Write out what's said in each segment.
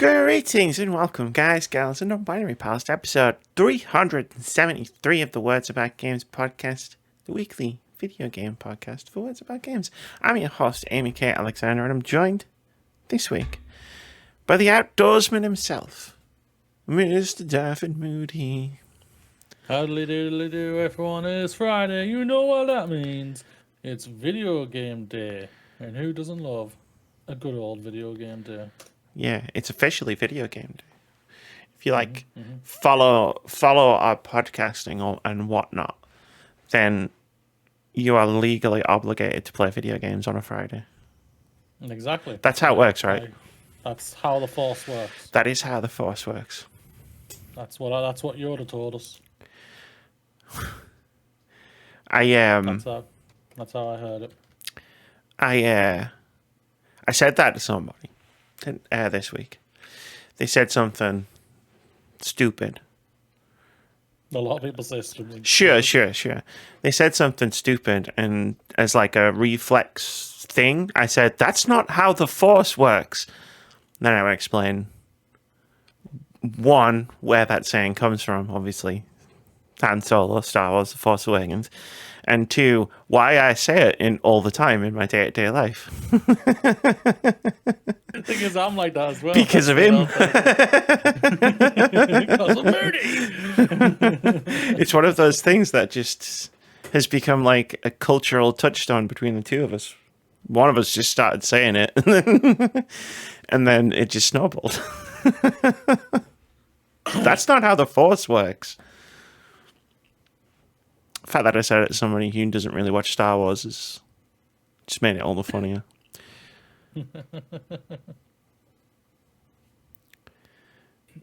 Greetings and welcome, guys, gals, and non-binary pals, to episode 373 of the Words About Games podcast, the weekly video game podcast for Words About Games. I'm your host, Amy K. Alexander, and I'm joined this week by the outdoorsman himself, Mr. David Moody. Howdy doodly do, everyone. It's Friday. You know what that means. It's video game day. And who doesn't love a good old video game day? Yeah, it's officially video game day. If you follow our podcasting and whatnot, then you are legally obligated to play video games on a Friday. Exactly. That's how it works, right? That's how the Force works. That is how the Force works. That's what Yoda told us. That's how I heard it. I said that to somebody this week. They said something stupid. A lot of people say something. Sure. They said something stupid, and as like a reflex thing, I said, that's not how the Force works. Then I would explain, one, where that saying comes from, obviously. Han Solo, Star Wars, The Force Awakens. And two, why I say it all the time in my day-to-day life. The thing is, I'm like that as well. Because of him. Because of Moody. It's one of those things that just has become like a cultural touchstone between the two of us. One of us just started saying it, and then it just snowballed. That's not how the Force works. The fact that I said it to somebody who doesn't really watch Star Wars has just made it all the funnier.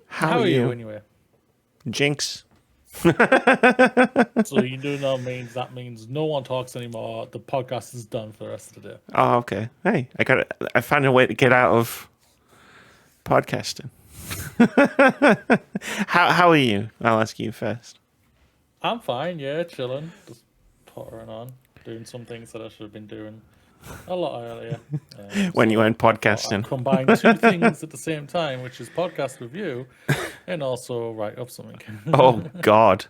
How are you anyway? Jinx. So you do know that means no one talks anymore. The podcast is done for the rest of the day. Oh, okay. Hey, I found a way to get out of podcasting. How are you? I'll ask you first. I'm fine, yeah, chilling, just pottering on, doing some things that I should have been doing a lot earlier. When you weren't podcasting. Combine two things at the same time, which is podcast review and also write up something. Oh, God.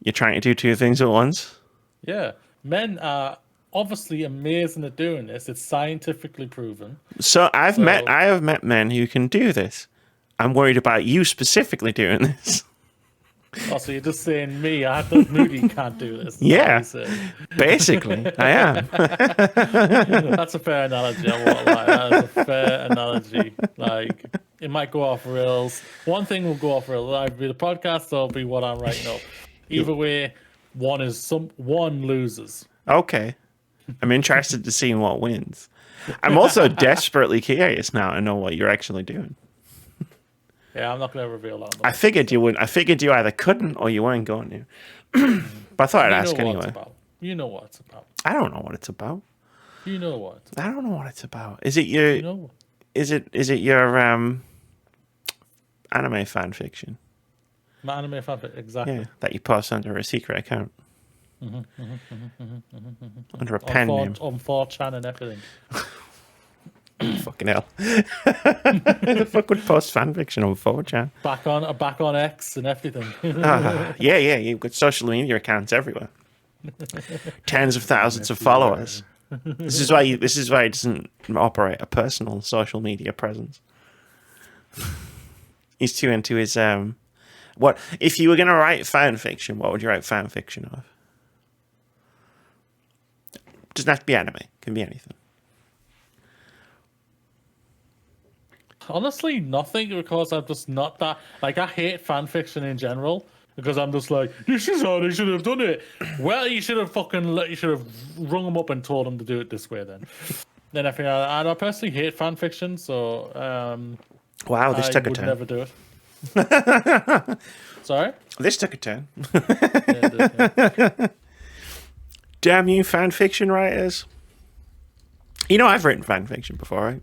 You're trying to do two things at once? Yeah. Men are obviously amazing at doing this. It's scientifically proven. So I have met men who can do this. I'm worried about you specifically doing this. Oh, so you're just saying me? I thought Moody can't do this. Yeah, basically, I am. That's a fair analogy. I won't lie. That is a fair analogy. Like, it might go off rails. One thing will go off rails. It'll either be the podcast or it'll be what I'm writing up. Either way, one loses. Okay. I'm interested to see what wins. I'm also desperately curious now to know what you're actually doing. Yeah, I'm not going to reveal that. I figured you wouldn't. I figured you either couldn't or you weren't going to. But I thought I'd ask anyway. You know what it's about. I don't know what it's about. You know what? I don't know what it's about. Is it your? You know what? Is it your anime fan fiction? My anime fan fiction, exactly. Yeah, that you post under a secret account. Under a pen name. On 4chan and everything. Fucking hell. The fuck would post fanfiction on 4chan? Back on X and everything. Yeah, you've got social media accounts everywhere. Tens of thousands of followers. This is why he doesn't operate a personal social media presence. He's too into his what if you were gonna write fanfiction, what would you write fanfiction of? Doesn't have to be anime, can be anything. Honestly, nothing, because I'm just not that. Like, I hate fan fiction in general because I'm just like, this is how they should have done it. Well, you should have rung them up and told them to do it this way. Then I think I personally hate fan fiction, so wow, this took a turn. I would never do it. Sorry, this took a turn. Yeah, it did, yeah. Damn you, fan fiction writers! You know I've written fan fiction before, right?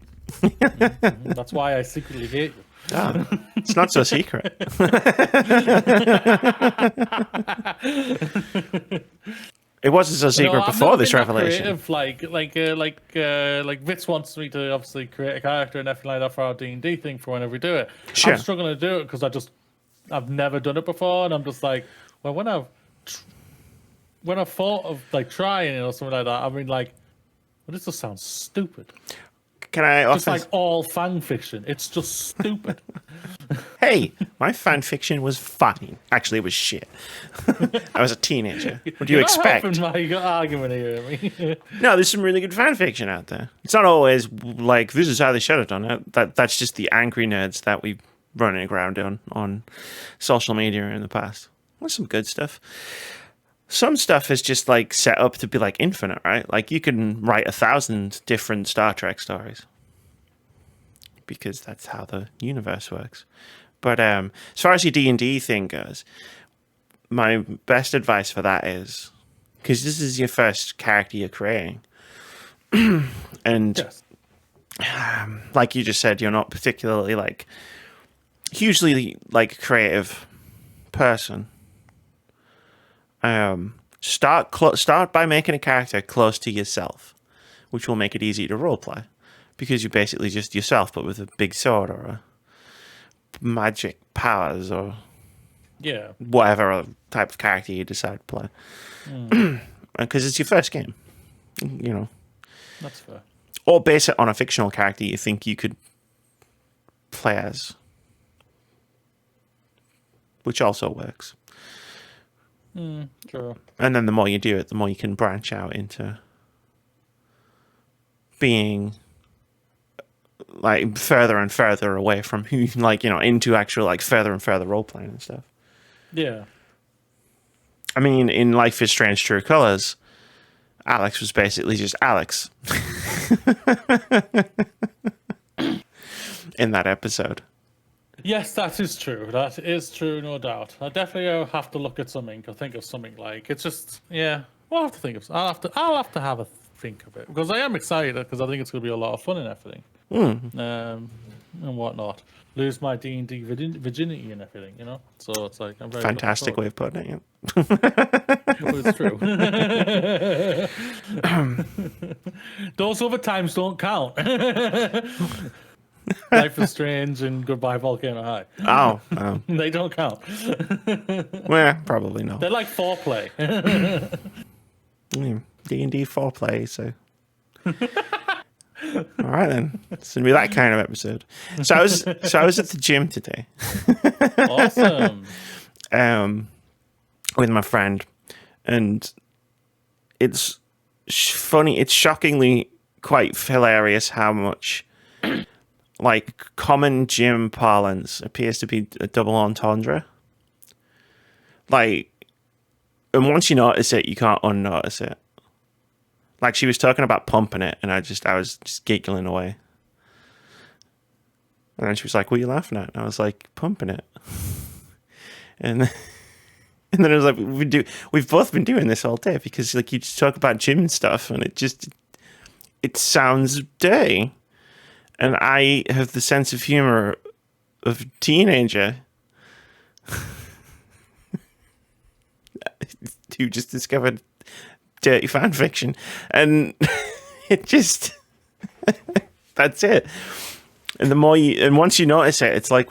That's why I secretly hate you. Ah, it's not so secret. It wasn't a secret before this revelation. Creative, like Vitz wants me to obviously create a character and everything like that for our D&D thing for whenever we do it. Sure. I'm struggling to do it because I've never done it before, and I'm just like, well, when I've thought of like trying it or something like that, I mean, like, well, this just sounds stupid. Can I Just like all fan fiction, it's just stupid. Hey, my fan fiction was fine. Actually, it was shit. I was a teenager. What do you expect? My argument here. I mean. No, there's some really good fan fiction out there. It's not always like this is how they should have done it. That's just the angry nerds that we've running around on social media in the past. There's some good stuff. Some stuff is just like set up to be like infinite, right? Like you can write 1,000 different Star Trek stories because that's how the universe works. But as far as your D&D thing goes, my best advice for that is, because this is your first character you're creating, and Yes. Like you just said, you're not particularly like hugely like creative person. Start by making a character close to yourself, which will make it easy to roleplay, because you're basically just yourself, but with a big sword or a magic powers or whatever type of character you decide to play. Because it's your first game, you know. That's fair. Or base it on a fictional character you think you could play as, which also works. True. And then the more you do it, the more you can branch out into being like further and further away from who, like, you know, into actual like further and further role playing and stuff. Yeah. I mean, in Life is Strange True Colors, Alex was basically just Alex in that episode. Yes, that is true. That is true, no doubt. I definitely have to look at something or think of something like it's just I'll have to think of. I'll have to have a think of it because I am excited because I think it's going to be a lot of fun and everything, and whatnot. Lose my D&D virginity and everything, you know. So it's like I'm very fantastic way of putting it. Well, it's true. Those other times don't count. Life is Strange and Goodbye Volcano High. Oh. They don't count. Well, probably not. They're like foreplay. D&D foreplay, so... All right, then. It's going to be that kind of episode. So I was at the gym today. Awesome. With my friend, and it's funny. It's shockingly quite hilarious how much like common gym parlance appears to be a double entendre. Like, and once you notice it, you can't unnotice it. Like, she was talking about pumping it, and I was just giggling away. And then she was like, "What are you laughing at?" And I was like, "Pumping it." And then I was like, "We've both been doing this all day because like you just talk about gym and stuff, and it sounds dirty." And I have the sense of humor of a teenager who just discovered dirty fan fiction, and it just that's it. And once you notice it, it's like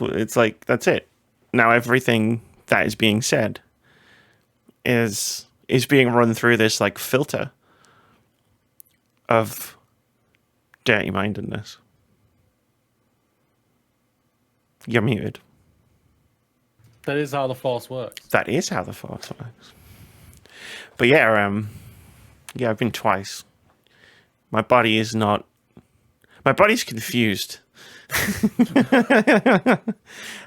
that's it. Now everything that is being said is being run through this like filter of dirty mindedness. You're muted. That is how the Force works. That is how the Force works. But yeah, I've been twice. My body's confused.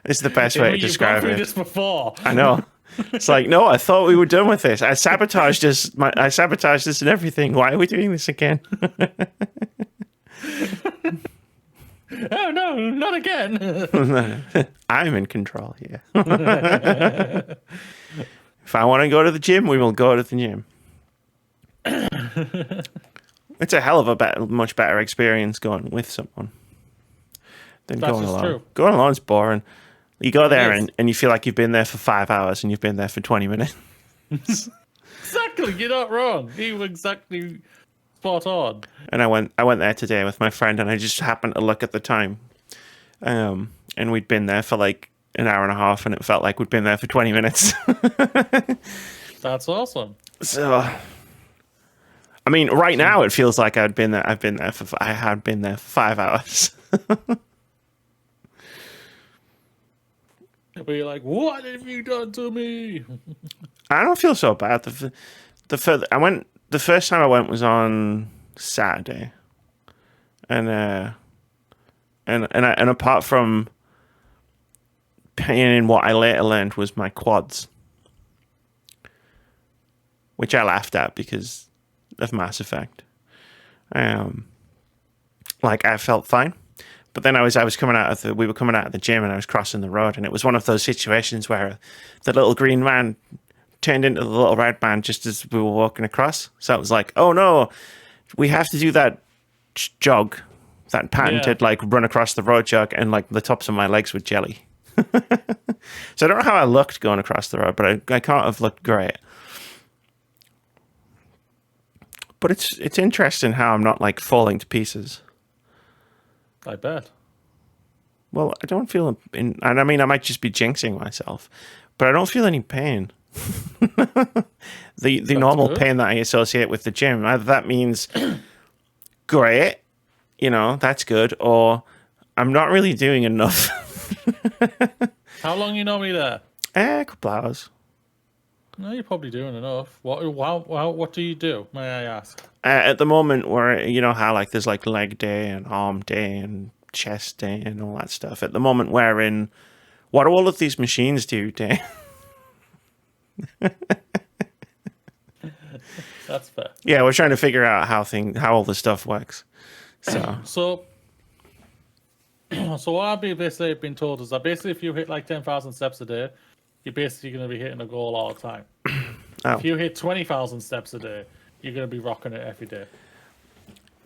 It's the best way to describe it. You've gone through it. this before. I know. It's like, no, I thought we were done with this. I sabotaged this. I sabotaged this and everything. Why are we doing this again? Oh no, not again. I'm in control here. If I want to go to the gym, we will go to the gym. It's a hell of a much better experience going with someone than going alone. True. Going alone is boring. You go there and you feel like you've been there for 5 hours and you've been there for 20 minutes. Exactly. exactly. You're not wrong. You were exactly spot on. And I went there today with my friend, and I just happened to look at the time. And we'd been there for like an hour and a half, and it felt like we'd been there for 20 minutes. That's awesome. So, I mean, right now it feels like I had been there for 5 hours. But you're like, what have you done to me? I don't feel so bad. The first time I went was on Saturday, and apart from pain in what I later learned was my quads, which I laughed at because of Mass Effect. Like I felt fine. But then I was coming we were coming out of the gym, and I was crossing the road, and it was one of those situations where the little green man turned into the little red man just as we were walking across. So it was like, oh no, we have to do that jog, that patented like run across the road jog, and like the tops of my legs were jelly. So I don't know how I looked going across the road, but I can't have looked great. But it's interesting how I'm not like falling to pieces. I bet. Well, I don't feel and I mean, I might just be jinxing myself, but I don't feel any pain. The normal good. pain that I associate with the gym, either that means great, that's good, or I'm not really doing enough. How long are you normally there? A couple hours. No, you're probably doing enough. What do you do, may I ask? At the moment, where how like there's like leg day and arm day and chest day and all that stuff. At the moment, we're in. What do all of these machines do, Dave? That's fair. Yeah, we're trying to figure out how all the stuff works. So what I've basically been told is that basically if you hit like 10,000 steps a day, you're basically going to be hitting a goal all the time. Oh. If you hit 20,000 steps a day, you're going to be rocking it every day.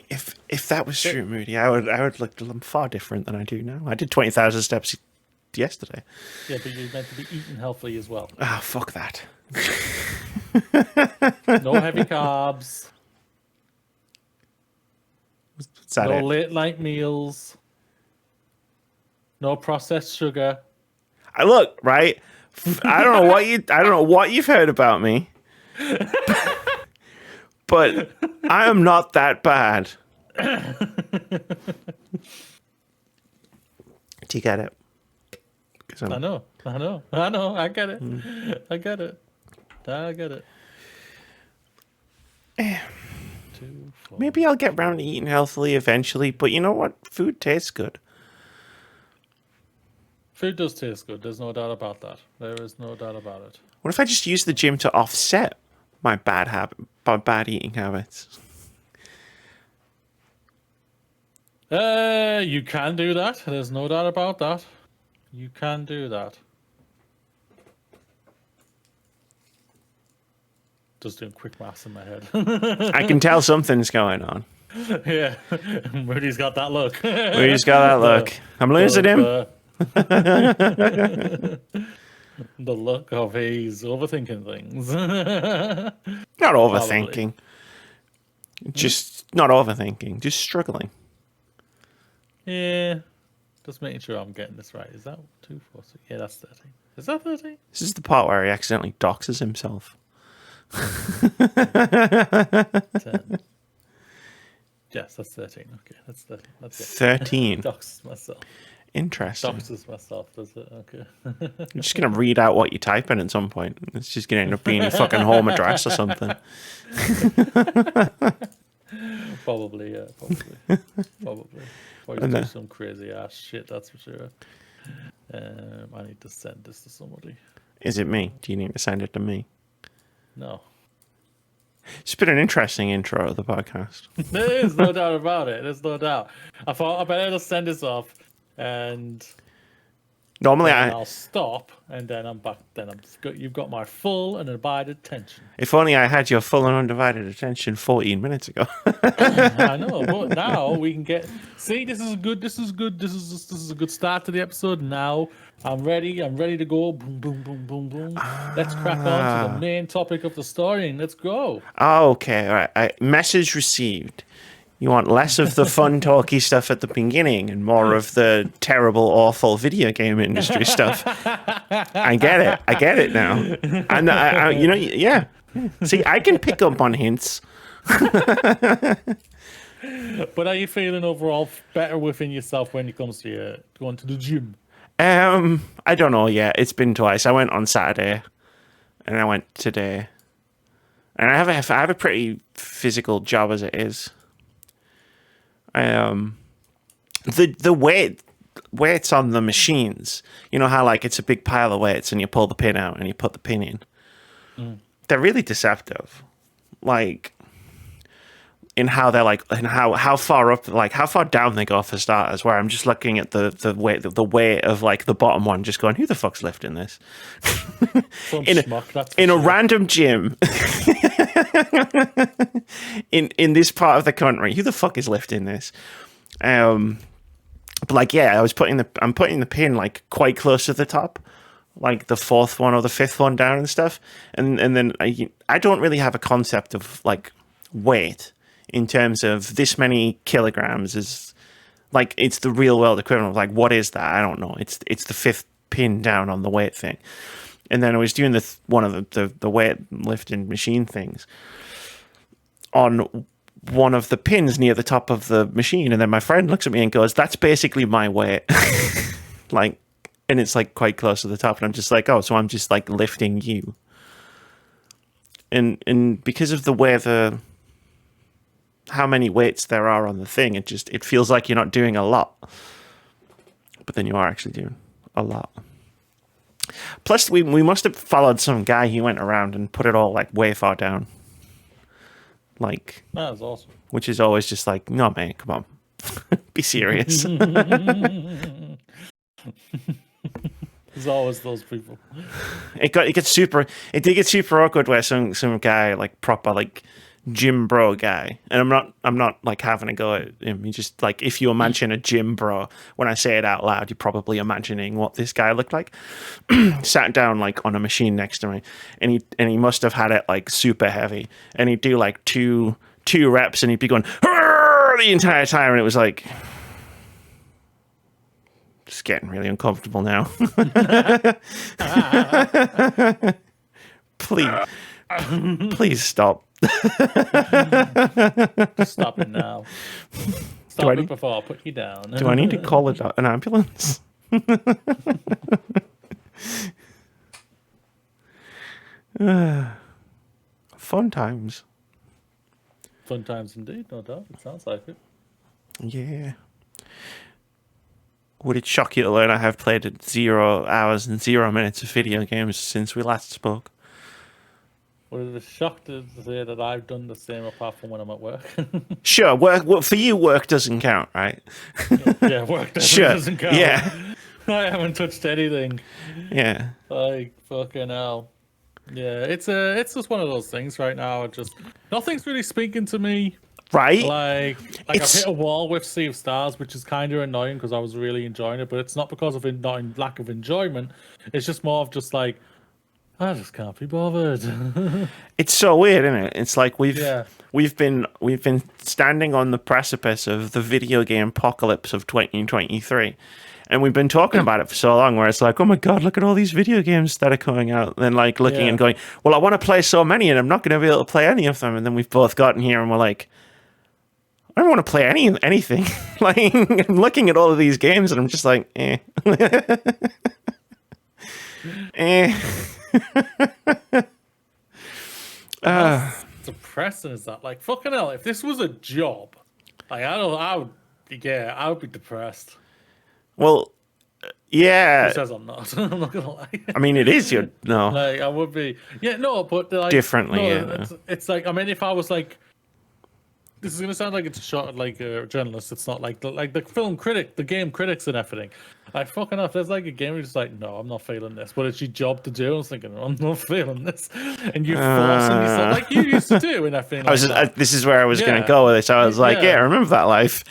If that was true, Moody, I would look far different than I do now. I did 20,000 steps yesterday. Yeah, but you're meant to be eating healthily as well. Ah, fuck that. No heavy carbs. Is that No it? late night meals. No processed sugar. Look, right? I don't know what you've heard about me, but I am not that bad. Do you get it? I know. I get it. I get it. Maybe I'll get round to eating healthily eventually, but you know what? Food tastes good. Food does taste good. There's no doubt about that. There is no doubt about it. What if I just use the gym to offset my bad eating habits? You can do that. There's no doubt about that. You can do that. Just doing quick maths in my head. I can tell something's going on. Yeah, Moody's got that look. Moody's got that look. I'm losing him. The look of he's overthinking things. Not overthinking. Just not overthinking. Just struggling. Yeah. Just making sure I'm getting this right. Is that 2, 4, 6? Yeah, that's 13. Is that 13? This is the part where he accidentally doxes himself. 10. Yes, that's 13. Okay, that's 13. That's it. 13. Doxes myself. Interesting. Doxes myself, does it? Okay. I'm just going to read out what you type in at some point. It's just going to end up being your fucking home address or something. Probably, yeah. Probably. Probably do some crazy ass shit, that's for sure. I need to send this to somebody. Is it me? Do you need to send it to me? No. It's been an interesting intro of the podcast. There is no doubt about it. There's no doubt. I thought I better just send this off and Normally, I'll stop, and then I'm back. Then you've got my full and undivided attention. If only I had your full and undivided attention 14 minutes ago. I know, but now we can get. See, this is good. This is good. This is a good start to the episode. Now I'm ready. I'm ready to go. Boom, boom, boom, boom, boom. Let's crack on to the main topic of the story, and let's go. Oh, okay, all right. Message received. You want less of the fun, talky stuff at the beginning and more of the terrible, awful video game industry stuff. I get it now. And yeah. See, I can pick up on hints. But are you feeling overall better within yourself when it comes to going to the gym? I don't know yet. It's been twice. I went on Saturday, and I went today. And I have a pretty physical job as it is. The weights on the machines, you know how like it's a big pile of weights and you pull the pin out and you put the pin in. They're really deceptive, like in how they're like, and how far up, like how far down they go for starters. Where I'm just looking at the weight of like the bottom one, just going, who the fuck's lifting this? in a random gym in this part of the country, who the fuck is lifting this? But like, yeah, I'm putting the pin like quite close to the top, like the fourth one or the fifth one down and stuff, and then I don't really have a concept of like weight in terms of this many kilograms is like, it's the real world equivalent of like, what is that? I don't know. It's the fifth pin down on the weight thing. And then I was doing one of the weight lifting machine things on one of the pins near the top of the machine. And then my friend looks at me and goes, that's basically my weight. Like, and it's like quite close to the top. And I'm just like, oh, so I'm just like lifting you. And because of the way how many weights there are on the thing, it feels like you're not doing a lot. But then you are actually doing a lot. Plus, we must have followed some guy who went around and put it all like way far down. Like, that was awesome. Which is always just like, no, man, come on, be serious. There's always those people. It did get super awkward where some guy, like proper like gym bro guy, and I'm not like having a go at him. He just like, if you imagine a gym bro, when I say it out loud, you're probably imagining what this guy looked like. Sat down like on a machine next to me, and he must have had it like super heavy, and he'd do like two reps, and he'd be going the entire time, and it was like, just getting really uncomfortable now. Please stop. Just stop it now. Stop it before I put you down. Do I need to call an ambulance? Fun times. Fun times indeed, no doubt. It sounds like it. Yeah. Would it shock you to learn I have played 0 hours and 0 minutes of video games since we last spoke? Would it shock to say that I've done the same apart from when I'm at work? Sure, work for you. Work doesn't count, right? Yeah, work doesn't count. Yeah, I haven't touched anything. Yeah, like fucking hell. Yeah, it's just one of those things right now. Nothing's really speaking to me. Right. Like I've hit a wall with Sea of Stars, which is kind of annoying because I was really enjoying it, but it's not because of lack of enjoyment. It's just more of just like, I just can't be bothered. It's so weird, isn't it? It's like we've been standing on the precipice of the video game apocalypse of 2023, and we've been talking about it for so long. Where it's like, oh my god, look at all these video games that are coming out, and then like looking and going, well, I want to play so many, and I'm not going to be able to play any of them. And then we've both gotten here, and we're like, I don't want to play anything. Like, I'm looking at all of these games, and I'm just like, That's depressing, is that? Like, fucking hell, if this was a job, like, I would be depressed. Well, yeah. Who says I'm not? I'm not gonna lie. I mean, it is no. Like, I would be. Yeah, no, but like differently. No, it's like, I mean, if I was like, this is gonna sound like it's a shot at like a journalist. It's not like the film critic, the game critics and everything. Like fucking off. There's like a game where you're just like, no, I'm not feeling this. But it's your job to do. I was thinking, I'm not feeling this, and you're forcing yourself like you used to do and everything. This is where I was going to go with this. I was like, yeah, I remember that life.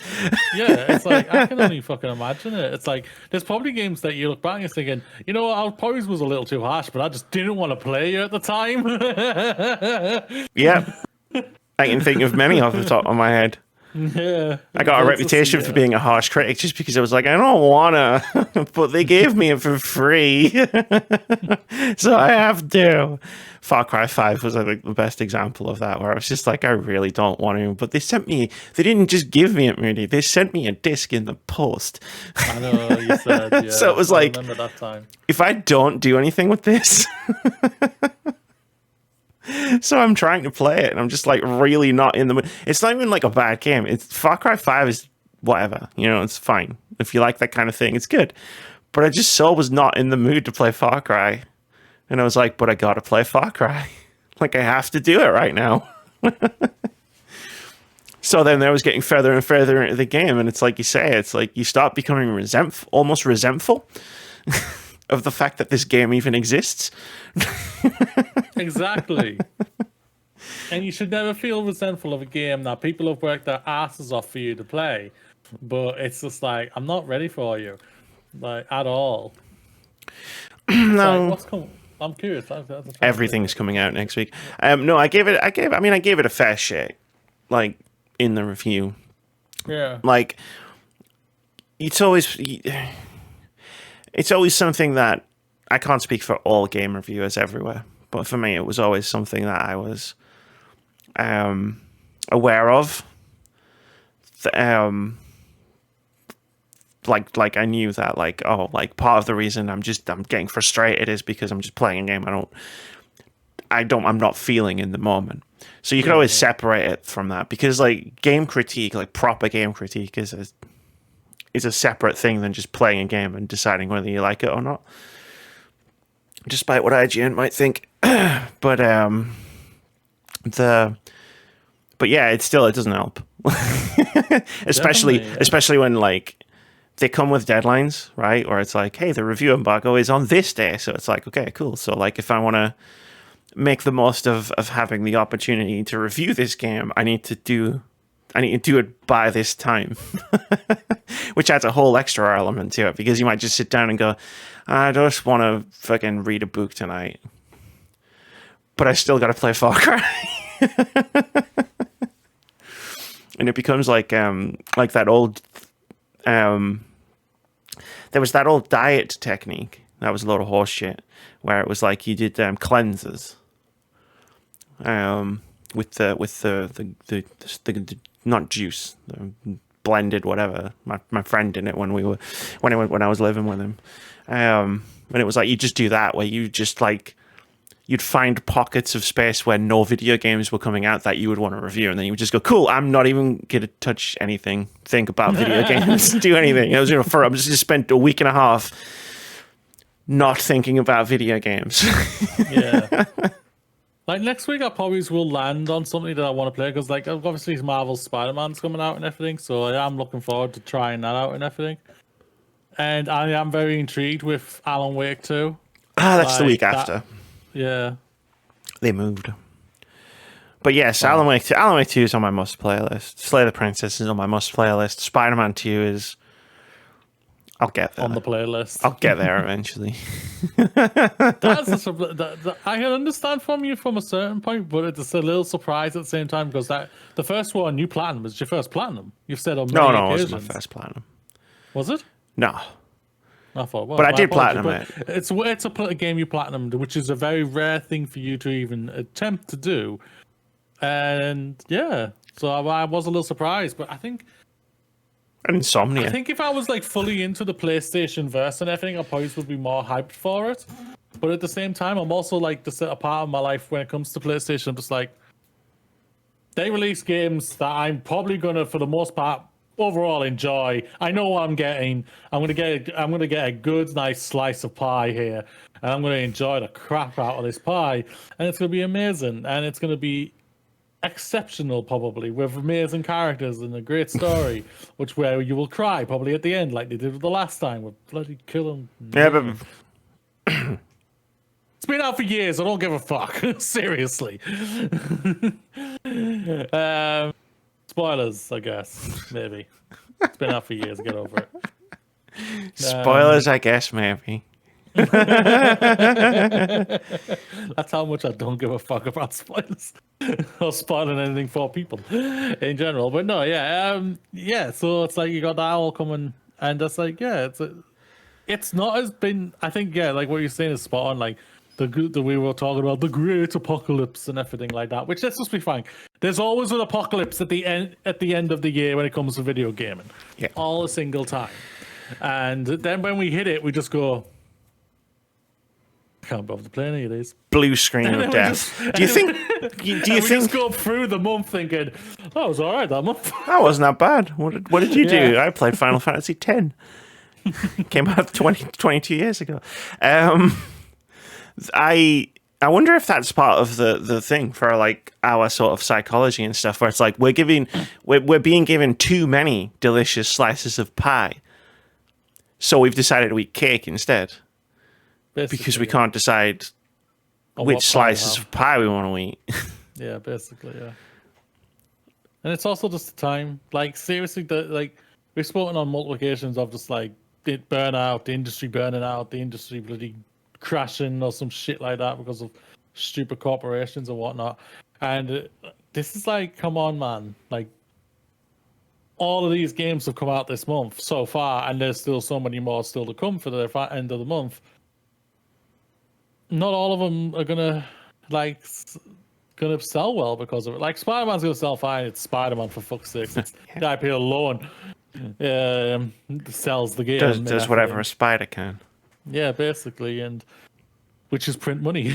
Yeah, it's like I can only fucking imagine it. It's like there's probably games that you look back and you're thinking, you know what, I probably was a little too harsh, but I just didn't want to play you at the time. Yeah. I can think of many off the top of my head. Yeah. I got a reputation for being a harsh critic just because I was like, I don't wanna, but they gave me it for free. So I have to. Far Cry 5 was like the best example of that, where I was just like, I really don't want to, but they didn't just give me it, Moody, they sent me a disc in the post. I know, you said, yeah. So it was like, I remember that time. If I don't do anything with this, so I'm trying to play it, and I'm just like really not in the mood. It's not even like a bad game. It's Far Cry 5 is whatever, it's fine. If you like that kind of thing, it's good. But I just was not in the mood to play Far Cry, and I was like, but I gotta play Far Cry. Like I have to do it right now. So then I was getting further and further into the game, and it's like you say, it's like you start becoming almost resentful of the fact that this game even exists. Exactly. And you should never feel resentful of a game that people have worked their asses off for you to play, but it's just like, I'm not ready for you, like at all. No, like, what's coming? I'm curious. Everything's coming out next week. No, I gave it a fair shake, like in the review. Yeah. Like it's always something that I can't speak for all game reviewers everywhere, but for me, it was always something that I was aware of. Like I knew that, like, part of the reason I'm getting frustrated is because I'm just playing a game I'm not feeling in the moment. So you can always separate it from that, because like game critique, like proper game critique, is a separate thing than just playing a game and deciding whether you like it or not, despite what IGN might think. But yeah, it doesn't help. especially when like they come with deadlines, right? Or it's like, hey, the review embargo is on this day, so it's like, okay, cool. So like if I want to make the most of having the opportunity to review this game, I need to do it by this time. Which adds a whole extra element to it, because you might just sit down and go, I just want to fucking read a book tonight, but I still got to play Far Cry. And it becomes like that old there was that old diet technique that was a lot of horse shit, where it was like you did cleanses with the not juice, the blended whatever. My friend did it when I was living with him, and it was like you just do that, where you just like you'd find pockets of space where no video games were coming out that you would want to review, and then you would just go, cool, I'm not even gonna touch anything, think about video games, do anything. I'm just spent a week and a half not thinking about video games. Yeah. Like next week, I probably will land on something that I want to play, because like obviously Marvel's Spider-Man's coming out and everything, so I am looking forward to trying that out and everything. And I am very intrigued with Alan Wake 2. That's like, the week after. Yeah. They moved. But yes, Alan Wake 2 is on my must-play list. Slay the Princess is on my must-play list. Spider-Man 2 is... I'll get there. On the playlist. I'll get there eventually. I can understand from you from a certain point, but it's a little surprise at the same time, because the first one you platinum was your first platinum. You've said on many occasions. It wasn't my first platinum. Was it? No. I thought, well, but I did platinum it. It's a game you platinumed, which is a very rare thing for you to even attempt to do. And yeah, so I was a little surprised, but I think... Insomnia. I think if I was like fully into the PlayStation verse and everything, I probably would be more hyped for it. But at the same time, I'm also like a part of my life when it comes to PlayStation. I'm just like, they release games that I'm probably gonna, for the most part, overall enjoy. I know what I'm getting. I'm gonna get a good, nice slice of pie here, and I'm gonna enjoy the crap out of this pie, and it's gonna be amazing, and it's gonna be exceptional, probably, with amazing characters and a great story, where you will cry probably at the end, like they did with the last time with bloody killing. Yeah, but It's been out for years. I don't give a fuck. Seriously. Spoilers, I guess. Maybe. It's been out for years. Get over it. spoilers, I guess, maybe. That's how much I don't give a fuck about spoilers or spoiling anything for people in general. But no, yeah. So it's like you got that all coming, and that's like, yeah, it's not as been. I think, yeah, like what you're saying is spot on. Like the we were talking about the great apocalypse and everything like that. Which, let's just be frank, there's always an apocalypse at the end of the year when it comes to video gaming. Yeah. All a single time, and then when we hit it, we just go, can't bother to play any of these. Blue screen of death. Do you think? Do you think? Just go through the month thinking, "Oh, it was all right that month." That wasn't that bad. What did you do? I played Final Fantasy X. Came out 22 years ago. I wonder if that's part of the thing for like our sort of psychology and stuff, where it's like we're being given too many delicious slices of pie, so we've decided to eat cake instead. Basically, Because we can't decide which slices of pie we want to eat. Yeah, basically, yeah. And it's also just the time. Like, seriously, we've spoken on multiple occasions of just like the industry burning out, the industry bloody crashing or some shit like that because of stupid corporations and whatnot. And this is like, come on, man. Like, all of these games have come out this month so far, and there's still so many more still to come for the end of the month. Not all of them are gonna sell well because of it. Like, Spider-Man's gonna sell fine. It's Spider-Man, for fuck's sake. It's the IP alone sells the game. Does whatever a spider can. Yeah, basically, and which is print money.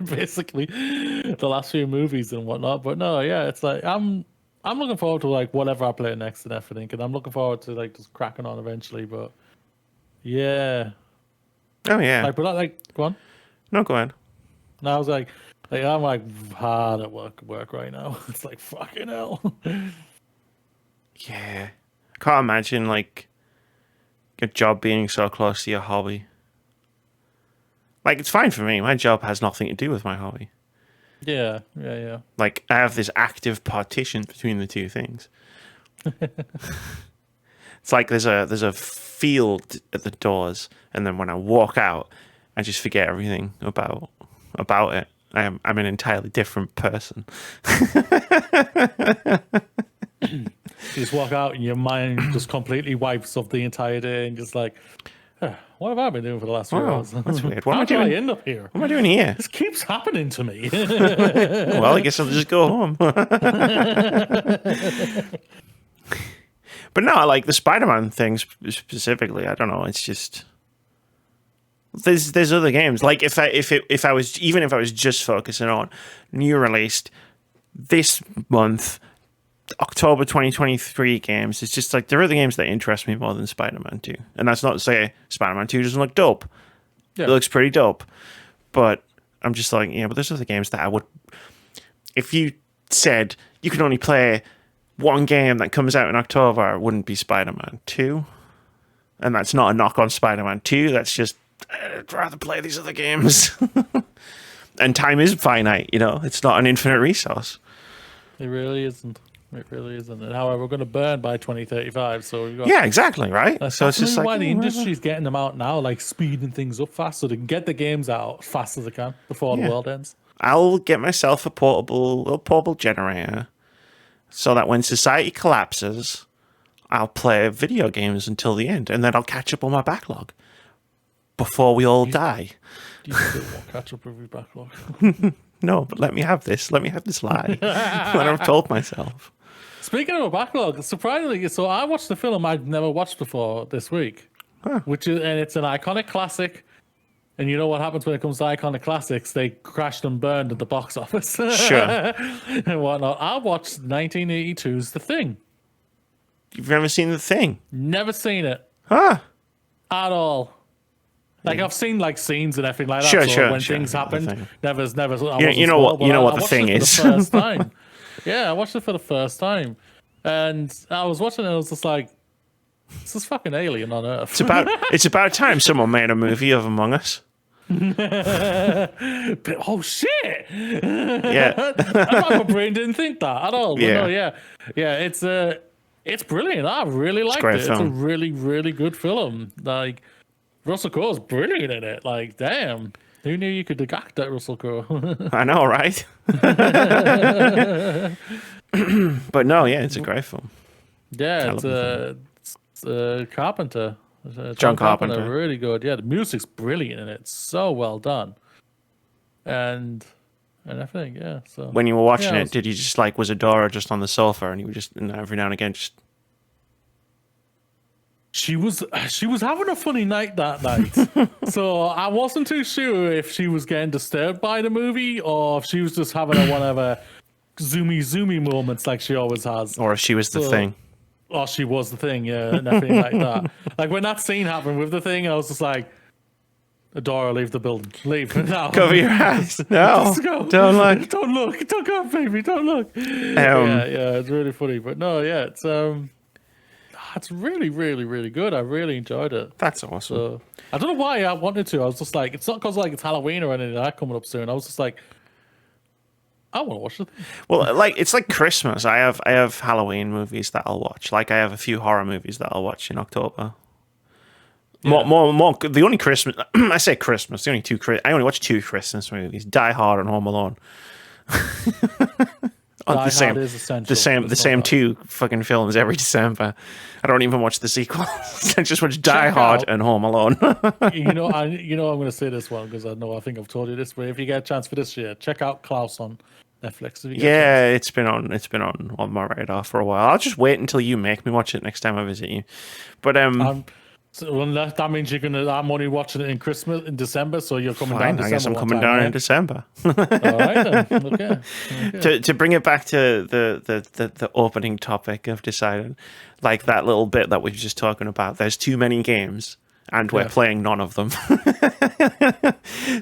Basically, the last few movies and whatnot. But no, yeah, it's like I'm looking forward to like whatever I play next and everything, and I'm looking forward to like just cracking on eventually. But yeah. Oh yeah. Go on. No, go ahead. No, I was like I'm like hard at work right now. It's like fucking hell. Yeah. I can't imagine like your job being so close to your hobby. Like, it's fine for me. My job has nothing to do with my hobby. Yeah. Like, I have this active partition between the two things. It's like there's a field at the doors, and then when I walk out, I just forget everything about it. I'm an entirely different person. You just walk out, and your mind just completely wipes off the entire day, and just like, what have I been doing for the last few hours? That's weird. What How am I did doing? I end up here? What am I doing here? This keeps happening to me. Well, I guess I'll just go home. But no, like the Spider-Man thing specifically, I don't know. It's just there's other games. Like if I was just focusing on new released this month, October 2023 games, it's just like there are other games that interest me more than Spider-Man 2. And that's not to say Spider-Man 2 doesn't look dope. Yeah. It looks pretty dope. But I'm just like, yeah, but there's other games that I would... If you said you can only play one game that comes out in October, it wouldn't be Spider-Man 2. And that's not a knock on Spider-Man 2. That's just, I'd rather play these other games. And time is finite, you know? It's not an infinite resource. It really isn't. It really isn't. And however, we're going to burn by 2035. So we've got, yeah, exactly, right? That's so it's just like why the industry's getting them out now, like speeding things up fast, so they can get the games out as fast as they can before the world ends. I'll get myself a portable generator, so that when society collapses, I'll play video games until the end, and then I'll catch up on my backlog before we all die. Do you still want catch up with your backlog? No, but let me have this. Let me have this lie that I've told myself. Speaking of a backlog, surprisingly, so I watched the film I'd never watched before this week, and it's an iconic classic. And you know what happens when it comes to iconic classics? They crashed and burned at the box office. Sure. And whatnot. I watched 1982's The Thing. You've never seen The Thing? Never seen it. Huh? At all. Like I've seen like scenes and everything like that. Sure, when things happened, never. You know what the thing is. For the first time. Yeah, I watched it for the first time, and I was watching it. And I was just like, "This is fucking Alien on Earth." It's about time someone made a movie of Among Us. But, oh shit! Yeah, My brain didn't think that at all. But yeah. It's brilliant. I really liked it. It's a really, really good film. Like Russell Crowe's brilliant in it. Like, damn, who knew you could act that Russell Crowe? I know, right? But no, yeah, it's a great film. Yeah, it's Carpenter. John Carpenter. Really good. Yeah, the music's brilliant in it. It's so well done. And everything, yeah. So when you were watching it, did you just like, was Adora just on the sofa and you were just every now and again just... She was having a funny night that night. So I wasn't too sure if she was getting disturbed by the movie or if she was just having one of her zoomy moments like she always has. Or if she was the thing. Or she was the thing, yeah, and everything like that. Like when that scene happened with the thing, I was just like, Adora, leave the building. Leave now. Cover your eyes. No. Don't look. Don't look. Don't go, baby. Don't look. Yeah, it's really funny. But no, yeah, it's really, really, really good. I really enjoyed it. That's awesome. So, I don't know why I wanted to. I was just like, it's not because like it's Halloween or anything like that coming up soon. I was just like, I want to watch the thing. Well, like it's like Christmas. I have Halloween movies that I'll watch. Like I have a few horror movies that I'll watch in October. Yeah. More. The only Christmas I say Christmas. The only two. I only watch 2 Christmas movies: Die Hard and Home Alone. The same 2 fucking films every December. I don't even watch the sequels. I just watch Die Hard and Home Alone. I'm going to say this one because I think I've told you this. But if you get a chance for this year, check out Klaus on Netflix. Yeah, it's been on my radar for a while. I'll just wait until you make me watch it next time I visit you. But so that means I'm only watching it in December, so you're coming down. I guess I'm coming down in December. All right then. Okay. To bring it back to the opening topic, I've decided, like that little bit that we were just talking about. There's too many games, and we're playing none of them.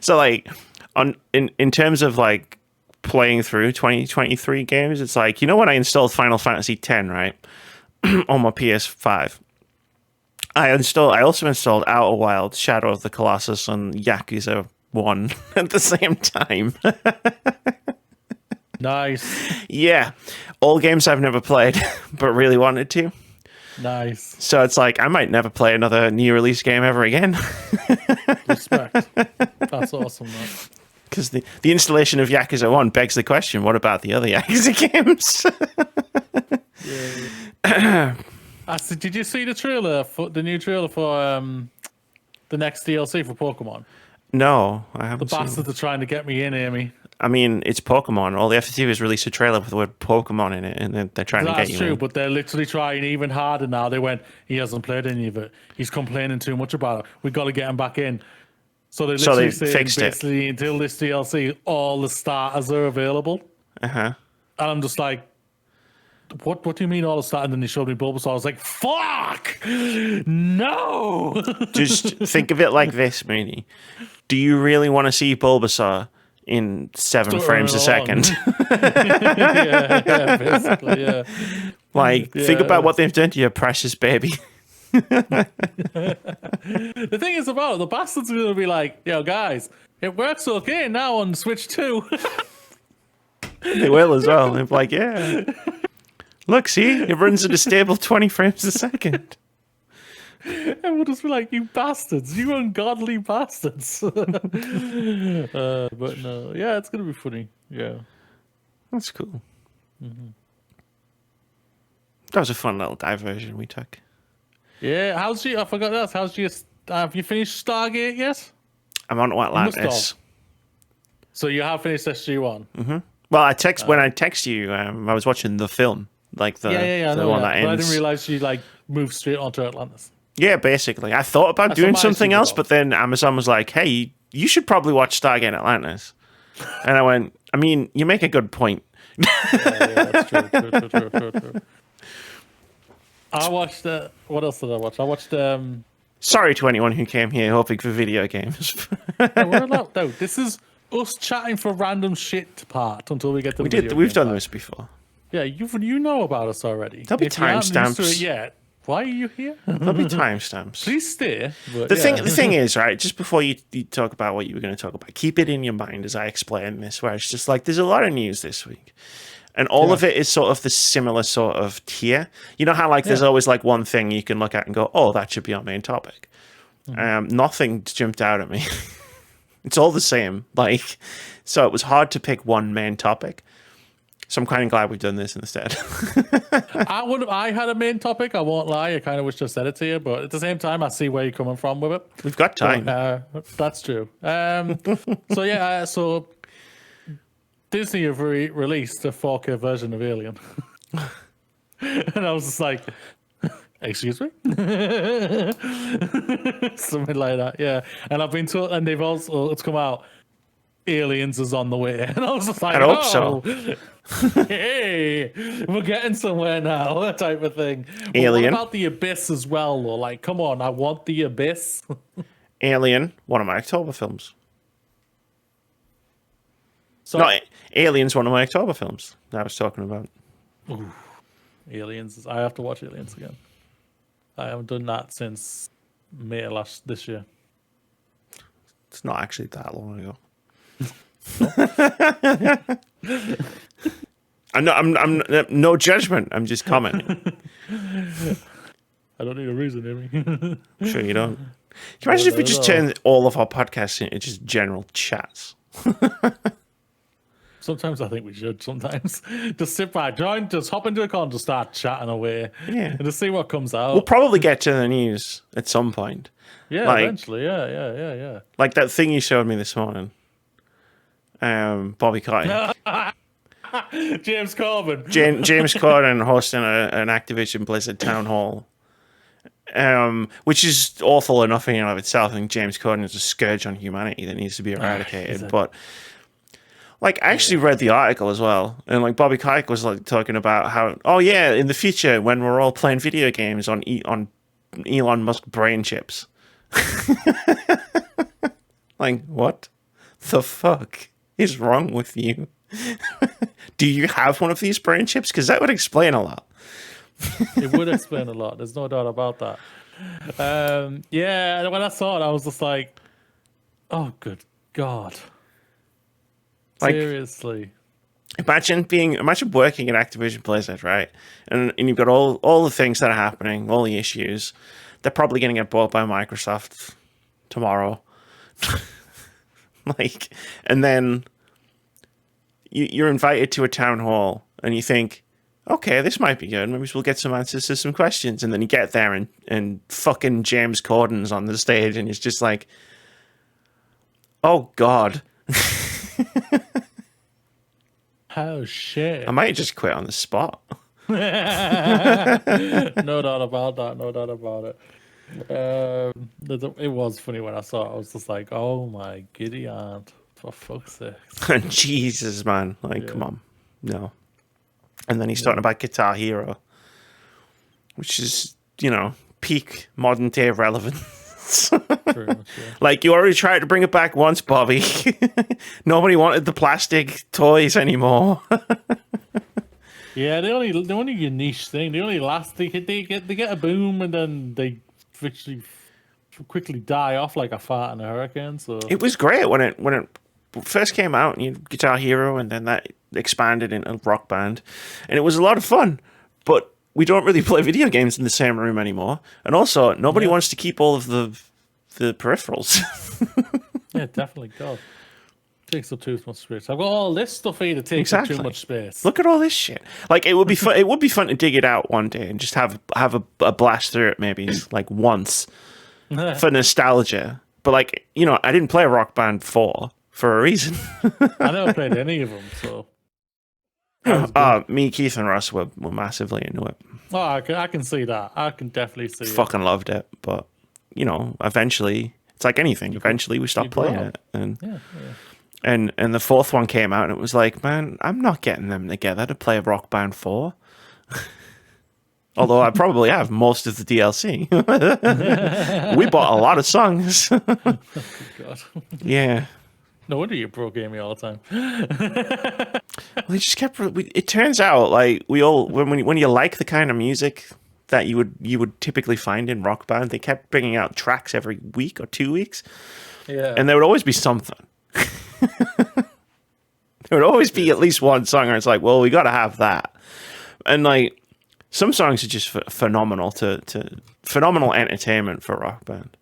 So like, in terms of like playing through 2023 games, it's like, when I installed Final Fantasy X, right, on my PS5. I also installed Outer Wilds, Shadow of the Colossus, and Yakuza 1 at the same time. Nice. Yeah. All games I've never played, but really wanted to. Nice. So it's like, I might never play another new release game ever again. Respect. That's awesome, man. Because the installation of Yakuza 1 begs the question, what about the other Yakuza games? Yeah. Did you see the new trailer for the next DLC for Pokemon? No, I haven't. The bastards are trying to get me in, Amy. I mean, it's Pokemon. All they have to do is release a trailer with the word Pokemon in it, and they're trying to get you in. That's true, but they're literally trying even harder now. They went, he hasn't played any of it. He's complaining too much about it. We've got to get him back in. So they fixed basically, until this DLC, all the starters are available. Uh-huh. And I'm just like, what do you mean all the starters? And then they showed me Bulbasaur. I was like, fuck! No! Just think of it like this, Moody. Do you really want to see Bulbasaur in 7 frames a second? yeah, basically, yeah. Like, think about what they've done to your precious baby. The thing is about it, the bastards are going to be like, yo, guys, it works okay now on Switch 2. They will as well. They're like, yeah. Look, see? It runs at a stable 20 frames a second. And we'll just be like, you bastards, you ungodly bastards. But no, yeah, it's going to be funny. Yeah. That's cool. Mm-hmm. That was a fun little diversion we took. Yeah, I forgot that. Have you finished Stargate yet? I'm on Atlantis. So you have finished SG-1? Mm-hmm. Well, when I text you, I was watching the film. Like the one that ends. But I didn't realize you moved straight onto Atlantis. Yeah, basically. I thought about doing something else, but then Amazon was like, hey, you should probably watch Stargate Atlantis. And I went, I mean, you make a good point. Yeah, that's true. I watched, what else did I watch? I watched Sorry to anyone who came here hoping for video games. No, we're allowed. No, this is us chatting for random shit part until we get to the video We've game done part. this before. Yeah, you know about us already. There'll be If you aren't used to timestamps. it yet, why are you here? There'll be timestamps. Please stay. But The thing is, right, just before you talk about what you were going to talk about, keep it in your mind as I explain this, where it's just like, there's a lot of news this week. And all of it is sort of the similar sort of tier. You know how, like, there's always, like, one thing you can look at and go, oh, that should be our main topic. Nothing jumped out at me. It's all the same. Like, so it was hard to pick one main topic. So I'm kind of glad we've done this instead. I had a main topic, I won't lie. I kind of wish I said it to you, but at the same time, I see where you're coming from with it. We've got time. That's true. So Disney have released a 4K version of Alien. And I was just like, excuse me? Something like that, yeah. And I've been told, and they've also, it's come out, Aliens is on the way. And I was just like, I hope so. Hey, we're getting somewhere now, type of thing. Alien. What about the Abyss as well, though? Like, come on, I want the Abyss. Alien, one of my October films. So, No, Alien's one of my October films that I was talking about. Ooh, Aliens. I have to watch Aliens again. I haven't done that since May this year. It's not actually that long ago. I'm no judgment. I'm just commenting. I don't need a reason, Amy. I'm sure you don't. Can you imagine if we just turned all of our podcasts into just general chats? Sometimes I think we should. Sometimes just sit back, just hop into a con, just start chatting away, and just see what comes out. We'll probably get to the news at some point. Yeah, like, eventually. Yeah. Like that thing you showed me this morning. Bobby Corden. James Corden. James Corden hosting an Activision Blizzard town hall. Which is awful enough in and of itself. I think James Corden is a scourge on humanity that needs to be eradicated. But like, I actually read the article as well, and like Bobby Kotick was like talking about how, oh yeah, in the future when we're all playing video games on Elon Musk brain chips. Like, what the fuck is wrong with you? Do you have one of these brain chips? Because that would explain a lot. It would explain a lot. There's no doubt about that. Yeah, when I saw it, I was just like, oh, good God. Like, seriously. Imagine working at Activision Blizzard, right? And you've got all the things that are happening, all the issues. They're probably going to get bought by Microsoft tomorrow. Like, and then you're invited to a town hall and you think, okay, this might be good. Maybe we'll get some answers to some questions. And then you get there and fucking James Corden's on the stage and it's just like, oh God. Oh shit. I might just quit on the spot. No doubt about that. No doubt about it. It was funny when I saw it. I was just like, oh my giddy aunt, for fuck's sake. Jesus, man. Like, come on. No. And then he's talking about Guitar Hero, which is, peak modern day relevance. Pretty much, yeah. Like, you already tried to bring it back once, Bobby. Nobody wanted the plastic toys anymore. Yeah, they only a niche thing. They only last. They get a boom and then they quickly die off like a fart in a hurricane. So it was great when it first came out. You Guitar Hero, and then that expanded into Rock Band, and it was a lot of fun. But we don't really play video games in the same room anymore, and also nobody wants to keep all of the peripherals. Yeah, definitely does. Takes up too much space. I've got all this stuff here that takes up too much space. Look at all this shit. Like, it would be fun. It would be fun to dig it out one day and just have a blast through it, maybe like once for nostalgia. But like, I didn't play Rock Band 4 for a reason. I never played any of them, so. Me, Keith, and Russ were massively into it. Oh, I can see that. I can definitely see it. Fucking loved it, but eventually, it's like anything. Eventually, we stopped playing it, and. Yeah. And the fourth one came out, and it was like, man, I'm not getting them together to play Rock Band 4. Although I probably have most of the DLC. We bought a lot of songs. God. Yeah. No wonder you're pro gaming all the time. We just kept. It turns out, like, we all when you like the kind of music that you would typically find in Rock Band, they kept bringing out tracks every week or 2 weeks, and there would always be something. There would always be at least one song where it's like, well, we got to have that, and like some songs are just phenomenal to phenomenal entertainment for Rock Band.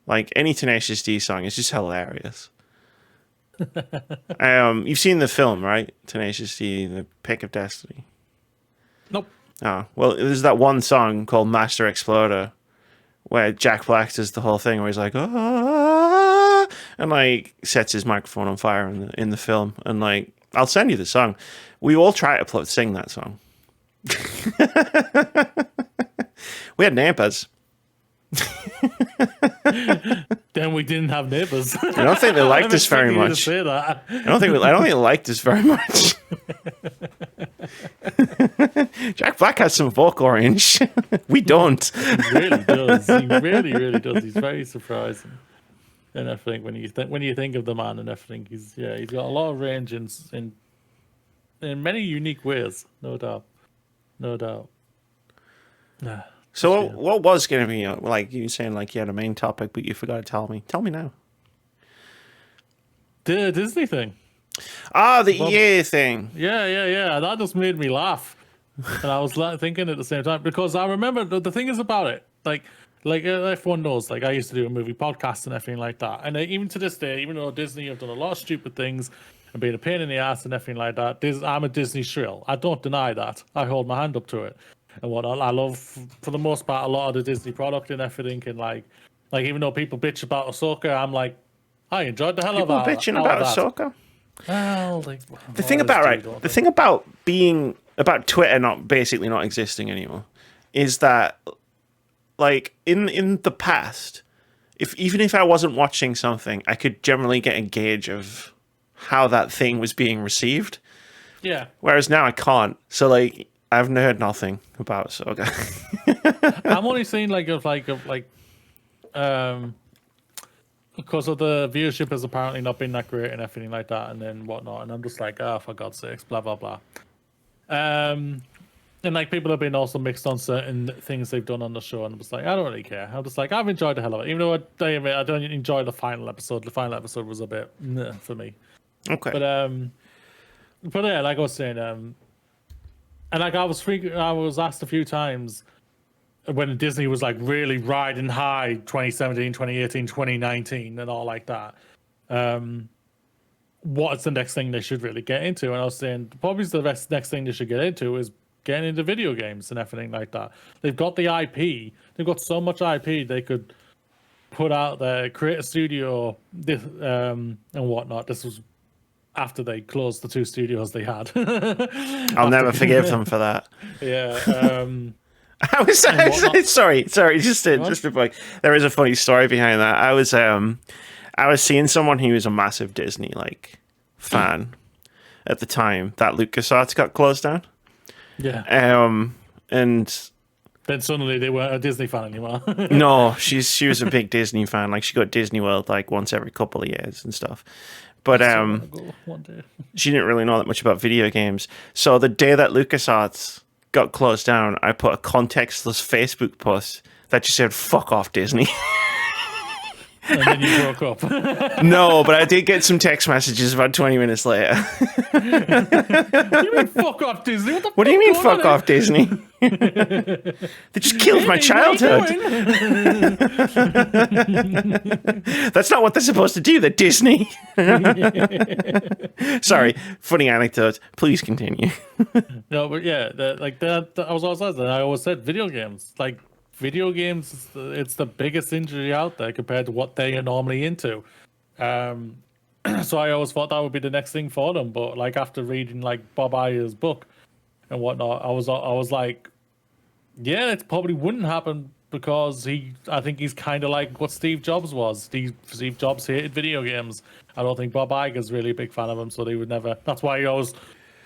Like any Tenacious D song is just hilarious. You've seen the film, right? Tenacious D, The Pick of Destiny. Nope. Oh, well, there's that one song called Master Exploder where Jack Black does the whole thing where he's like, ah, and like sets his microphone on fire in the film. And like, I'll send you the song. We all try to sing that song. We had neighbors. Then we didn't have neighbors. I don't think they liked us very much. Say that. I don't think they liked us very much. Jack Black has some vocal range. We don't. He really does. He really, really does. He's very surprising. And everything when you think of the man and everything, he's got a lot of range in many unique ways, no doubt. So what was going to be, like you were saying, like you had a main topic, but you forgot to tell me. Tell me now. The Disney thing. Ah, the EA thing. Yeah. That just made me laugh. And I was thinking at the same time, because I remember the thing is about it, like everyone knows, like I used to do a movie podcast and everything like that. And even to this day, even though Disney have done a lot of stupid things and being a pain in the ass and everything like that, I'm a Disney shrill. I don't deny that. I hold my hand up to it. And what I love, for the most part, a lot of the Disney product and everything. And like even though people bitch about Ahsoka, I'm like, I enjoyed the hell of that. People bitching about Ahsoka. Well, the thing about Twitter not existing anymore is that, like, in the past, even if I wasn't watching something, I could generally get a gauge of how that thing was being received. Yeah. Whereas now I can't. So like, I've heard nothing about Ahsoka. I'm only seeing because of the viewership has apparently not been that great and everything like that, and then whatnot, and I'm just like, for God's sakes, blah blah blah. And like people have been also mixed on certain things they've done on the show, and I'm just like, I don't really care. I'm just like, I've enjoyed the hell of it, even though I don't enjoy the final episode. The final episode was a bit for me. Okay. But yeah, like I was saying, and like I was asked a few times when Disney was like really riding high 2017, 2018, 2019 and all like that. What's the next thing they should really get into? And I was saying probably the next thing they should get into is getting into video games and everything like that. They've got the IP. They've got so much IP they could put out there, create a studio, and whatnot. This was after they closed the 2 studios they had. I'll never forgive them for that. Yeah. I was sorry. Just before, there is a funny story behind that. I was seeing someone who was a massive Disney fan at the time that LucasArts got closed down. Yeah. And then suddenly they weren't a Disney fan anymore. No, she was a big Disney fan. Like she got Disney World like once every couple of years and stuff. But she didn't really know that much about video games. So the day that LucasArts got closed down, I put a contextless Facebook post that just said "fuck off, Disney." And then you broke up. No, but I did get some text messages about 20 minutes later. You mean fuck off, Disney? What do you mean fuck off, Disney? They just killed my childhood. That's not what they're supposed to do. They're Disney. Sorry, funny anecdote. Please continue. No, but yeah, I always said video games. Like, video games, it's the biggest industry out there compared to what they are normally into. So I always thought that would be the next thing for them. But like after reading like Bob Iger's book and whatnot, I was like, yeah, it probably wouldn't happen because I think he's kind of like what Steve Jobs was. Steve Jobs hated video games. I don't think Bob Iger's really a big fan of them, so they would never. That's why he always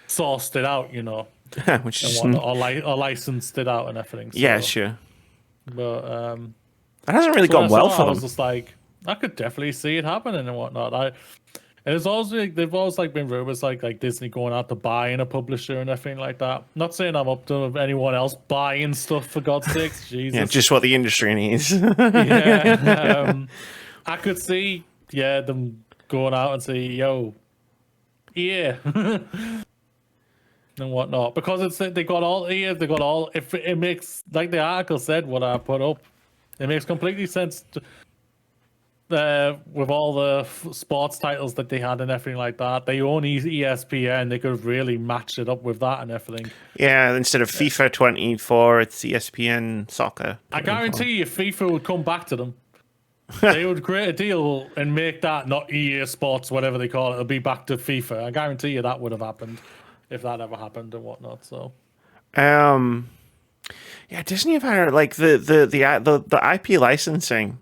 sourced it out, which and is whatnot, or licensed it out and everything. So, yeah, sure. But That hasn't really so when gone I well saw it, for I was them. just like, I could definitely see it happening and whatnot. And there's also they've always like been rumors like Disney going out to buying a publisher and everything like that. Not saying I'm up to anyone else buying stuff for God's sakes, Jesus. Yeah, just what the industry needs. Yeah, I could see them going out and say, "Yo, yeah," and whatnot because they got all they got all. If it makes like the article said, what I put up, it makes completely sense. With all the sports titles that they had and everything like that, they own ESPN. They could have really matched it up with that and everything. Yeah, instead of FIFA 24, it's ESPN Soccer 24. I guarantee you, FIFA would come back to them. They would create a deal and make that not EA Sports, whatever they call it. It'll be back to FIFA. I guarantee you that would have happened if that ever happened and whatnot. So, yeah, Disney have had like the IP licensing.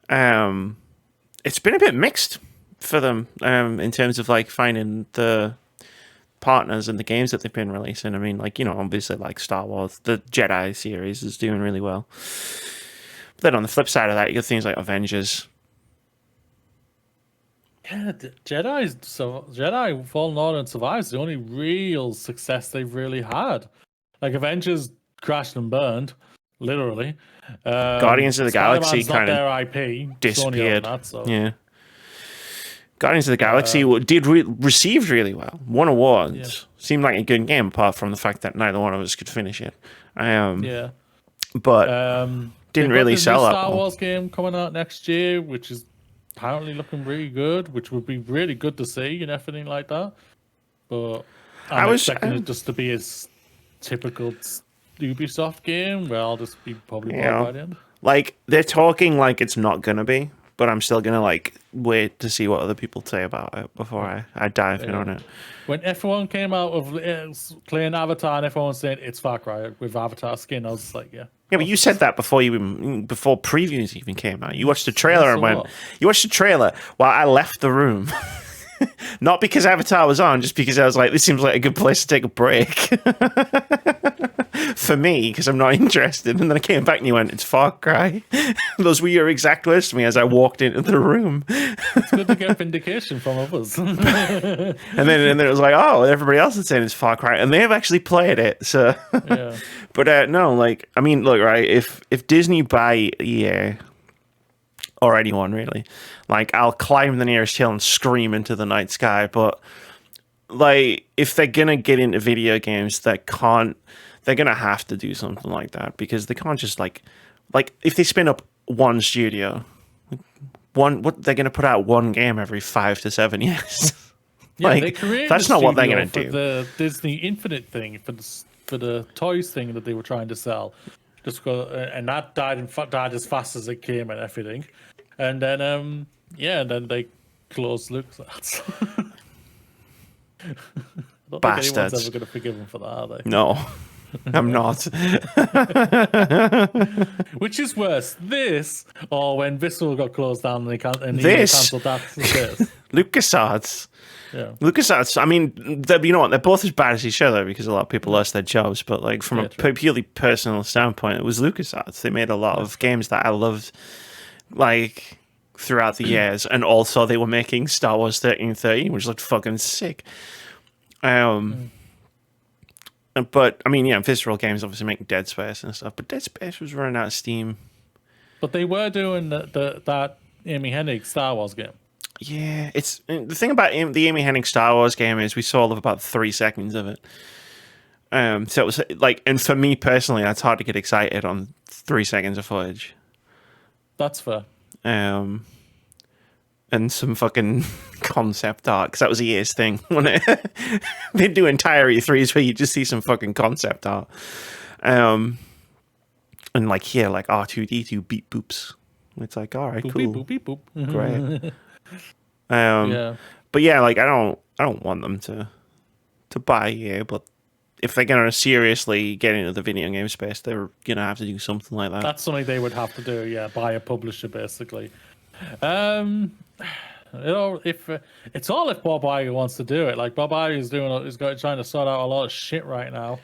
It's been a bit mixed for them in terms of like finding the partners and the games that they've been releasing. I mean, like, obviously like Star Wars, the Jedi series is doing really well. But then on the flip side of that, you got things like Avengers. Yeah, Jedi Fallen Order and Survive is the only real success they've really had. Like Avengers crashed and burned, literally. Guardians of the Galaxy kind of their IP disappeared. That, so. Yeah. Guardians of the Galaxy received really well. Won awards. Yeah. Seemed like a good game, apart from the fact that neither one of us could finish it. Yeah. But didn't really sell up. Star Wars game coming out next year, which is apparently looking really good, which would be really good to see and everything like that. But I'm expecting it just to be as typical Ubisoft game where I'll just be probably bored by the end. Like, they're talking like it's not gonna be, but I'm still gonna like wait to see what other people say about it before I dive in on it. When everyone came out of playing Avatar and everyone was saying it's Far Cry with Avatar skin, I was just like, yeah. Yeah, but you said that before previews even came out. You watched the trailer and went. You watched the trailer while I left the room. Not because Avatar was on, just because I was like, this seems like a good place to take a break. For me, because I'm not interested. And then I came back and you went, it's Far Cry. Those were your exact words to me as I walked into the room. It's good to get vindication from others. and then it was like, oh, everybody else is saying it's Far Cry. And they have actually played it. So, yeah. But no, like, I mean, look, right, if Disney buy EA, or anyone really, like, I'll climb the nearest hill and scream into the night sky. But like, if they're gonna get into video games, they're gonna have to do something like that, because they can't just like if they spin up one studio, they're gonna put out one game every 5 to 7 years. Yeah, like, they created that's not what they're gonna do. The Disney Infinite thing for the toys thing that they were trying to sell, and that died as fast as it came and everything, and then and then they closed LucasArts. I don't Bastards. think anyone's ever going to forgive them for that, are they? No, I'm not. Which is worse, this or when Visceral got closed down and they cancelled that? LucasArts. Yeah. LucasArts, I mean, you know what? They're both as bad as each other because a lot of people lost their jobs. But like from a purely personal standpoint, it was LucasArts. They made a lot of games that I loved, like, throughout the years, and also they were making Star Wars 1313, which looked fucking sick. But I mean, yeah, Visceral Games obviously make Dead Space and stuff, but Dead Space was running out of steam. But they were doing that Amy Hennig Star Wars game. Yeah, it's the thing about the Amy Hennig Star Wars game is we saw about 3 seconds of it. So it was like, and for me personally, that's hard to get excited on 3 seconds of footage. That's fair. And some fucking concept art, because that was a year's thing. They'd do entire E3s where you just see some fucking concept art. And like here, like R2D2 beep boops. It's like, all right, boop, cool, beep, boop, beep, boop. Great. But yeah, like I don't want them to buy EA, but if they're gonna seriously get into the video game space, they're gonna have to do something like that. That's something they would have to do. Yeah, buy a publisher basically. I If it's all if Bob Iger wants to do it. Like Bob Iger is trying to sort out a lot of shit right now.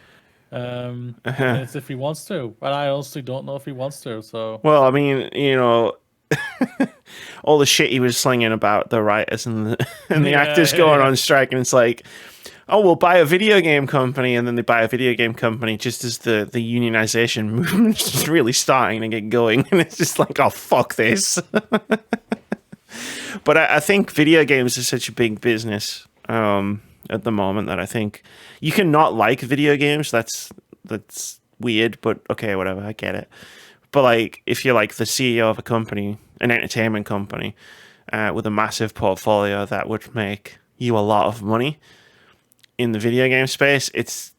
And it's if he wants to, but I honestly don't know if he wants to. So well, I mean, all the shit he was slinging about the writers and the actors going on strike, and it's like, oh, we'll buy a video game company, and then they buy a video game company just as the unionization movement is really starting to get going, and it's just like, oh, fuck this. But I think video games are such a big business at the moment that I think you can not like video games. That's weird, but okay, whatever, I get it. But like, if you're like the CEO of a company, an entertainment company, with a massive portfolio that would make you a lot of money in the video game space, it's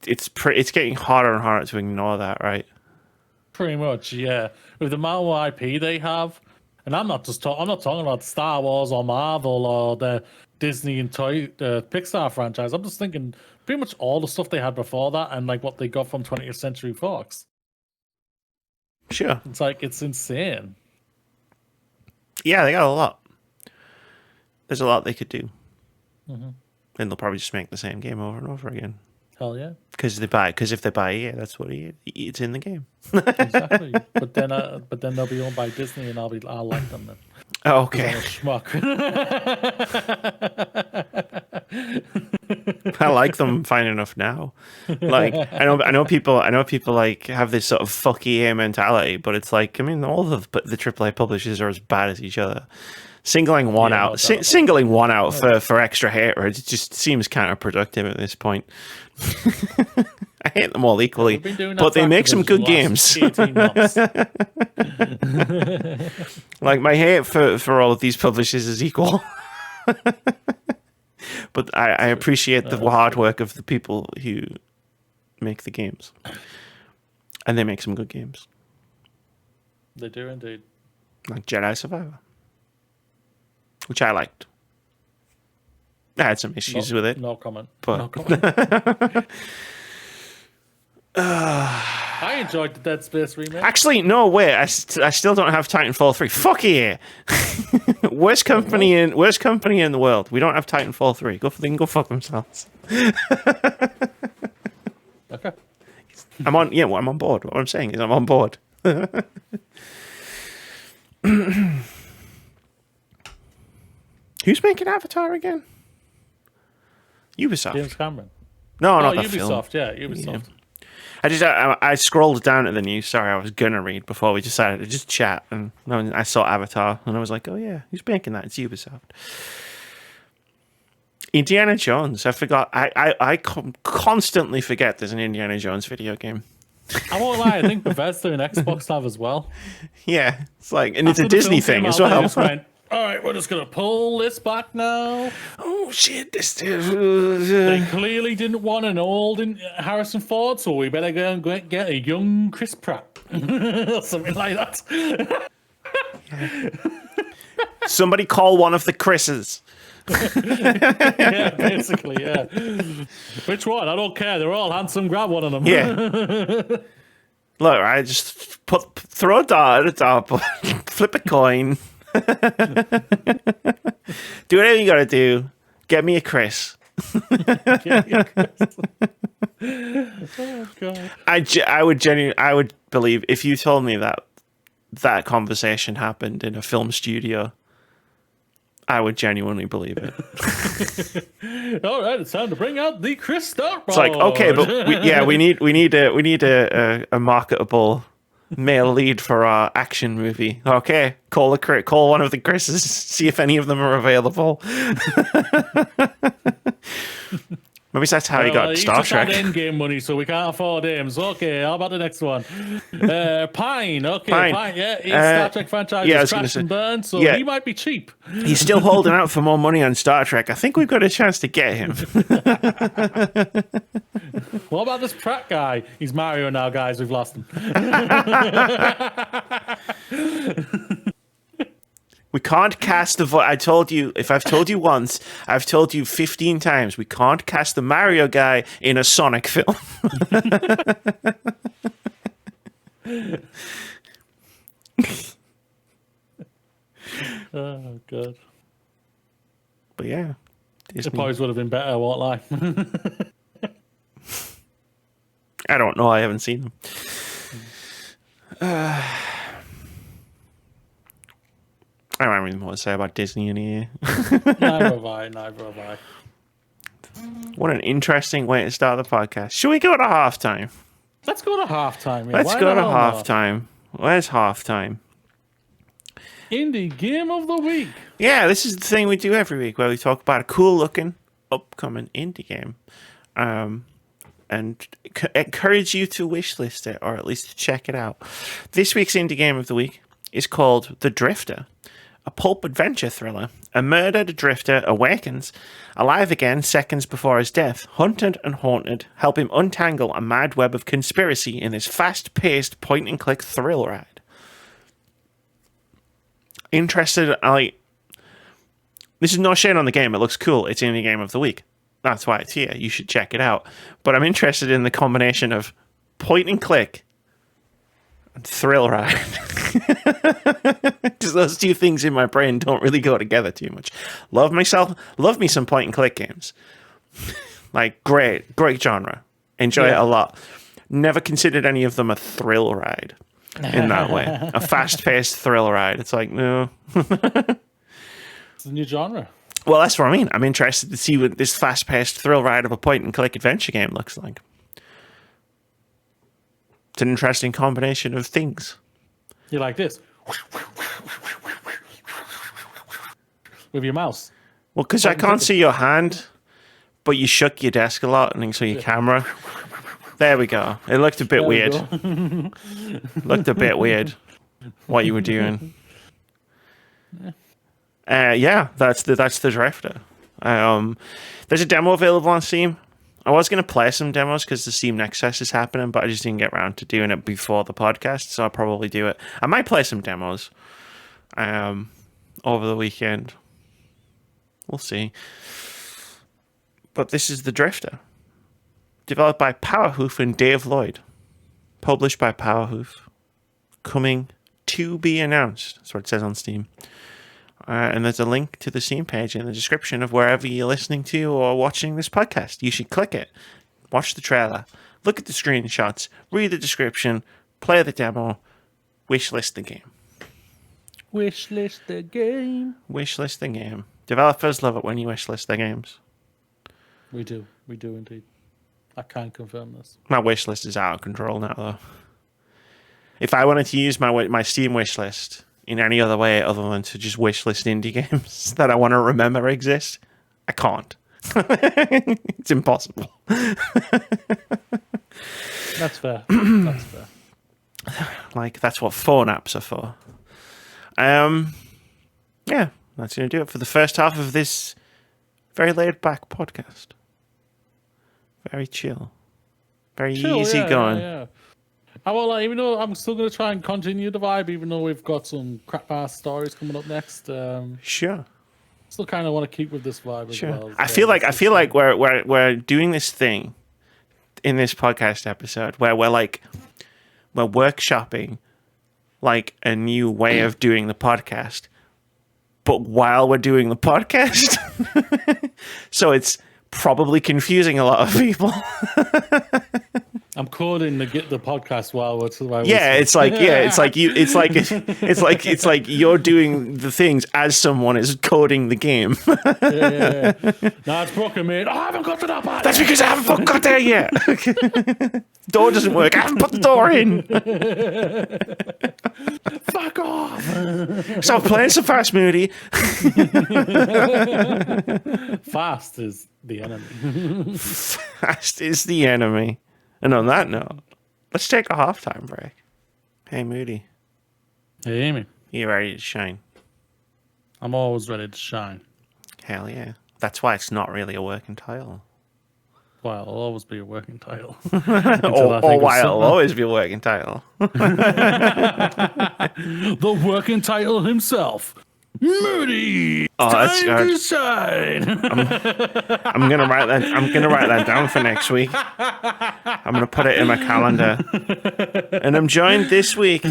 getting harder and harder to ignore that, right? Pretty much, yeah. With the amount of IP they have, and I'm not talking about Star Wars or Marvel or the Disney and Pixar franchise. I'm just thinking pretty much all the stuff they had before that, and like what they got from 20th Century Fox. Sure, it's like it's insane. Yeah, they got a lot. There's a lot they could do. Mm-hmm. And they'll probably just make the same game over and over again. Hell yeah! Because if they buy EA, that's what it's in the game. Exactly. But then they'll be owned by Disney, and I'll like them then. Oh, okay. I'm a schmuck. I like them fine enough now. Like I know people like have this sort of fuck EA mentality, but it's like, I mean, all the AAA publishers are as bad as each other. Singling one out for extra hatred, it just seems counterproductive at this point. I hate them all equally, but they make some good games. Like, my hate for all of these publishers is equal. But I appreciate the hard work of the people who make the games. And they make some good games. They do indeed. Like Jedi Survivor, which I liked. I had some issues with it. No comment. But no comment. I enjoyed the Dead Space remake. Actually, no, wait. I still don't have Titanfall 3. Fuck yeah. worst company in the world. We don't have Titanfall 3. They can go fuck themselves. Okay. I'm on board. What I'm saying is I'm on board. Who's making Avatar again? Ubisoft. James Cameron. No, not that Ubisoft. film. Yeah, Ubisoft. Yeah. I scrolled down to the news. Sorry, I was gonna read before we decided to just chat, and I saw Avatar, and I was like, oh yeah, who's making that? It's Ubisoft. Indiana Jones. I forgot. I constantly forget there's an Indiana Jones video game. I won't lie. I think Bethesda and Xbox have as well. Yeah, it's like, and it's a Disney thing as well. All right, we're just going to pull this back now. Oh, shit. They clearly didn't want an old Harrison Ford, so we better go and get a young Chris Pratt. Or something like that. Somebody call one of the Chris's. Yeah, basically, yeah. Which one? I don't care. They're all handsome. Grab one of them. Yeah. Look, I just throw a dart at a dart, flip a coin. Do whatever you gotta do. Get me a Chris. Oh, God. I would believe if you told me that conversation happened in a film studio. I would genuinely believe it. All right, it's time to bring out the Chris Startboard. It's like, okay, but we need a marketable male lead for our action movie. Okay, call one of the Chris's, see if any of them are available. Maybe that's how he got Star Trek. He just had Endgame money, so we can't afford him. So, okay, how about the next one? Pine. Okay, Pine. Yeah, his Star Trek franchise is crashed and burned, so he might be cheap. He's still holding out for more money on Star Trek. I think we've got a chance to get him. What about this Pratt guy? He's Mario now, guys. We've lost him. We can't cast the voice. I told you, if I've told you once, I've told you 15 times, we can't cast the Mario guy in a Sonic film. Oh, God. But yeah, The Disney. boys would have been better, I won't lie. I don't know. I haven't seen them. I don't have anything more to say about Disney in here. Neither have I. What an interesting way to start the podcast. Should we go to halftime? Let's go to halftime. Yeah. Let's Why go the to hell not? halftime. Where's halftime? Indie Game of the Week. Yeah, this is the thing we do every week where we talk about a cool looking upcoming indie game. And encourage you to wishlist it or at least check it out. This week's indie game of the week is called The Drifter, a pulp adventure thriller. A murdered drifter awakens, alive again seconds before his death. Hunted and haunted, help him untangle a mad web of conspiracy in his fast-paced point-and-click thrill ride. Interested, this is no shade on the game. It looks cool. It's indie game of the week. That's why it's here. You should check it out. But I'm interested in the combination of point-and-click and thrill ride. Because those two things in my brain don't really go together too much. Love me some point and click games. Like great genre. Enjoy it a lot. Never considered any of them a thrill ride in that way. A fast-paced thrill ride. It's like, no. It's a new genre. Well, that's what I mean. I'm interested to see what this fast-paced thrill ride of a point and click adventure game looks like. It's an interesting combination of things. You like this? With your mouse. Well, because I can't see your hand, but you shook your desk a lot, and so your camera. There we go. It looked a bit weird. Looked a bit weird. What you were doing. Yeah, that's the Drifter. There's a demo available on Steam. I was going to play some demos because the Steam Next Fest is happening, but I just didn't get around to doing it before the podcast, so I'll probably do it. I might play some demos over the weekend. We'll see. But this is The Drifter. Developed by Powerhoof and Dave Lloyd. Published by Powerhoof. Coming to be announced. That's what it says on Steam. And there's a link to the Steam page in the description of wherever you're listening to or watching this podcast. You should click it, watch the trailer, look at the screenshots, read the description, play the demo, wishlist the game. Wishlist the game. Wishlist the game. Developers love it when you wishlist their games. We do indeed. I can confirm this. My wishlist is out of control now, though. If I wanted to use my Steam wishlist in any other way other than to just wishlist indie games that I want to remember exist, I can't. It's impossible. That's fair. That's fair. Like, that's what phone apps are for. Yeah, that's going to do it for the first half of this very laid-back podcast. Very chill. Very easy going. Yeah. Well, even though I'm still going to try and continue the vibe, even though we've got some crap-ass stories coming up next. Sure. Still kind of want to keep with this vibe as well. I feel like we're doing this thing in this podcast episode where we're workshopping like a new way of doing the podcast, but while we're doing the podcast, so it's probably confusing a lot of people. I'm coding the podcast while we're it's like you're doing the things as someone is coding the game. Yeah. No, it's broken, mate. I haven't got to that part. That's because I haven't got there yet. Door doesn't work. I haven't put the door in. Fuck off. Stop playing so fast, Moody. Fast is the enemy. Fast is the enemy. And on that note, let's take a halftime break. Hey, Moody. Hey, Amy. You ready to shine? I'm always ready to shine. Hell yeah. That's why it's not really a working title. Well, it'll always be a working title. or why it'll always be a working title. The working title himself. Moody. Oh, that's time to shine. I'm gonna write that down for next week. I'm gonna put it in my calendar. And I'm joined this week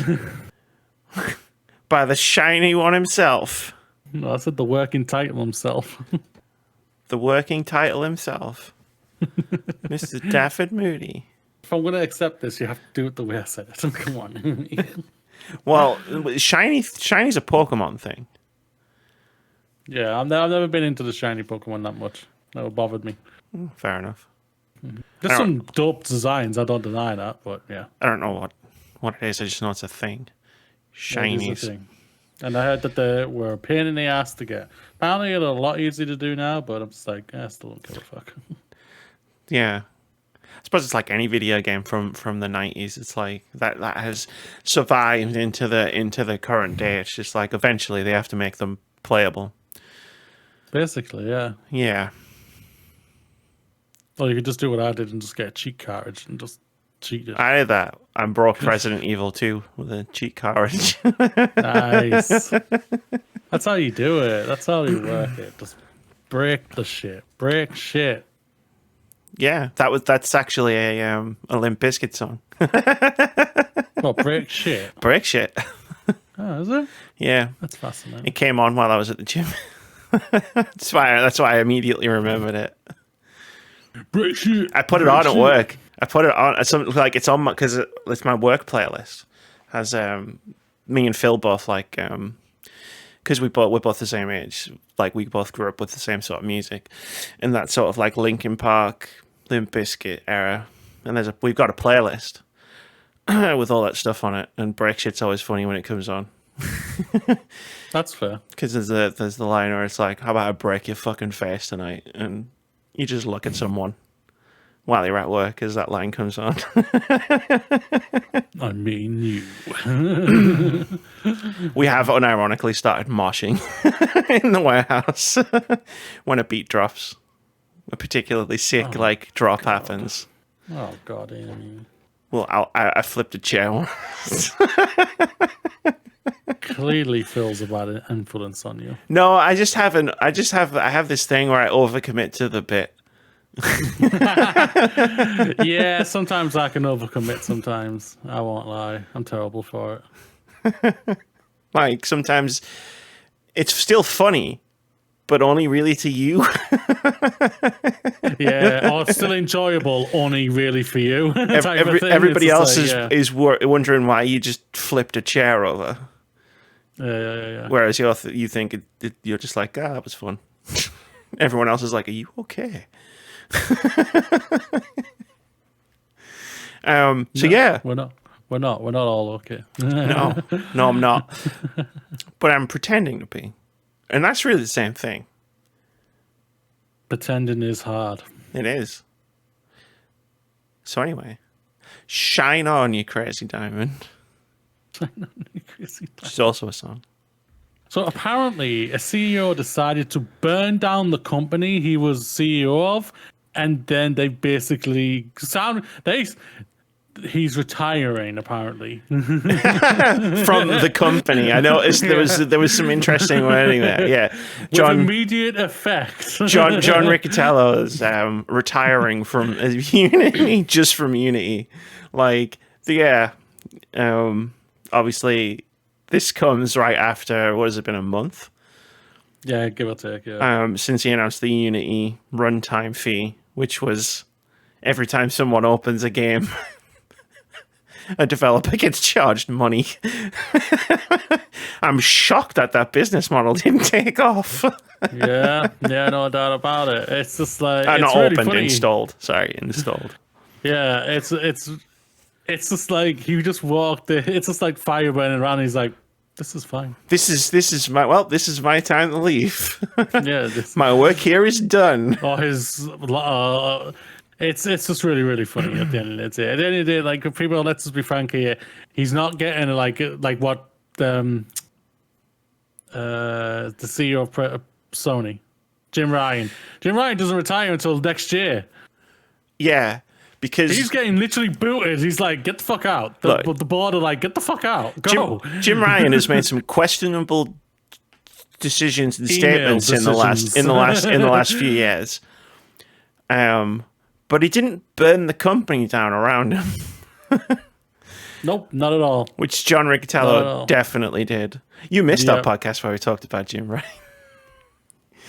by the shiny one himself. No, I said the working title himself. The working title himself. Mr. Dafford Moody. If I'm going to accept this, you have to do it the way I said it. Come on. Well, Shiny's a Pokemon thing. Yeah, I've never been into the shiny Pokemon that much. Never bothered me. Fair enough. There's some dope designs, I don't deny that, but yeah. I don't know what it is, I just know it's a thing. Shinies. It is a thing. And I heard that they were a pain in the ass to get. Apparently they're a lot easier to do now, but I'm just like, I still don't give a fuck. Yeah. I suppose it's like any video game from the 90s. It's like that has survived into the current day. It's just like eventually they have to make them playable. Basically, yeah. Yeah. Or you could just do what I did and just get a cheat cartridge and just cheat it. I did that. I broke Resident Evil 2 with a cheat cartridge. Nice. That's how you do it. That's how you work it. Just break the shit. Break shit. Yeah, that's actually a Limp Bizkit song. Well, break shit. Break shit. Oh, is it? Yeah. That's fascinating. It came on while I was at the gym. That's why I immediately remembered it. Break shit. I put it on at work. I put it on it's on because it's my work playlist. Has me and Phil both like because we're both the same age. Like we both grew up with the same sort of music, and that sort of like Linkin Park, Limp Bizkit era. And we've got a playlist with all that stuff on it. And break shit's always funny when it comes on. That's fair. Because there's the line where it's like, "How about I break your fucking face tonight?" And you just look at someone while you're at work as that line comes on. I mean you. We have unironically started moshing in the warehouse when a beat drops. A particularly sick drop happens. Oh God, Amy. Well, I flipped a chair once. Clearly feels a bad influence on you. No, I have this thing where I overcommit to the bit. Yeah, sometimes I can overcommit. Sometimes I won't lie. I'm terrible for it. Like sometimes it's still funny, but only really to you. Yeah, or it's still enjoyable, only really for you. Everybody else is wondering why you just flipped a chair over. Yeah. Whereas you think you're just like, that was fun. Everyone else is like, are you okay? Yeah, we're not all okay. no, I'm not, but I'm pretending to be, and that's really the same thing. Pretending is hard. It is. So anyway, shine on, you crazy diamond. Which is also a song. So apparently, a CEO decided to burn down the company he was CEO of, and then they basically he's retiring apparently From the company. I noticed there was some interesting wording there. Yeah, with immediate effect. John Riccitiello is retiring from Unity, just from Unity. Like, yeah, obviously. This comes right after, what has it been, a month? Yeah, give or take, yeah. Since he announced the Unity runtime fee, which was every time someone opens a game, a developer gets charged money. I'm shocked that business model didn't take off. Yeah, no doubt about it. It's just like... it's not really opened, funny. installed. Sorry, installed. Yeah, it's just like he just walked in. It's just like fire burning around. He's like, this is fine. This is my time to leave. Yeah, my work here is done. Or his, it's just really, really funny at the end of the day. At the end of the day, like people, let's just be frank here. He's not getting like what the CEO of Sony, Jim Ryan. Jim Ryan doesn't retire until next year. Yeah. Because he's getting literally booted. He's like, get the fuck out. The board are like, get the fuck out. Go. Jim Ryan has made some questionable decisions and statements in the last few years. But he didn't burn the company down around him. Nope, not at all. Which John Riccitiello definitely did. You missed our podcast where we talked about Jim Ryan.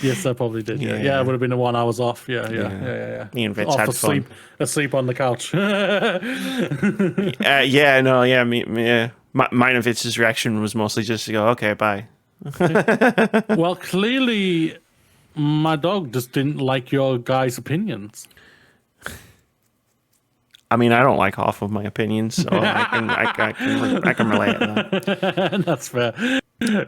Yes, I probably did. Yeah, Yeah. it would have been the one I was off. Yeah. Me and Vince Off had fun. asleep on the couch. Mine and Vince's reaction was mostly just to go, okay, bye. Well, clearly, my dog just didn't like your guys' opinions. I mean, I don't like half of my opinions, so I can relate to that. That's fair.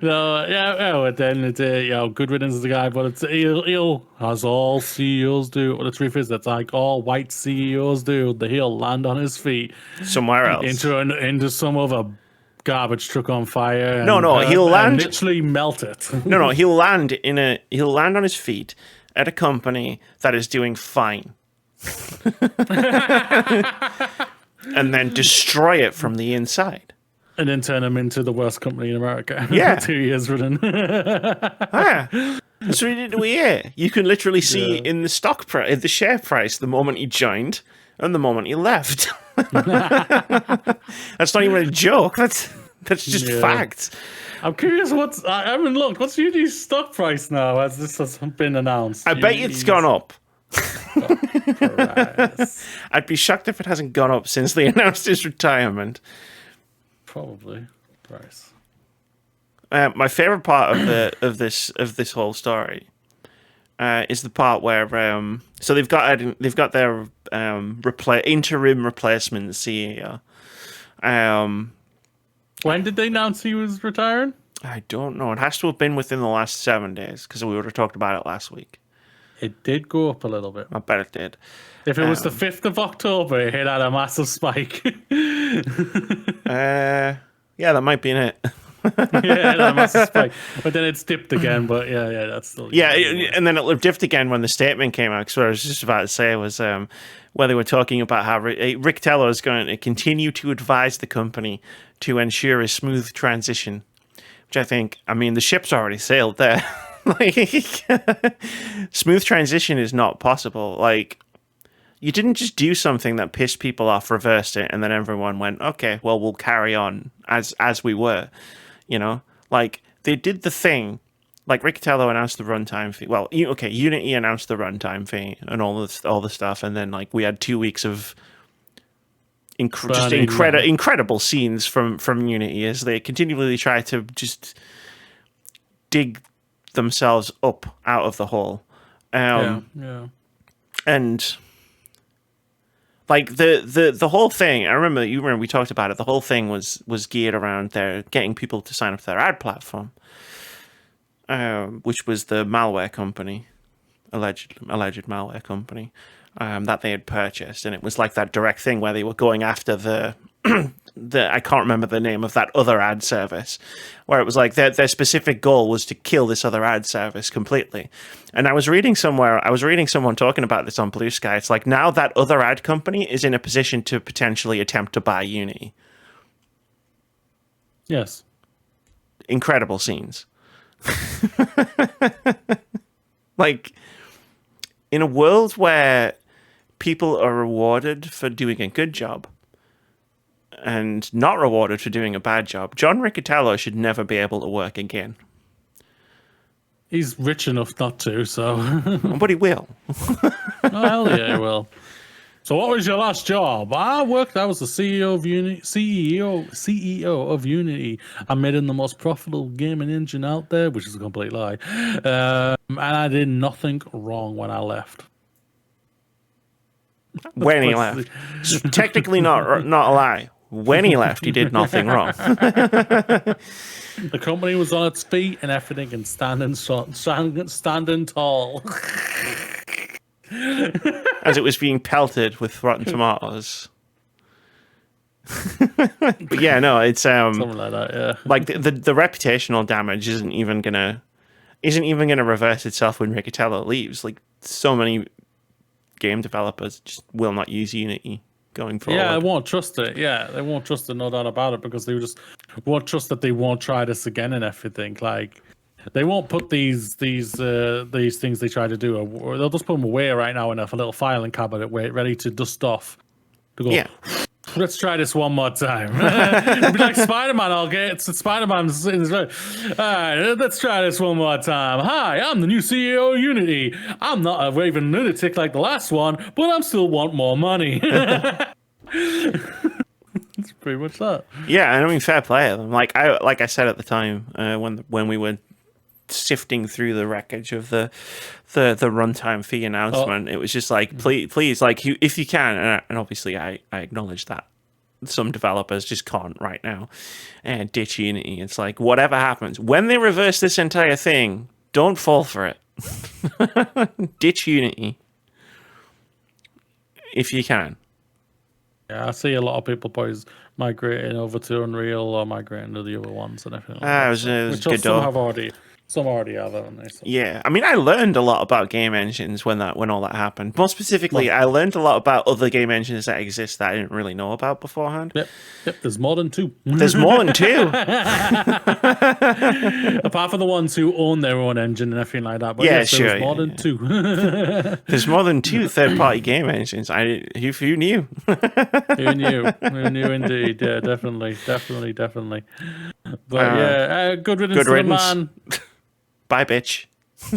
No, at the end of the day, good riddance is the guy, but it's he'll as all CEOs do. The truth is, that's like all white CEOs do. He'll land on his feet Somewhere else. into some other garbage truck on fire. He'll land and literally melt it. No, he'll land on his feet at a company that is doing fine. And then destroy it from the inside. And then turn him into the worst company in America. Yeah. 2 years running. That's what we hear. You can literally see in the stock price, the share price, the moment he joined and the moment he left. That's not even a joke. That's just fact. I'm curious I haven't looked. What's Unity's stock price now as this has been announced? I bet it's gone up. I'd be shocked if it hasn't gone up since they announced his retirement. Probably. Price. My favorite part of this whole story is the part where so they've got their interim replacement CEO. When did they announce he was retiring? I don't know. It has to have been within the last 7 days because we would have talked about it last week. It did go up a little bit. I bet it did. If it was the 5th of October, it had a massive spike. Yeah, that might be in it. A massive spike. But then it's dipped again, but that's still... And then it dipped again when the statement came out, because what I was just about to say was where they were talking about how Riccitiello is going to continue to advise the company to ensure a smooth transition, which the ship's already sailed there. Smooth transition is not possible. You didn't just do something that pissed people off, reversed it, and then everyone went, okay, well, we'll carry on as we were. They did the thing. Riccitiello announced the runtime fee. Well, Unity announced the runtime fee and all the stuff, and then we had 2 weeks of incredible scenes from Unity as they continually try to just dig themselves up out of the hole. And the whole thing, I remember we talked about it. The whole thing was geared around getting people to sign up to their ad platform, which was the malware company, alleged malware company that they had purchased, and it was like that direct thing where they were going after the I can't remember the name of that other ad service, where it was like their specific goal was to kill this other ad service completely. And I was reading someone talking about this on Bluesky. It's like now that other ad company is in a position to potentially attempt to buy Unity. Yes. Incredible scenes. In a world where people are rewarded for doing a good job and not rewarded for doing a bad job, John Riccitiello should never be able to work again. He's rich enough not to, so... But he will. Oh, hell yeah, he will. So what was your last job? I was the CEO of Unity. I made him the most profitable gaming engine out there, which is a complete lie. And I did nothing wrong when I left. When he left. Technically not a lie. When he left, he did nothing wrong. The company was on its feet and everything and standing tall. As it was being pelted with rotten tomatoes. But yeah, no, it's something like that, yeah. The reputational damage isn't even gonna reverse itself when Riccitiello leaves. So many game developers just will not use Unity going forward. Yeah, they won't trust it. Yeah, they won't trust it, no doubt about it, because they just won't trust that they won't try this again and everything. They won't put these things they try to do, or they'll just put them away right now in a little filing cabinet, ready to dust off. To go, let's try this one more time. It'd be like Spider-Man. I'll get Spider-Man's in his way. All right, let's try this one more time. Hi, I'm the new CEO of Unity. I'm not a raving lunatic like the last one, but I still want more money. It's pretty much that. Yeah, I mean, fair play to them. Like I said at the time, when we were sifting through the wreckage of the runtime fee announcement, it was just like, please, like, if you can, and obviously I acknowledge that some developers just can't right now, and ditch Unity. It's like, whatever happens, when they reverse this entire thing, don't fall for it. Ditch Unity if you can. Yeah, I see a lot of people migrating over to Unreal or migrating to the other ones and everything. It was which some already have, haven't they? So. Yeah, I mean, I learned a lot about game engines when all that happened. More specifically, I learned a lot about other game engines that exist that I didn't really know about beforehand. Yep. There's more than two. There's more than two. Apart from the ones who own their own engine and everything like that. But yeah, yes, sure. There's more than two. There's more than two third-party game engines. Who knew? Who knew? Who knew indeed? Yeah, definitely. But good riddance to the man. Bye, bitch.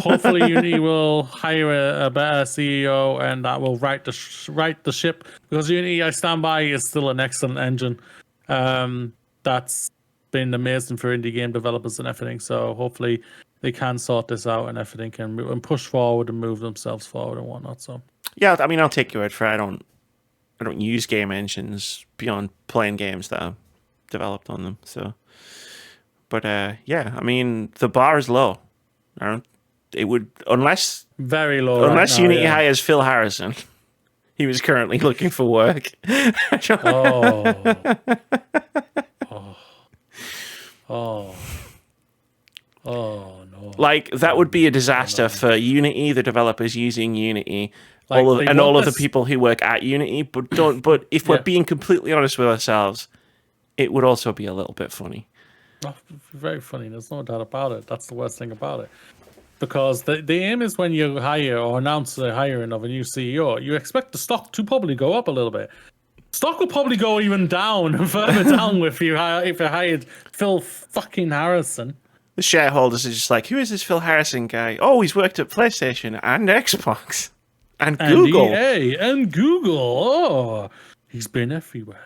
Hopefully, Unity will hire a better CEO, and that will right the ship. Because Unity, I stand by, is still an excellent engine. That's been amazing for indie game developers and everything. So hopefully, they can sort this out and everything and push forward and move themselves forward and whatnot. So yeah, I mean, I'll take your word for it. I don't use game engines beyond playing games that are developed on them. So, but yeah, I mean, the bar is low. It would very low unless right now, Unity hires Phil Harrison. He was currently looking for work. Oh no! Like, that would be a disaster for Unity, the developers using Unity, like, all of the people who work at Unity. But if we're being completely honest with ourselves, it would also be a little bit funny. Oh, very funny. There's no doubt about it. That's the worst thing about it. Because the aim is when you hire or announce the hiring of a new CEO, you expect the stock to probably go up a little bit. Stock will probably go even down and further down if you hired Phil fucking Harrison. The shareholders are just like, who is this Phil Harrison guy? Oh, he's worked at PlayStation and Xbox and Google. EA and Google. Oh, he's been everywhere.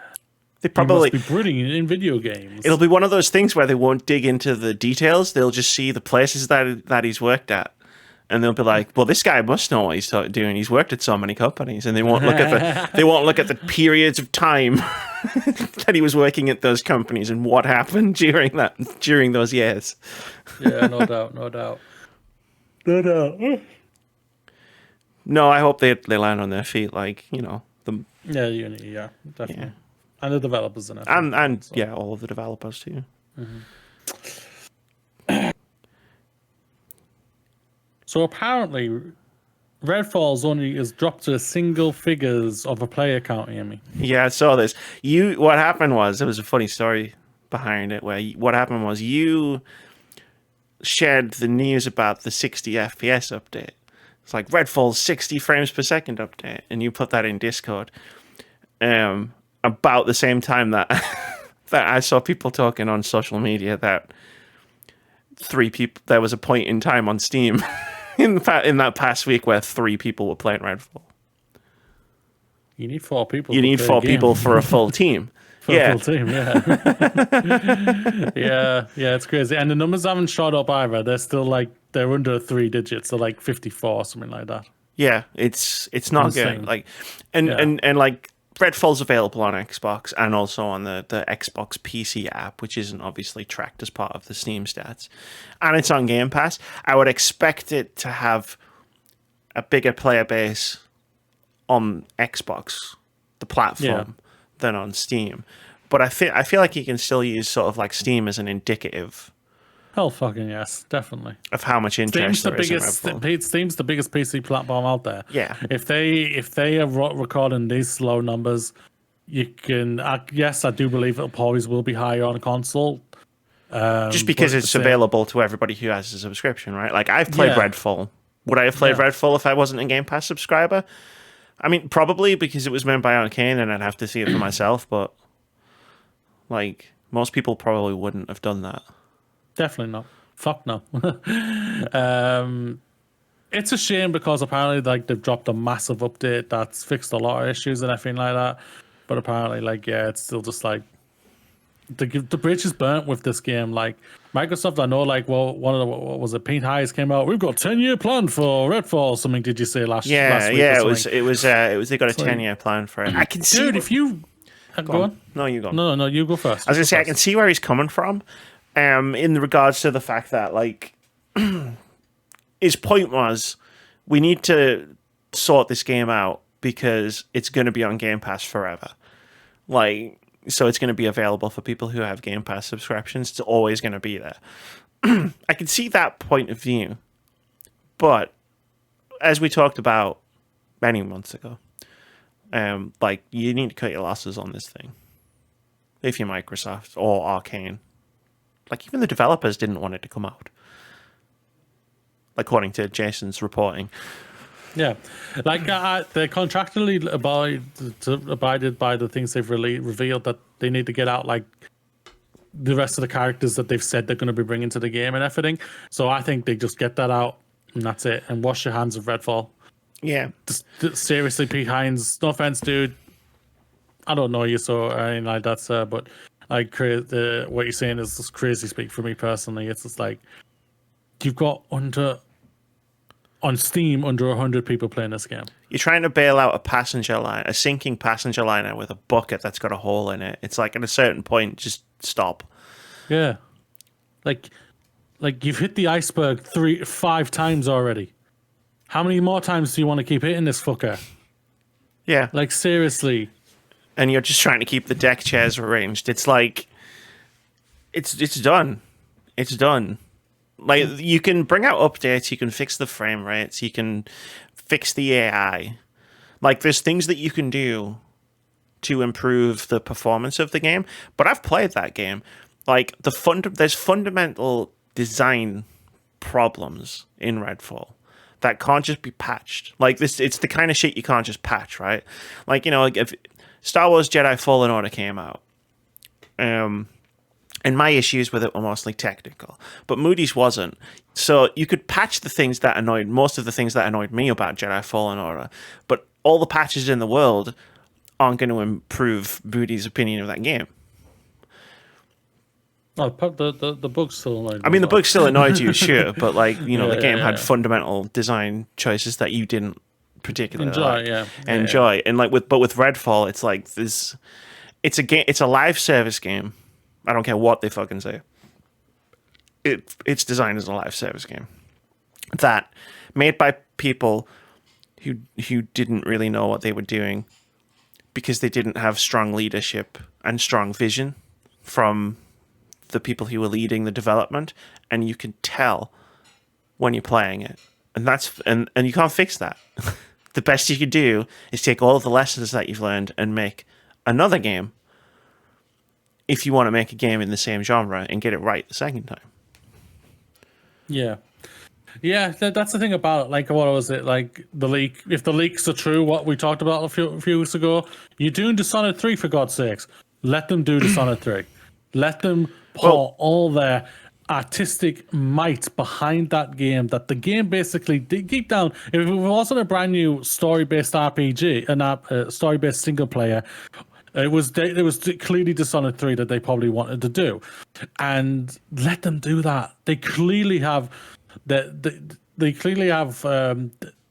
They probably he must be brilliant in video games. It'll be one of those things where they won't dig into the details. They'll just see the places that he's worked at, and they'll be like, "Well, this guy must know what he's doing. He's worked at so many companies." And they won't look at the periods of time that he was working at those companies and what happened during those years. Yeah, no doubt. No, I hope they land on their feet, like, you know, Unity, yeah, definitely. Yeah. And the developers and everything. And so. Yeah, all of the developers too. Mm-hmm. So apparently, Redfall's only is dropped to single figures of a player count, Amy. Yeah, I saw this. What happened was, there was a funny story behind it, where what happened was you shared the news about the 60 FPS update. It's like Redfall's 60 frames per second update, and you put that in Discord. About the same time that that I saw people talking on social media that there was a point in time on Steam in that past week where 3 people were playing Redfall. You need 4 people. You need 4 people for a full team. A full team, yeah. yeah, it's crazy. And the numbers haven't shot up either. They're still they're under 3 digits, so like 54, something like that. Yeah, it's not insane. Good. Like, and like, Redfall's available on Xbox and also on the Xbox PC app, which isn't obviously tracked as part of the Steam stats. And it's on Game Pass. I would expect it to have a bigger player base on Xbox, the platform, than on Steam. But I feel like you can still use sort of like Steam as an indicative. Hell fucking yes, definitely. Of how much interest there is in Redfall. Steam's the biggest PC platform out there. Yeah. If they are recording these slow numbers, you can. Yes, I do believe it always will be higher on a console. Just because it's available to everybody who has a subscription, right? Like, I've played Redfall. Would I have played Redfall if I wasn't a Game Pass subscriber? I mean, probably because it was made by Arcane and I'd have to see it for myself, but like most people probably wouldn't have done that. Definitely not. Fuck no. It's a shame because apparently like they've dropped a massive update that's fixed a lot of issues and everything like that. But apparently, like, yeah, it's still just like the bridge is burnt with this game. Like Microsoft, I know, like, well, one of the what was it? Paint Highs came out. We've got 10-year plan for Redfall. Or something did you say last week? Yeah, it was. They got a 10-year plan for it. I can see. Dude, if you go on. No, you go. No, you go first. I was gonna say I can see where he's coming from, in regards to the fact that like his point was we need to sort this game out because it's going to be on Game Pass forever. Like, so it's going to be available for people who have Game Pass subscriptions. It's always going to be there. I can see that point of view, but as we talked about many months ago, like you need to cut your losses on this thing. If you're Microsoft or Arcane, like even the developers didn't want it to come out, according to Jason's reporting. Yeah, like they're contractually abided by the things they've revealed that they need to get out, like the rest of the characters that they've said they're going to be bringing to the game and everything. So I think they just get that out and that's it, and wash your hands of Redfall. Yeah, just seriously, Pete Hines. No offense, dude. I don't know you so anything like that, sir, but like what you're saying is just crazy speak for me personally. It's just like you've got on Steam under 100 people playing this game. You're trying to bail out a sinking passenger liner with a bucket that's got a hole in it. It's like at a certain point, just stop. Yeah, like you've hit the iceberg 5 times already. How many more times do you want to keep hitting this fucker? Yeah, like seriously. And you're just trying to keep the deck chairs arranged. It's like it's done. It's done. Like, you can bring out updates, you can fix the frame rates, you can fix the AI. Like, there's things that you can do to improve the performance of the game. But I've played that game. Like, there's fundamental design problems in Redfall that can't just be patched. Like, it's the kind of shit you can't just patch, right? Like, you know, like if Star Wars Jedi Fallen Order came out, and my issues with it were mostly technical, but Moody's wasn't. So you could patch most of the things that annoyed me about Jedi Fallen Order, but all the patches in the world aren't going to improve Moody's opinion of that game. Oh, the bug still annoyed me. I mean, the bug still annoyed you, sure, but like, you know, the game had fundamental design choices that you didn't particularly enjoy. And like with Redfall, it's like it's a live service game. I don't care what they fucking say. It's designed as a live service game that made by people who didn't really know what they were doing because they didn't have strong leadership and strong vision from the people who were leading the development, and you can tell when you're playing it, and you can't fix that. The best you can do is take all of the lessons that you've learned and make another game. If you want to make a game in the same genre and get it right the second time. Yeah. Yeah, that's the thing about it. Like, what was it? Like, the leak. If the leaks are true, what we talked about a few weeks ago, you're doing Dishonored 3, for God's sakes. Let them do Dishonored 3. Let them pour all their artistic might behind that game, that the game basically, deep down, if it wasn't a brand new story-based RPG, and story-based single player, it was clearly Dishonored 3 that they probably wanted to do, and let them do that. They clearly have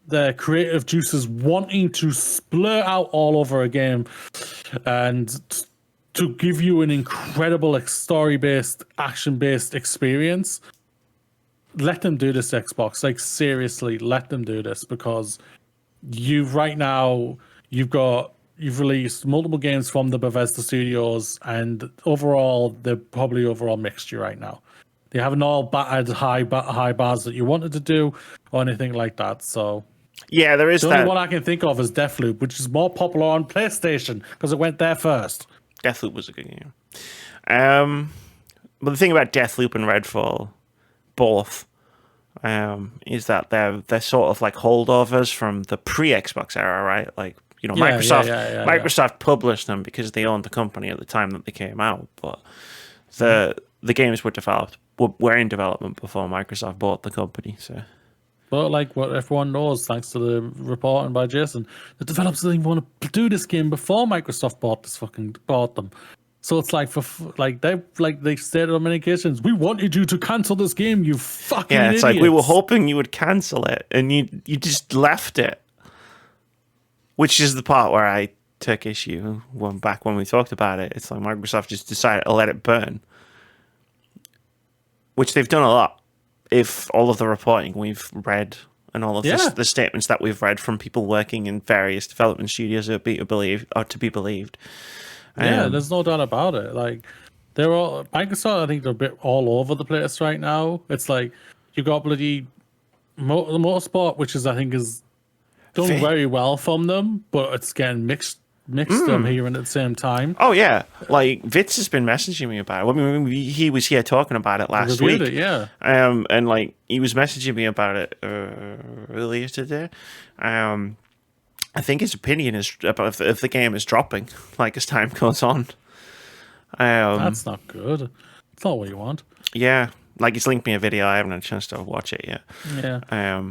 their creative juices wanting to splurt out all over a game, and to give you an incredible story-based, action-based experience. Let them do this, Xbox. Like, seriously, let them do this, because you've released multiple games from the Bethesda studios, and overall, they're probably overall mixture right now. They haven't all battered high bars that you wanted to do or anything like that. So yeah, there is the only one I can think of is Deathloop, which is more popular on PlayStation because it went there first. Deathloop was a good game. But the thing about Deathloop and Redfall, both, is that they're sort of like holdovers from the pre-Xbox era, right? Like, Microsoft published them because they owned the company at the time that they came out, but the games were in development before Microsoft bought the company. So, but like what everyone knows, thanks to the reporting by Jason, the developers didn't even want to do this game before Microsoft bought them. So it's like they stated on many occasions, we wanted you to cancel this game, you fucking idiots. It's like we were hoping you would cancel it, and you just left it. Which is the part where I took issue back when we talked about it. It's like Microsoft just decided to let it burn, which they've done a lot. If all of the reporting we've read and all of the statements that we've read from people working in various development studios are to be believed. Yeah, there's no doubt about it. Like, Microsoft, I think they're a bit all over the place right now. It's like you got bloody the motorsport, which I think is done very well from them, but it's getting mixed I'm hearing at the same time. Oh yeah, like Vitz has been messaging me about it. I mean, he was here talking about it last week. And like he was messaging me about it earlier today. I think his opinion is about if the game is dropping, like as time goes on. That's not good. It's not what you want. Yeah, like he's linked me a video. I haven't had a chance to watch it yet. Yeah.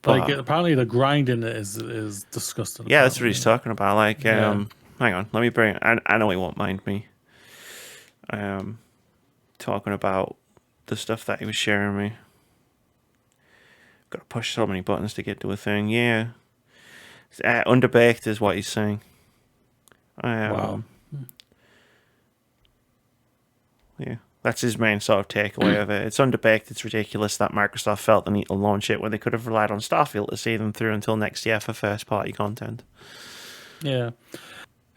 Like apparently the grinding is disgusting. Yeah, that's what he's talking about. Like, hang on, let me bring. I know he won't mind me. Talking about the stuff that he was sharing me. Got to push so many buttons to get to a thing. Yeah. Underbaked is what he's saying. Wow. Yeah, that's his main sort of takeaway of it. It's underbaked. It's ridiculous that Microsoft felt the need to launch it when they could have relied on Starfield to see them through until next year for first-party content. Yeah.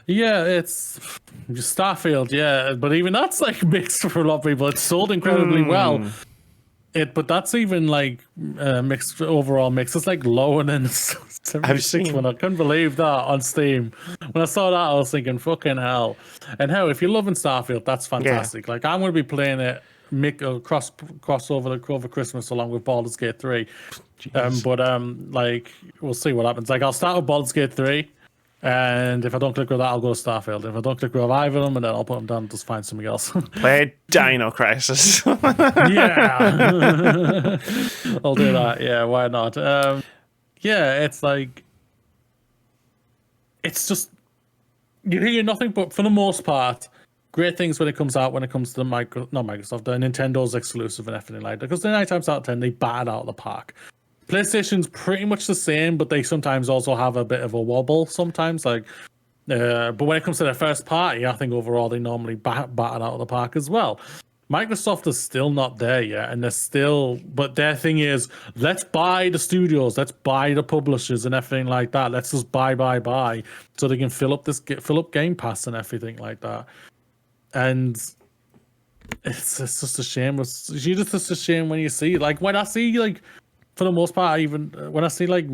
Yeah, it's just Starfield, yeah. But even that's like mixed for a lot of people. It's sold incredibly well. But that's even like mixed overall mix. It's like lower than 76 when I couldn't believe that on Steam. When I saw that, I was thinking, fucking hell. And hell, if you're loving Starfield, that's fantastic. Yeah. Like I'm going to be playing it cross over Christmas along with Baldur's Gate 3. Like we'll see what happens. Like I'll start with Baldur's Gate 3. And if I don't click with that, I'll go to Starfield. If I don't click with either of them, and then I'll put them down and just find something else. Play Dino Crisis. Yeah. I'll do that. Yeah, why not? Yeah, it's like... It's just... You hear nothing but, for the most part, great things when it comes out, when it comes to the Nintendo's exclusive and everything like that. Because the 9 times out of 10, they batted out of the park. PlayStation's pretty much the same, but they sometimes also have a bit of a wobble sometimes. But when it comes to their first party, I think overall they normally bat it out of the park as well. Microsoft is still not there yet, and but their thing is, let's buy the studios, let's buy the publishers and everything like that. Let's just buy, so they can fill up Game Pass and everything like that. And it's just a shame. It's just a shame when you see, like, when I see, like, for the most part, even when I see like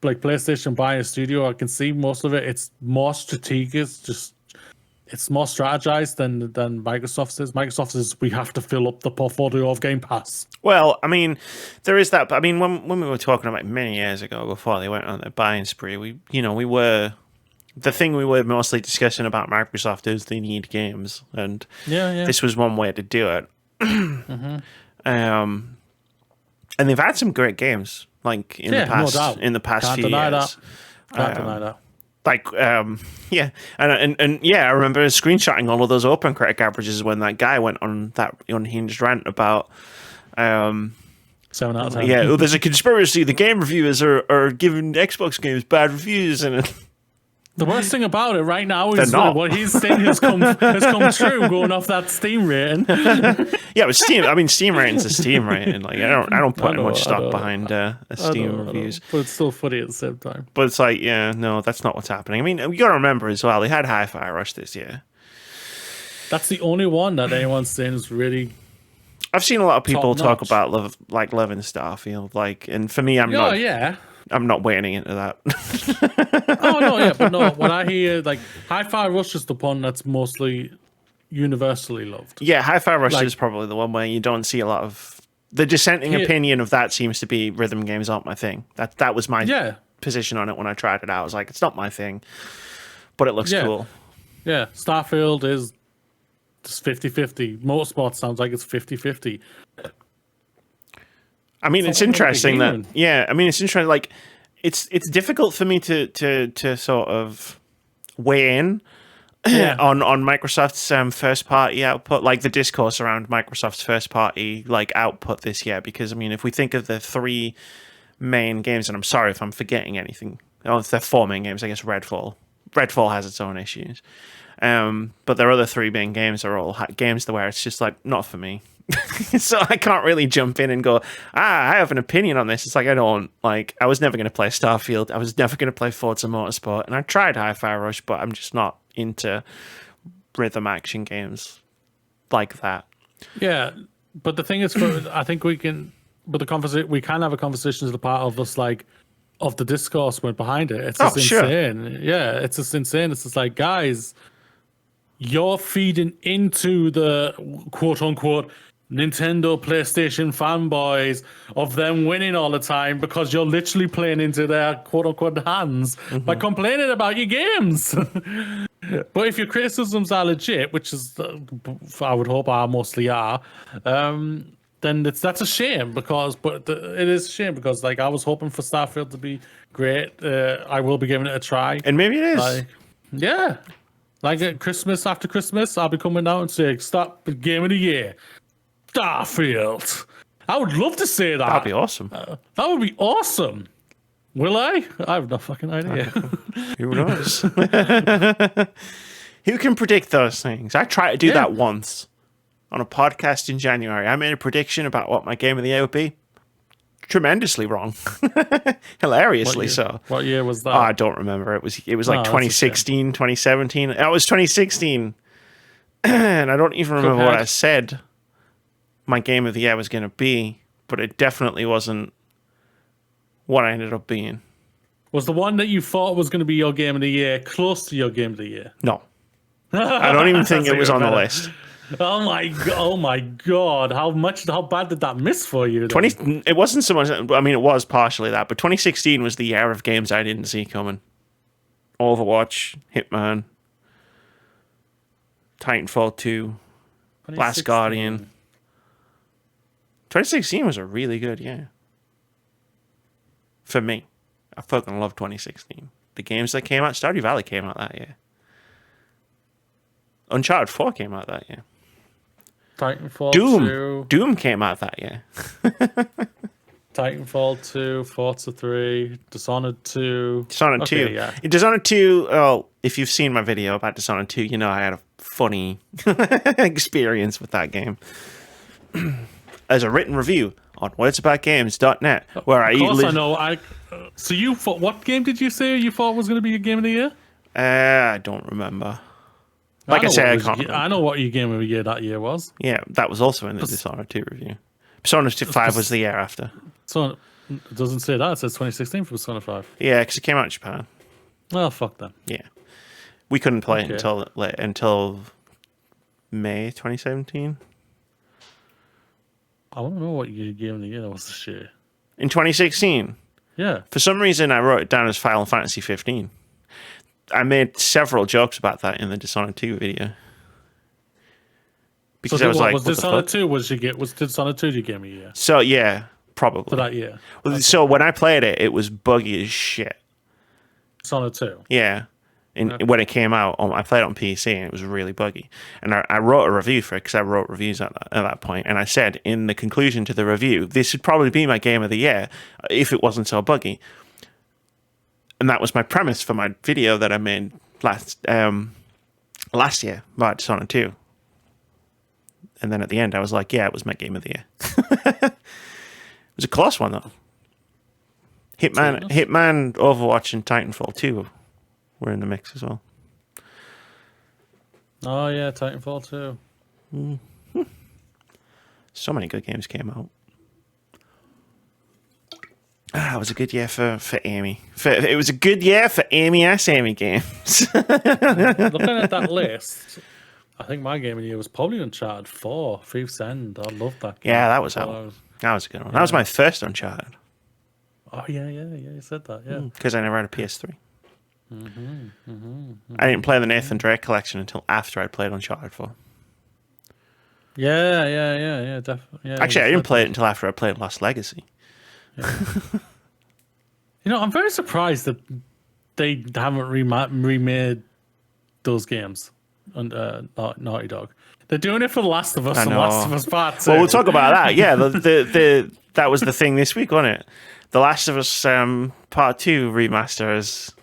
PlayStation buying a studio, I can see most of it. It's more strategic. It's more strategized than Microsoft is. Microsoft is, we have to fill up the portfolio of Game Pass. Well, I mean, there is that. But I mean, when we were talking about many years ago, before they went on their buying spree, the thing we were mostly discussing about Microsoft is they need games, and this was one way to do it. Mm-hmm. And they've had some great games, like in the past few years. Can't deny that. I remember screenshotting all of those OpenCritic averages when that guy went on that unhinged rant about 7 out of 10. Yeah, there's a conspiracy. The game reviewers are giving Xbox games bad reviews, and the worst thing about it right now is what he's saying has come true, going off that Steam rating. Yeah, but Steam. I mean, Steam rating's a Steam rating. Like, I don't put much stock behind Steam reviews. But it's still funny at the same time. But it's like, no, that's not what's happening. I mean, you got to remember as well, they had Hi-Fi Rush this year. That's the only one that anyone's saying is really. I've seen a lot of people talk about loving Starfield, and for me, I'm not wading into that. Oh no, yeah, but no. When I hear Hi-Fi Rush is the one that's mostly universally loved. Yeah, Hi-Fi Rush is probably the one where you don't see a lot of The dissenting opinion of that seems to be rhythm games aren't my thing. That was my position on it when I tried it out. I was like, it's not my thing, but it looks cool. Yeah, Starfield is just 50-50. Motorsport sounds like it's 50-50. I mean, it's interesting that it's interesting. Like, it's difficult for me to sort of weigh in on Microsoft's first party output, like the discourse around Microsoft's first party like output this year. Because I mean, if we think of the three main games, and I'm sorry if I'm forgetting anything. Oh, if they're four main games, I guess Redfall has its own issues. But their other three main games are all games where it's just like not for me. So I can't really jump in and go, I have an opinion on this. It's like I was never going to play Starfield. I was never going to play Forza Motorsport. And I tried Hi-Fi Rush, but I'm just not into rhythm action games like that. Yeah, but the thing is, I think we can, but we can have a conversation as a part of this, like, of the discourse went behind it. It's just insane. Yeah, it's just insane. It's just like, guys, you're feeding into the quote unquote Nintendo, PlayStation fanboys of them winning all the time because you're literally playing into their quote-unquote hands by complaining about your games. But if your criticisms are legit, which is, I would hope mostly are, then that's a shame it is a shame because like I was hoping for Starfield to be great. I will be giving it a try. And maybe it is. Like at Christmas, after Christmas, I'll be coming out and saying, stop the game of the year. Starfield. I would love to say that. That'd be awesome. That would be awesome. Will I? I have no fucking idea. Who knows? Who can predict those things? I tried to do that once on a podcast in January. I made a prediction about what my game of the year would be. Tremendously wrong. Hilariously so. What year was that? Oh, I don't remember. It was like 2016, 2017. It was 2016. And I don't even remember what I said my game of the year was going to be, but it definitely wasn't what I ended up being. Was the one that you thought was going to be your game of the year close to your game of the year? No. I don't even think it was on the list. Oh my god! How bad did that miss for you? It wasn't so much. I mean, it was partially that, but 2016 was the year of games I didn't see coming. Overwatch, Hitman, Titanfall 2, Last Guardian. 2016 was a really good year for me. I fucking love 2016. The games that came out, Stardew Valley came out that year. Uncharted 4 came out that year. Titanfall 2. Doom came out that year. Titanfall 2, Forza 3, Dishonored 2. Dishonored 2. Yeah. Dishonored 2, well, if you've seen my video about Dishonored 2, you know I had a funny experience with that game. As a written review on wordsaboutgames.net, where I know. So you thought, what game did you say you thought was going to be your game of the year? I don't remember. Like I said, I can't remember. I know what your game of the year that year was. Yeah, that was also in the Dishonored 2 review. Persona 5 was the year after. So it doesn't say that. It says 2016 for Persona 5. Yeah, because it came out in Japan. Well, fuck them. Yeah. We couldn't play it until May 2017. I don't know what your game of the year was this year. In 2016? Yeah. For some reason, I wrote it down as Final Fantasy 15. I made several jokes about that in the Dishonored 2 video. Because I was like, was Dishonored 2 was Dishonored 2 your game of the year? So, yeah, probably. For that year. Well, so when I played it, it was buggy as shit. Dishonored 2? Yeah. When it came out, I played it on PC and it was really buggy. And I wrote a review for it because I wrote reviews at that point. And I said in the conclusion to the review, this would probably be my game of the year if it wasn't so buggy. And that was my premise for my video that I made last year about Dishonored 2. And then at the end, I was like, yeah, it was my game of the year. It was a close one, though. Hitman, Overwatch, and Titanfall 2 were in the mix as well. Oh, yeah, Titanfall 2. Mm-hmm. So many good games came out. It was a good year for Amy. It was a good year for Amy-ass Amy games. Looking at that list, I think my game of the year was probably Uncharted 4, Thief's End. I loved that game. Yeah, that was out. That was a good one. That was my first Uncharted. Oh yeah, you said that, yeah. Because I never had a PS3. I didn't play the Nathan Drake collection until after I'd played Uncharted 4. Yeah, definitely. Yeah, Actually, I didn't play it until after I played Lost Legacy. Yeah. I'm very surprised that they haven't remade those games on Naughty Dog. They're doing it for The Last of Us and Last of Us Part 2. Well, we'll talk about that. Yeah, that was the thing this week, wasn't it? The Last of Us Part 2 remaster is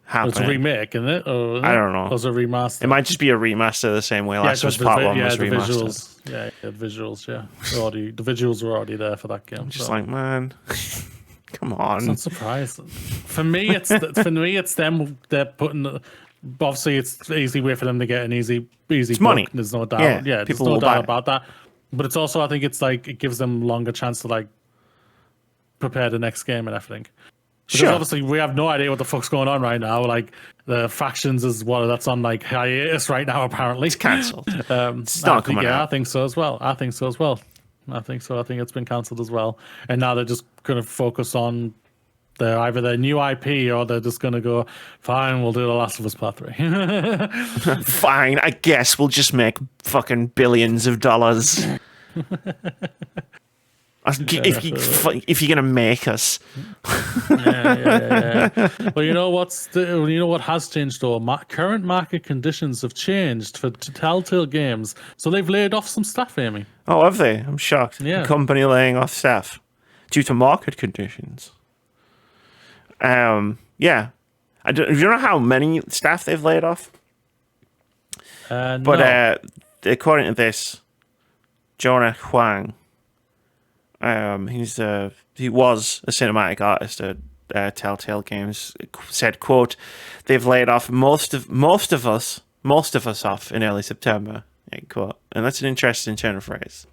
happening. It's a remake, isn't it? Or I don't know. Or is it a remaster? It might just be a remaster the same way Last of Us Part 1 was remastered. The visuals, the visuals were already there for that game. Just like, man, come on. It's not surprising. For me, it's them. They're putting. Obviously, it's an easy way for them to get an easy money. There's no doubt. Yeah, there's no doubt about that. But it's also, I think, it's like it gives them longer chance to like prepare the next game and everything. Because obviously we have no idea what the fuck's going on right now. Like the factions is that's on like hiatus right now. Apparently, it's cancelled. It's not coming out. I think so as well. I think it's been cancelled as well. And now they're just going to focus on either their new IP or they're just going to go, fine, we'll do The Last of Us Part 3. Fine, I guess we'll just make fucking billions of dollars. If you're gonna make us. Yeah. Well, you know what has changed though? Current market conditions have changed for Telltale Games, so they've laid off some staff, Amy. Oh, have they? I'm shocked. Yeah. The company laying off staff due to market conditions. Yeah. You don't know how many staff they've laid off? No. According to this, Jonah Huang. He was a cinematic artist at Telltale Games. Said, "quote They've laid off most of us off in early September." End quote. And that's an interesting turn of phrase.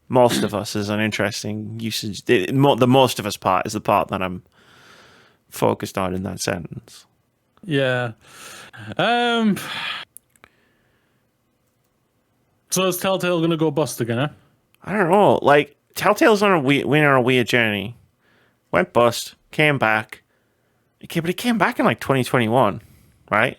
Most of us is an interesting usage. The most of us part is the part that I'm focused on in that sentence. Yeah. So is Telltale going to go bust again? Eh? I don't know. Like. Telltale's on a weird journey. Went bust, came back. Okay, but it came back in like 2021, right?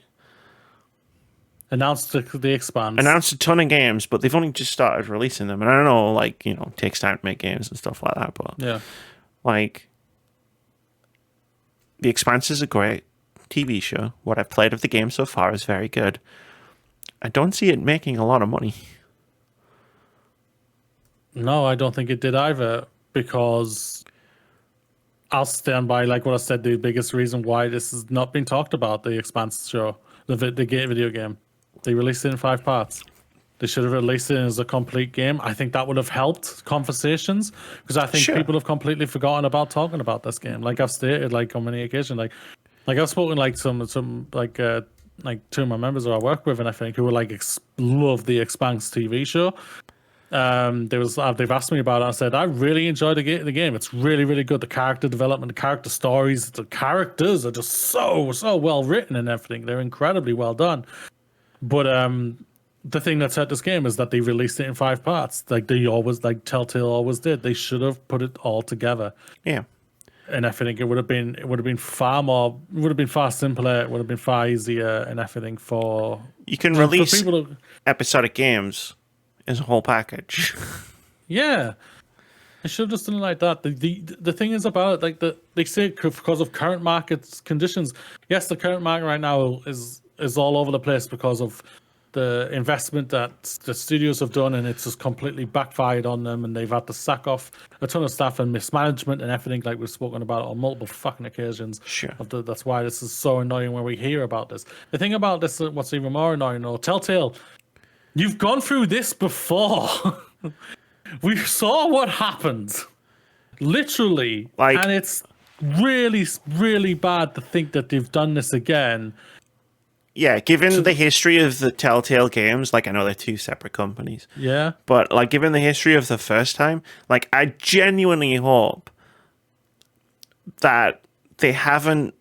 Announced the Expanse. Announced a ton of games, but they've only just started releasing them. And I don't know, like, it takes time to make games and stuff like that. But yeah, like, The Expanse is a great TV show. What I've played of the game so far is very good. I don't see it making a lot of money. No, I don't think it did either, because I'll stand by like what I said. The biggest reason why this has not been talked about, the Expanse show, the video game, they released it in 5 parts. They should have released it as a complete game. I think that would have helped conversations, because I think people have completely forgotten about talking about this game. Like I've stated, like on many occasions, like I've spoken like some like 2 of my members who I work with, and I think who were like love the Expanse TV show. They've asked me about it. I said I really enjoyed the game. It's really, really good. The character development, the character stories, the characters are just so well written and everything. They're incredibly well done. But the thing that set this game is that they released it in 5 parts, like Telltale always did. They should have put it all together. Yeah. And I think it would have been far simpler. It would have been far easier and everything for you can release episodic games as a whole package. Yeah, I should have just done it like that. The thing is about it, like they say because of current market conditions. Yes, the current market right now is all over the place because of the investment that the studios have done, and it's just completely backfired on them, and they've had to sack off a ton of staff and mismanagement and everything, like we've spoken about on multiple fucking occasions. Sure. That's why this is so annoying when we hear about this. The thing about this, what's even more annoying, though, Telltale, you've gone through this before. We saw what happened, literally, and it's really, really bad to think that they've done this again. Yeah, given the history of the Telltale Games, like I know they're 2 separate companies. Yeah. But like given the history of the first time, like I genuinely hope that they haven't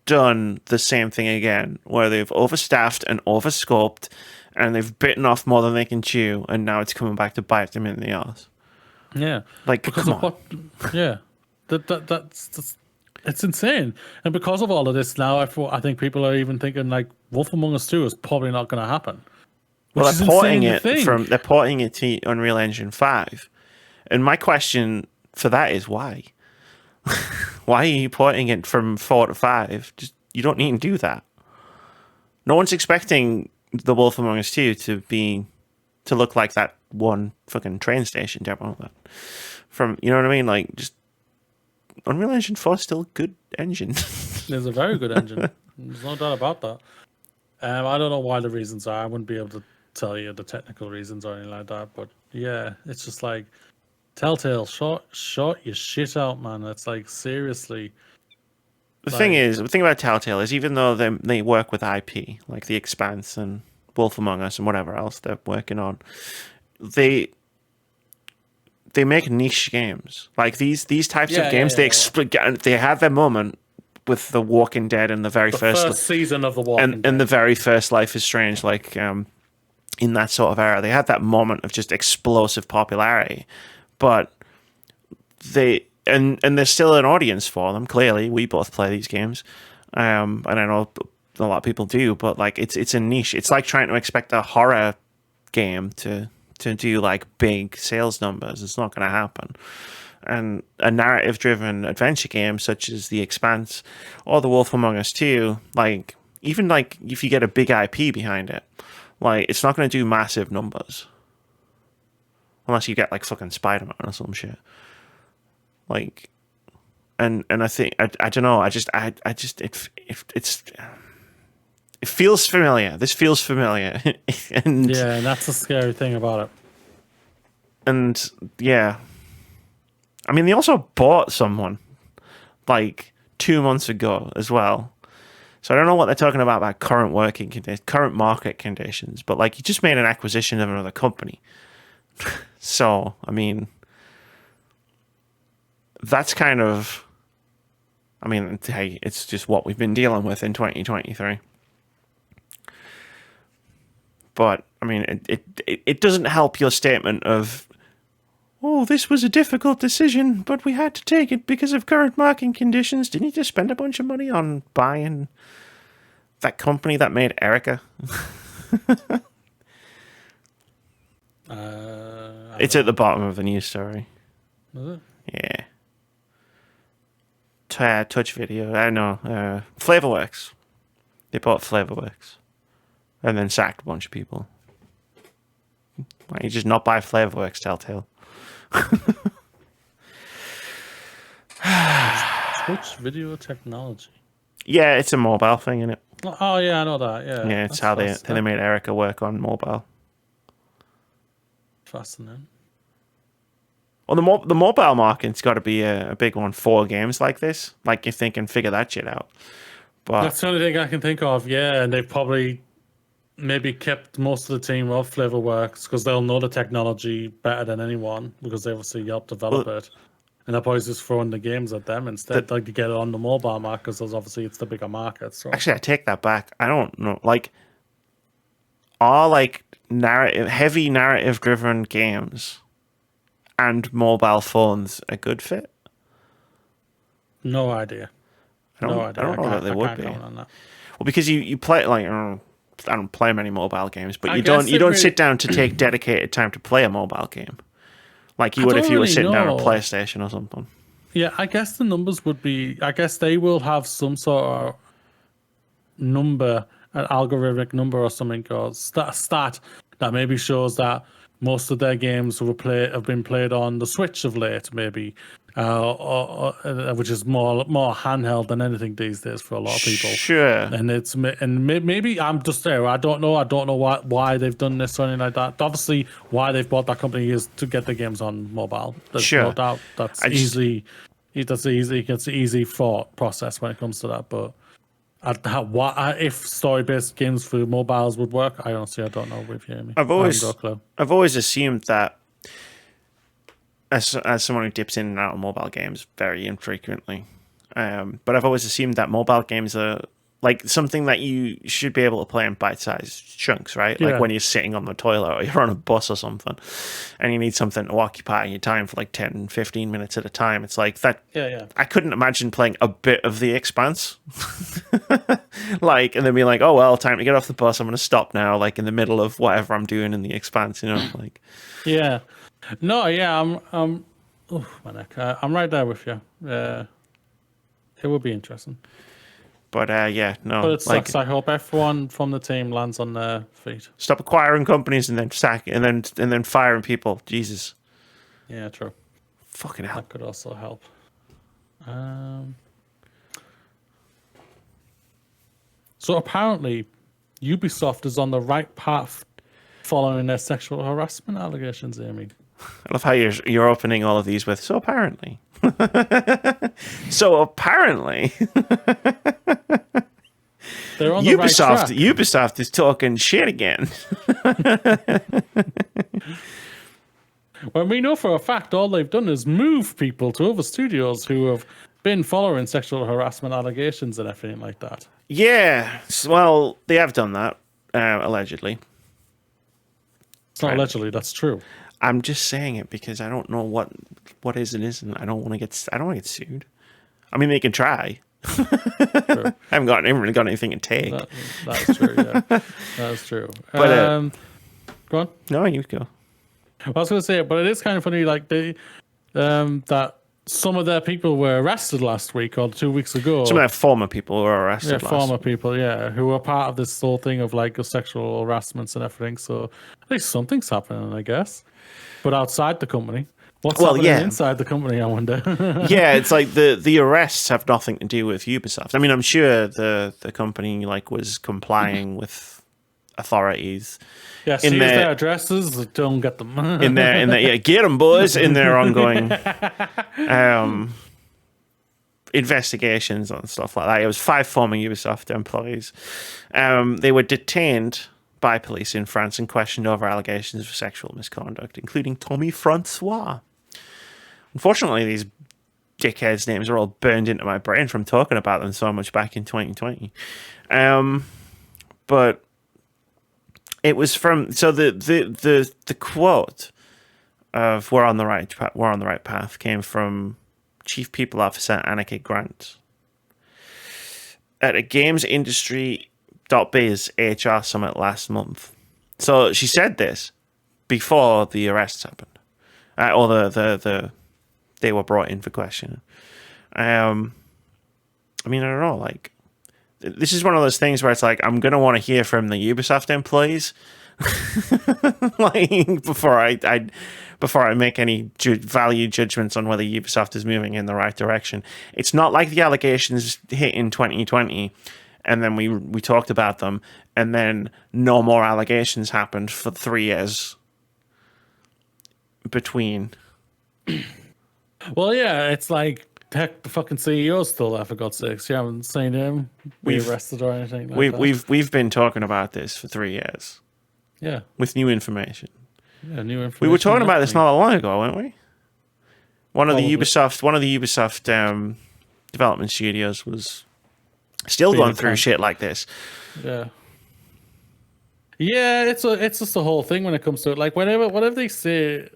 done the same thing again, where they've overstaffed and overscoped and they've bitten off more than they can chew, and now it's coming back to bite them in the arse. Yeah, Like, because come of on. yeah, that's it's insane. And because of all of this now, I think people are even thinking like Wolf Among Us 2 is probably not going to happen, which Well, is insane to think. they're porting it to Unreal Engine 5. And my question for that is why? Why are you porting it from 4 to 5? Just you don't need to do that. No one's expecting The Wolf Among Us 2 to look like that one fucking train station demo that from, you know what I mean? Like, just Unreal Engine 4 is still a good engine. It's a very good engine. There's no doubt about that. I don't know why the reasons are. I wouldn't be able to tell you the technical reasons or anything like that. But yeah, it's just like Telltale, short your shit out, man. It's like seriously. The thing about Telltale is even though they work with IP, like The Expanse and Wolf Among Us and whatever else they're working on, they make niche games. Like these types of games, they have their moment with The Walking Dead and the first season of The Walking Dead. And the very first Life is Strange, like in that sort of era. They had that moment of just explosive popularity. But and there's still an audience for them, clearly. We both play these games. And I know a lot of people do, but like it's a niche. It's like trying to expect a horror game to do like big sales numbers. It's not going to happen. And a narrative-driven adventure game such as The Expanse or The Wolf Among Us 2, like even like if you get a big IP behind it, like it's not going to do massive numbers unless you get like fucking Spider-Man or some shit. Like, and I think I don't know. I just it feels familiar. This feels familiar, and yeah, and that's the scary thing about it. And yeah, I mean, they also bought someone like 2 months ago as well. So I don't know what they're talking about current current market conditions. But like, you just made an acquisition of another company. So I mean, that's kind of, I mean, hey, it's just what we've been dealing with in 2023. But I mean, it doesn't help your statement of, oh, this was a difficult decision, but we had to take it because of current market conditions. Didn't you just spend a bunch of money on buying that company that made Erica? It's at the bottom of the news story. Is it? Yeah. Touch Video. I know. Flavorworks. They bought Flavorworks. And then sacked a bunch of people. Why don't you just not buy Flavorworks, Telltale? Twitch Video Technology. Yeah, it's a mobile thing, isn't it? Oh yeah, I know that. Yeah. Yeah, it's how they made Erica work on mobile. Fascinating. Well, the mobile market's got to be a big one for games like this. Like, if they can figure that shit out. But that's the only thing I can think of. Yeah, and they've probably maybe kept most of the team of Flavorworks because they'll know the technology better than anyone because they obviously helped develop it. And they're probably just throwing the games at them instead, like to get it on the mobile market because obviously it's the bigger market. So actually, I take that back. I don't know. Like, are like heavy narrative-driven games and mobile phones a good fit? No idea. I don't know that they would be. On that. Well, because you play like I don't play many mobile games, but you don't sit down to take dedicated time to play a mobile game like you would if you were sitting down on a PlayStation or something. Yeah, I guess the numbers would be. I guess they will have some sort of number, an algorithmic number or something, or stat that maybe shows that most of their games have been played on the Switch of late, maybe, which is more handheld than anything these days for a lot of people. Sure. And maybe I'm just there. I don't know why they've done this or anything like that. Obviously, why they've bought that company is to get the games on mobile. There's no doubt. It's an easy thought process when it comes to that. But if story-based games for mobiles would work, I don't know. If you hear me, I've always assumed that as someone who dips in and out of mobile games very infrequently, but I've always assumed that mobile games are like something that you should be able to play in bite-sized chunks, right? Like Yeah. when you're sitting on the toilet or you're on a bus or something and you need something to occupy your time for like 10, 15 minutes at a time. It's like that. Yeah. I couldn't imagine playing a bit of The Expanse. Like, and then being like, oh, well, time to get off the bus. I'm going to stop now, like in the middle of whatever I'm doing in The Expanse, you know, like. Yeah. No, yeah, oh, my neck. I'm right there with you. It would be interesting. But yeah, no. But it like, sucks. I hope everyone from the team lands on their feet. stop acquiring companies and then and then firing people. Jesus. Yeah, true. Fucking hell. That could also help. So apparently, Ubisoft is on the right path following their sexual harassment allegations, Amy. I love how you're opening all of these with, so apparently. So apparently. They're on the right track. Ubisoft is talking shit again. When we know for a fact all they've done is move people to other studios who have been following sexual harassment allegations and everything like that. Yeah, well, they have done that, allegedly. It's not allegedly, that's true. I'm just saying it because I don't know what is and isn't. I don't want to get sued. I mean, they can try. I haven't really got anything to take. That's true. Yeah, that's true. But go on. No, you go. I was going to say it, but it is kind of funny. Like that some of their people were arrested last week or 2 weeks ago. Some of their former people were arrested. Yeah, former people. Yeah, who were part of this whole thing of like sexual harassments and everything. So at least something's happening, I guess. But outside the company. What's happening inside the company, I wonder? Yeah, it's like the arrests have nothing to do with Ubisoft. I mean, I'm sure the company like was complying with authorities. Yeah, see their addresses, don't get them. in their get them, boys, in their ongoing investigations and stuff like that. It was 5 former Ubisoft employees. They were detained by police in France and questioned over allegations of sexual misconduct, including Tommy Francois. Unfortunately, these dickheads' names are all burned into my brain from talking about them so much back in 2020. But it was from the quote of "We're on the right path" came from Chief People Officer Annika Grant at a games industry.biz HR summit last month. So she said this before the arrests happened, or they were brought in for questioning. I mean, I don't know, like, this is one of those things where it's like, I'm going to want to hear from the Ubisoft employees like before I make any value judgments on whether Ubisoft is moving in the right direction. It's not like the allegations hit in 2020 and then we talked about them and then no more allegations happened for 3 years between. Well, yeah, it's like, heck, the fucking CEO's still there, for God's sakes. You haven't seen him be arrested or anything like that. We've been talking about this for 3 years. Yeah. With new information. Yeah, new information. We were talking about this not that long ago, weren't we? One of the Ubisoft development studios was still going through shit like this. Yeah. Yeah, it's just the whole thing when it comes to it. Like whenever they say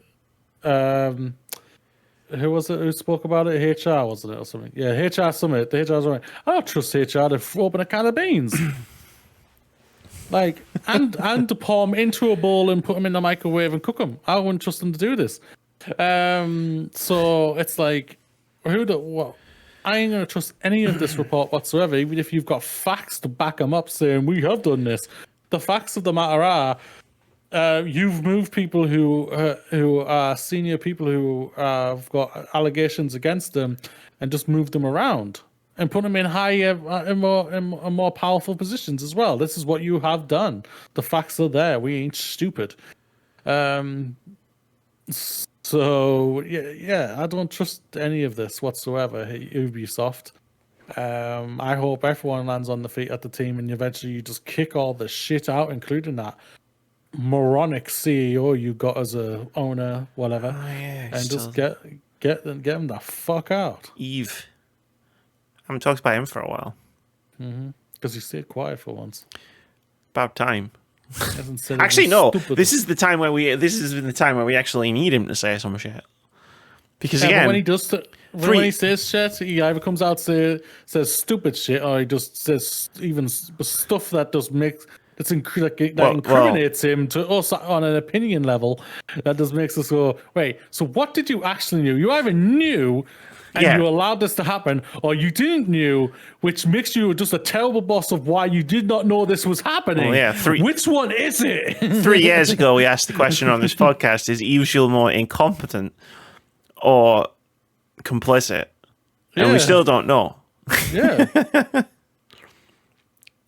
who was it who spoke about it? HR, wasn't it, or something? Yeah, HR Summit. The HR's right. I don't trust HR to open a can of beans. Like, and to pour them into a bowl and put them in the microwave and cook them. I wouldn't trust them to do this. So it's like, what? I ain't going to trust any of this report whatsoever, even if you've got facts to back them up saying, we have done this. The facts of the matter are, you've moved people who are senior people who have got allegations against them, and just moved them around and put them in higher, in more powerful positions as well. This is what you have done. The facts are there. We ain't stupid. So yeah, I don't trust any of this whatsoever. Ubisoft. I hope everyone lands on the feet at the team, and eventually you just kick all the shit out, including that moronic CEO you got as a owner, whatever, and just get them the fuck out. Eve, I haven't talked about him for a while. Mm-hmm. Because he stayed quiet for once. About time. Hasn't said Actually, anything no. stupid. This has been the time where we actually need him to say some shit. Because But again, when he does, when he says shit, he either comes out says stupid shit, or he just says even stuff that does make incriminates him to us on an opinion level. That just makes us go, wait. So what did you actually know? You either knew and you allowed this to happen, or you didn't knew, which makes you just a terrible boss of why you did not know this was happening. Well, yeah, which one is it? 3 years ago, we asked the question on this podcast: is Usual more incompetent or complicit? And we still don't know. Yeah.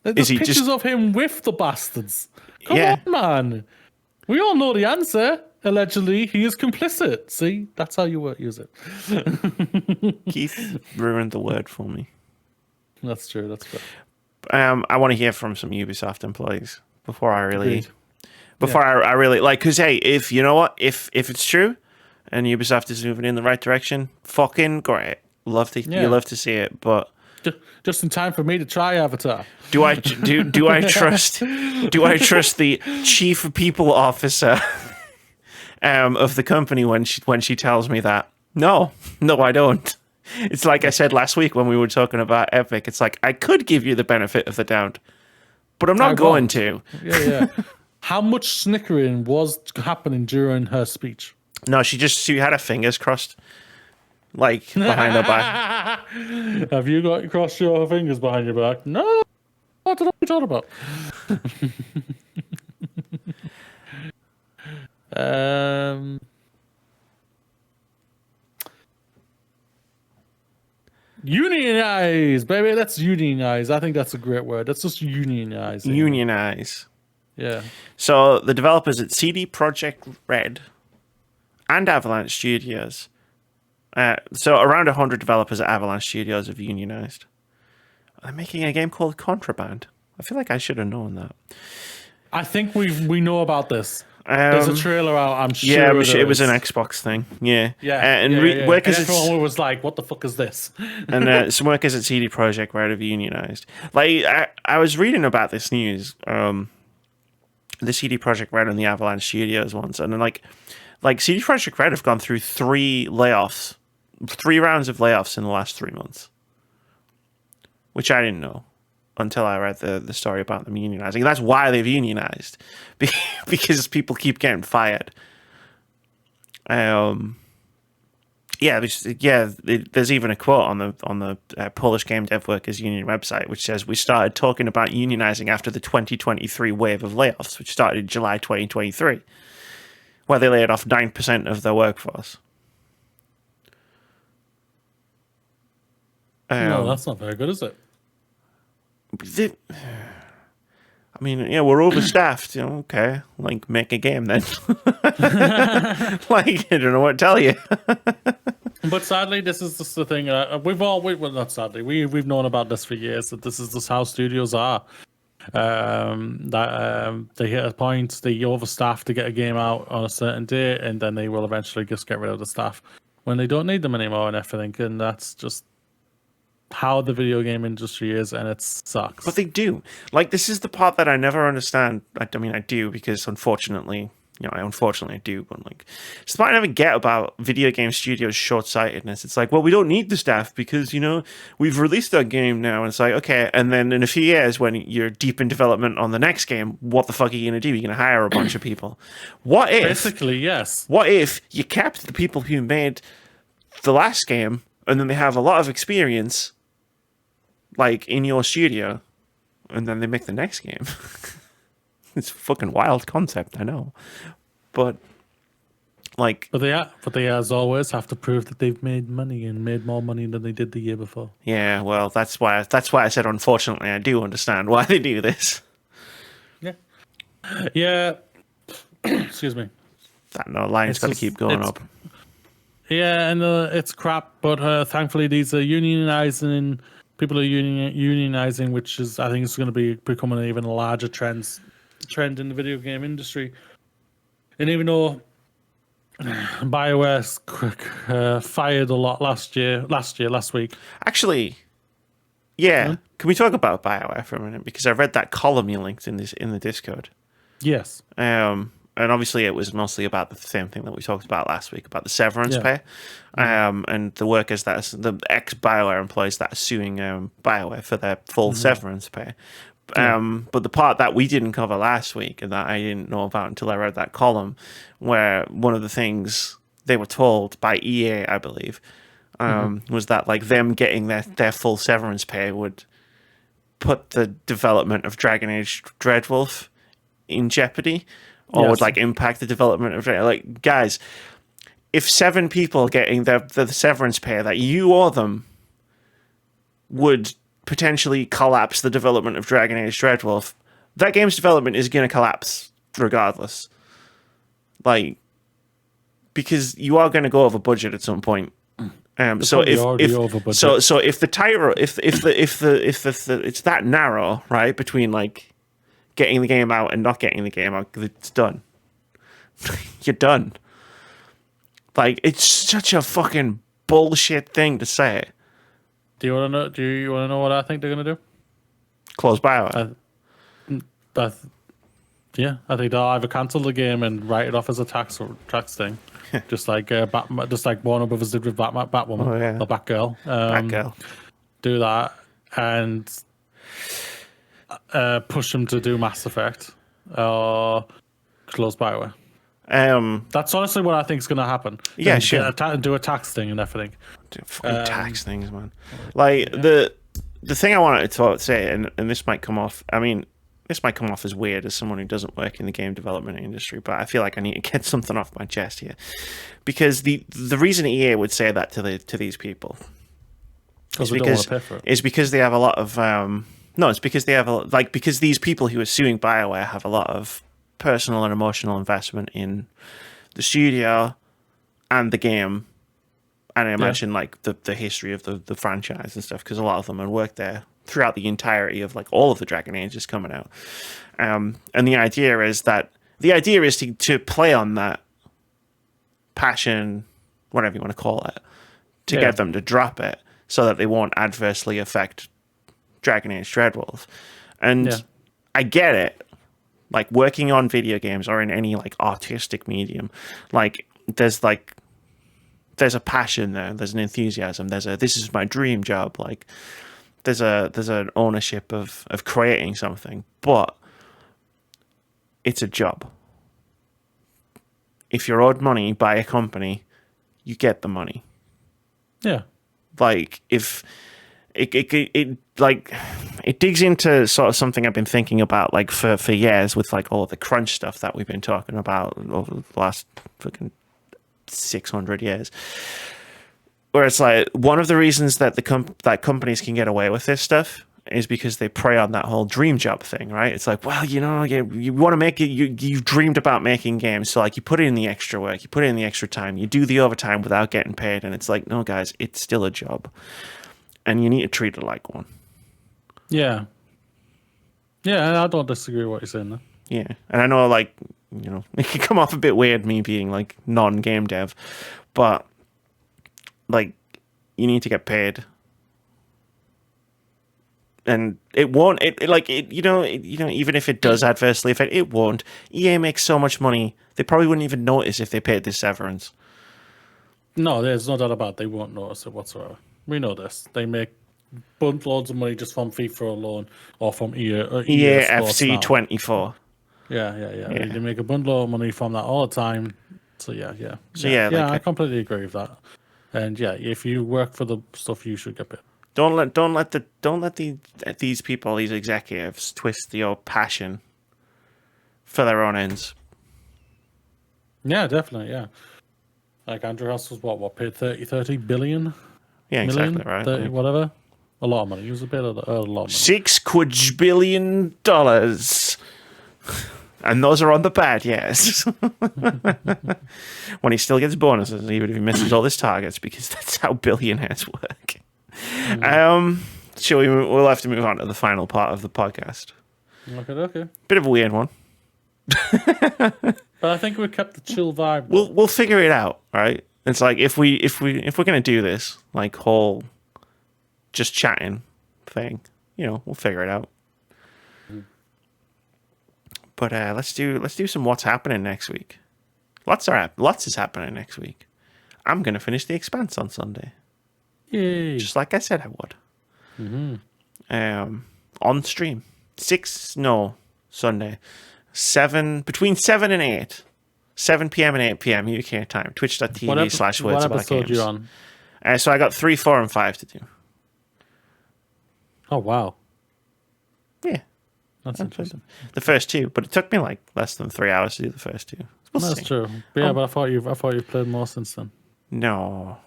There's Is he pictures just of him with the bastards. Come on, man. We all know the answer. Allegedly, he is complicit. See, that's how you use it. Keith ruined the word for me. That's true. That's good. I want to hear from some Ubisoft employees before I really, Agreed. I really like. Because hey, if you know what, if it's true, and Ubisoft is moving in the right direction, fucking great. You love to see it, but just in time for me to try Avatar. do I trust the chief people officer of the company when she tells me that? No, I don't. It's like I said last week when we were talking about Epic. It's like I could give you the benefit of the doubt, but I'm not going to. Yeah. How much snickering was happening during her speech? No, she had her fingers crossed, like behind her back. Have you crossed your fingers behind your back? No, I don't know what you're talking about. Unionize, baby. Let's unionize. I think that's a great word. That's just unionize. Unionize. Yeah. So the developers at CD Projekt Red and Avalanche Studios. So around 100 developers at Avalanche Studios have unionized. They're making a game called Contraband. I feel like I should have known that. I think we know about this. There's a trailer out, I'm sure. Yeah, it was an Xbox thing. Yeah. Workers and everyone was like, what the fuck is this? And some workers at CD Projekt Red have unionized. Like, I was reading about this news, the CD Projekt Red and the Avalanche Studios ones, and then like CD Projekt Red have gone through 3 rounds of layoffs in the last 3 months, which I didn't know until I read the story about them unionizing. And that's why they've unionized, because people keep getting fired. There's even a quote on the Polish Game Dev Workers Union website which says, "We started talking about unionizing after the 2023 wave of layoffs, which started in July 2023, where they laid off 9% of their workforce." No, that's not very good, is it? I mean, yeah, we're overstaffed. Okay, like make a game then. Like, I don't know what to tell you. But sadly, this is just the thing. Not sadly, we've known about this for years. That this is just how studios are. They hit a point, they overstaff to get a game out on a certain date, and then they will eventually just get rid of the staff when they don't need them anymore and everything. And that's just how the video game industry is, and it sucks. But they do. Like, this is the part that I never understand. I mean, I do, because unfortunately, I do, but like, it's the part I never get about video game studios' short-sightedness. It's like, well, we don't need the staff because, we've released our game now, and it's like, okay, and then in a few years when you're deep in development on the next game, what the fuck are you going to do? You're going to hire a bunch of people. What if... Basically, yes. What if you kept the people who made the last game, and then they have a lot of experience, like, in your studio, and then they make the next game? It's a fucking wild concept, I know. But they as always have to prove that they've made money and made more money than they did the year before. Yeah, well, that's why I said unfortunately I do understand why they do this. Yeah. Excuse me. That line's got to keep going up. Yeah, and it's crap, but thankfully these are unionizing. People are unionizing, which is, I think, it's going to be becoming an even larger trend in the video game industry. And even though BioWare fired a lot last week. Actually, Yeah. Can we talk about BioWare for a minute? Because I read that column you linked in the Discord. Yes. And obviously it was mostly about the same thing that we talked about last week, about the severance pay. And the workers the ex-BioWare employees that are suing BioWare for their full severance pay. But the part that we didn't cover last week and that I didn't know about until I read that column, where one of the things they were told by EA, I believe, was that like them getting their full severance pay would put the development of Dragon Age Dreadwolf in jeopardy, or would like impact the development of like, guys, if 7 people getting the severance pay that you owe them would potentially collapse the development of Dragon Age Dreadwolf, that game's development is going to collapse regardless. Like, because you are going to go over budget at some point. So if the tyro if it's that narrow, right, between like getting the game out and not getting the game out, it's done. You're done. Like, it's such a fucking bullshit thing to say. Do you want to know what I think they're gonna do? Close BioWare. I think they'll either cancel the game and write it off as a tax thing, just like Warner Brothers did with Batwoman or Batgirl. Batgirl. Do that and push them to do Mass Effect or close BioWare. That's honestly what I think is going to happen. Yeah, sure. Do a tax thing and everything. Fucking tax things, man. Like, the thing I wanted to say, and this might come off, this might come off as weird as someone who doesn't work in the game development industry, but I feel like I need to get something off my chest here. Because the reason EA would say that to these people is because they have a lot of... it's because they have because these people who are suing BioWare have a lot of personal and emotional investment in the studio and the game, and I imagine like the history of the franchise and stuff, because a lot of them have worked there throughout the entirety of like all of the Dragon Ages coming out. And the idea is to play on that passion, whatever you want to call it, to get them to drop it so that they won't adversely affect Dragon Age Dreadwolf. And I get it. Like, working on video games or in any like artistic medium, like there's a passion there, there's an enthusiasm, this is my dream job, like there's an ownership of creating something, but it's a job. If you're owed money by a company, you get the money. Yeah. Like, if it digs into sort of something I've been thinking about like for years with like all of the crunch stuff that we've been talking about over the last fucking 600 years, where it's like one of the reasons that that companies can get away with this stuff is because they prey on that whole dream job thing, right? It's like, well, you want to make it, you've dreamed about making games, so like you put in the extra work, you put in the extra time, you do the overtime without getting paid, and it's like, no guys, it's still a job. And you need to treat it like one. Yeah. Yeah, and I don't disagree with what you're saying there. Yeah. And I know, like, it can come off a bit weird, me being, like, non-game dev. But, like, you need to get paid. And it won't, even if it does adversely affect, it won't. EA makes so much money, they probably wouldn't even notice if they paid this severance. No, there's no doubt about it. They won't notice it whatsoever. We know this. They make loads of money just from FIFA alone, or from EA FC 24. Yeah. They make a bundle of money from that all the time. So I completely agree with that. And if you work for the stuff, you should get paid. Don't let these people, these executives, twist your passion for their own ends. Yeah, definitely. Yeah, like Andrew House was what paid 30 billion. Yeah, million, exactly right. 30, whatever. A lot of money. He was a lot of money. $6 quadrillion. And those are on the bad years. When he still gets bonuses, even if he misses all his targets, because that's how billionaires work. We'll have to move on to the final part of the podcast. Okay. Bit of a weird one. But I think we kept the chill vibe. We'll figure it out, right? It's like if we're gonna do this, like whole just chatting thing. We'll figure it out. But let's do some what's happening next week. Lots is happening next week. I'm gonna finish The Expanse on Sunday. Yay! Just like I said I would. On stream. Sunday. Between 7 and 8. 7 p.m. and 8 p.m. UK time. Twitch.tv/words what about episode games. you on? So I got 3, 4, and 5 to do. Oh, wow. Yeah. That's interesting. The first 2, but it took me like less than 3 hours to do the first 2. That's true. But yeah, but I thought you've played more since then. No,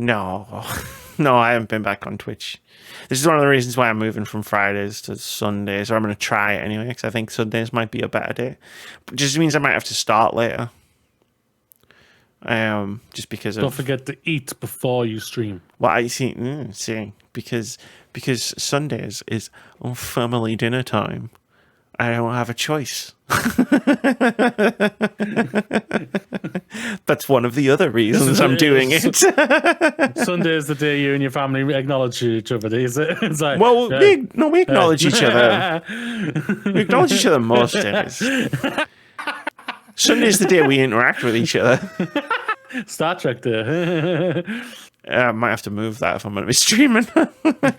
I haven't been back on Twitch. This is one of the reasons why I'm moving from Fridays to Sundays, or I'm going to try it anyway, because I think Sundays might be a better day. But just means I might have to start later. Just because Don't forget to eat before you stream. Well, I see, because Sundays is family dinner time. I don't have a choice. That's one of the other reasons I'm doing it. Sunday is the day you and your family acknowledge each other. Is it? It's like, well, we acknowledge each other. We acknowledge each other most days. Sunday is the day we interact with each other. Star Trek Day. I might have to move that if I'm going to be streaming.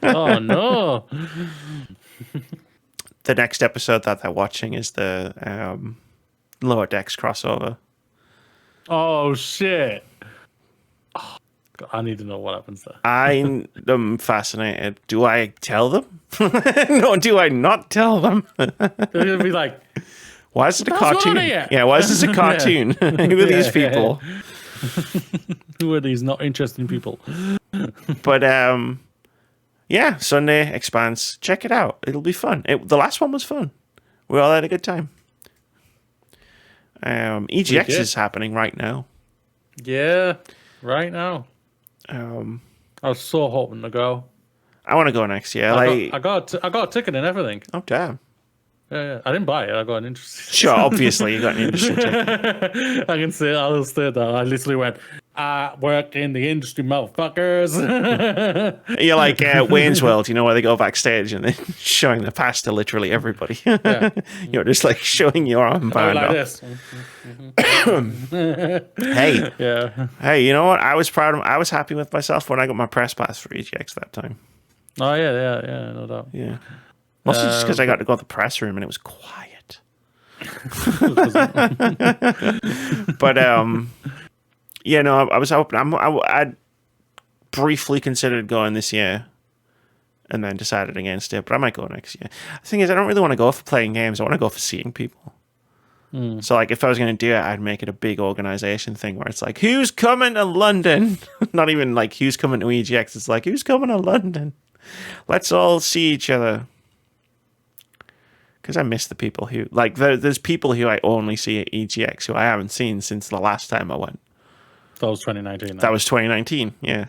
Oh no. The next episode that they're watching is the Lower Decks crossover. Oh shit! Oh, God, I need to know what happens there. I am fascinated. Do I tell them? No, do I not tell them? They're gonna be like, "Why is it a cartoon? Yeah, why is this a cartoon? Who are these people? Who are these not interesting people?" But yeah, Sunday Expanse. Check it out. It'll be fun. The last one was fun. We all had a good time. EGX is happening right now. Yeah, right now. I was so hoping to go. I want to go next year. I got a ticket and everything. Oh damn! Yeah, I didn't buy it. I got an industry. Sure, obviously you got an industry ticket. I'll say that. I literally went, I work in the industry, motherfuckers. You're like Wayne's World, where they go backstage and they're showing the pass to literally everybody. Yeah. You're just like showing your armband like off. This. Hey. Yeah. Hey, you know what? I was happy with myself when I got my press pass for EGX that time. Oh, yeah, no doubt. Yeah. Mostly just because I got to go to the press room and it was quiet. But I was hoping. I briefly considered going this year, and then decided against it. But I might go next year. The thing is, I don't really want to go for playing games. I want to go for seeing people. So, like, if I was going to do it, I'd make it a big organization thing where it's like, who's coming to London? Not even like who's coming to EGX. It's like, who's coming to London? Let's all see each other. Because I miss the people who, like, there's people who I only see at EGX who I haven't seen since the last time I went. That was 2019. That was 2019, yeah.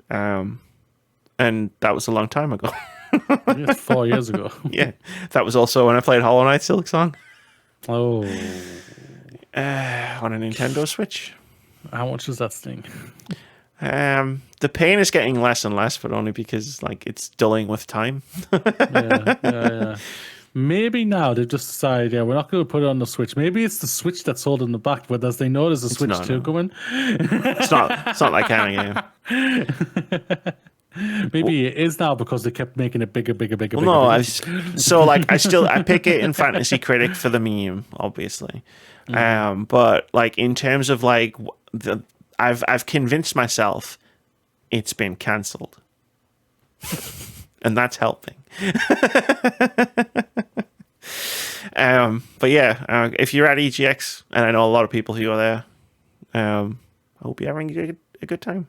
And that was a long time ago. 4 years ago. Yeah. That was also when I played Hollow Knight Silk Song. Oh. On a Nintendo Switch. How much does that sting? The pain is getting less and less, but only because like it's dulling with time. Yeah. Maybe now they've just decided, we're not going to put it on the Switch. Maybe it's the Switch that's holding the back, but as they know there's a Switch 2 coming. It's not that kind of game. Maybe it is now because they kept making it bigger. No, I pick it in Fantasy Critic for the meme, obviously. But like in terms of like I've convinced myself it's been cancelled. And that's helping. But yeah, if you're at EGX, and I know a lot of people who are there, I hope you're having a good time.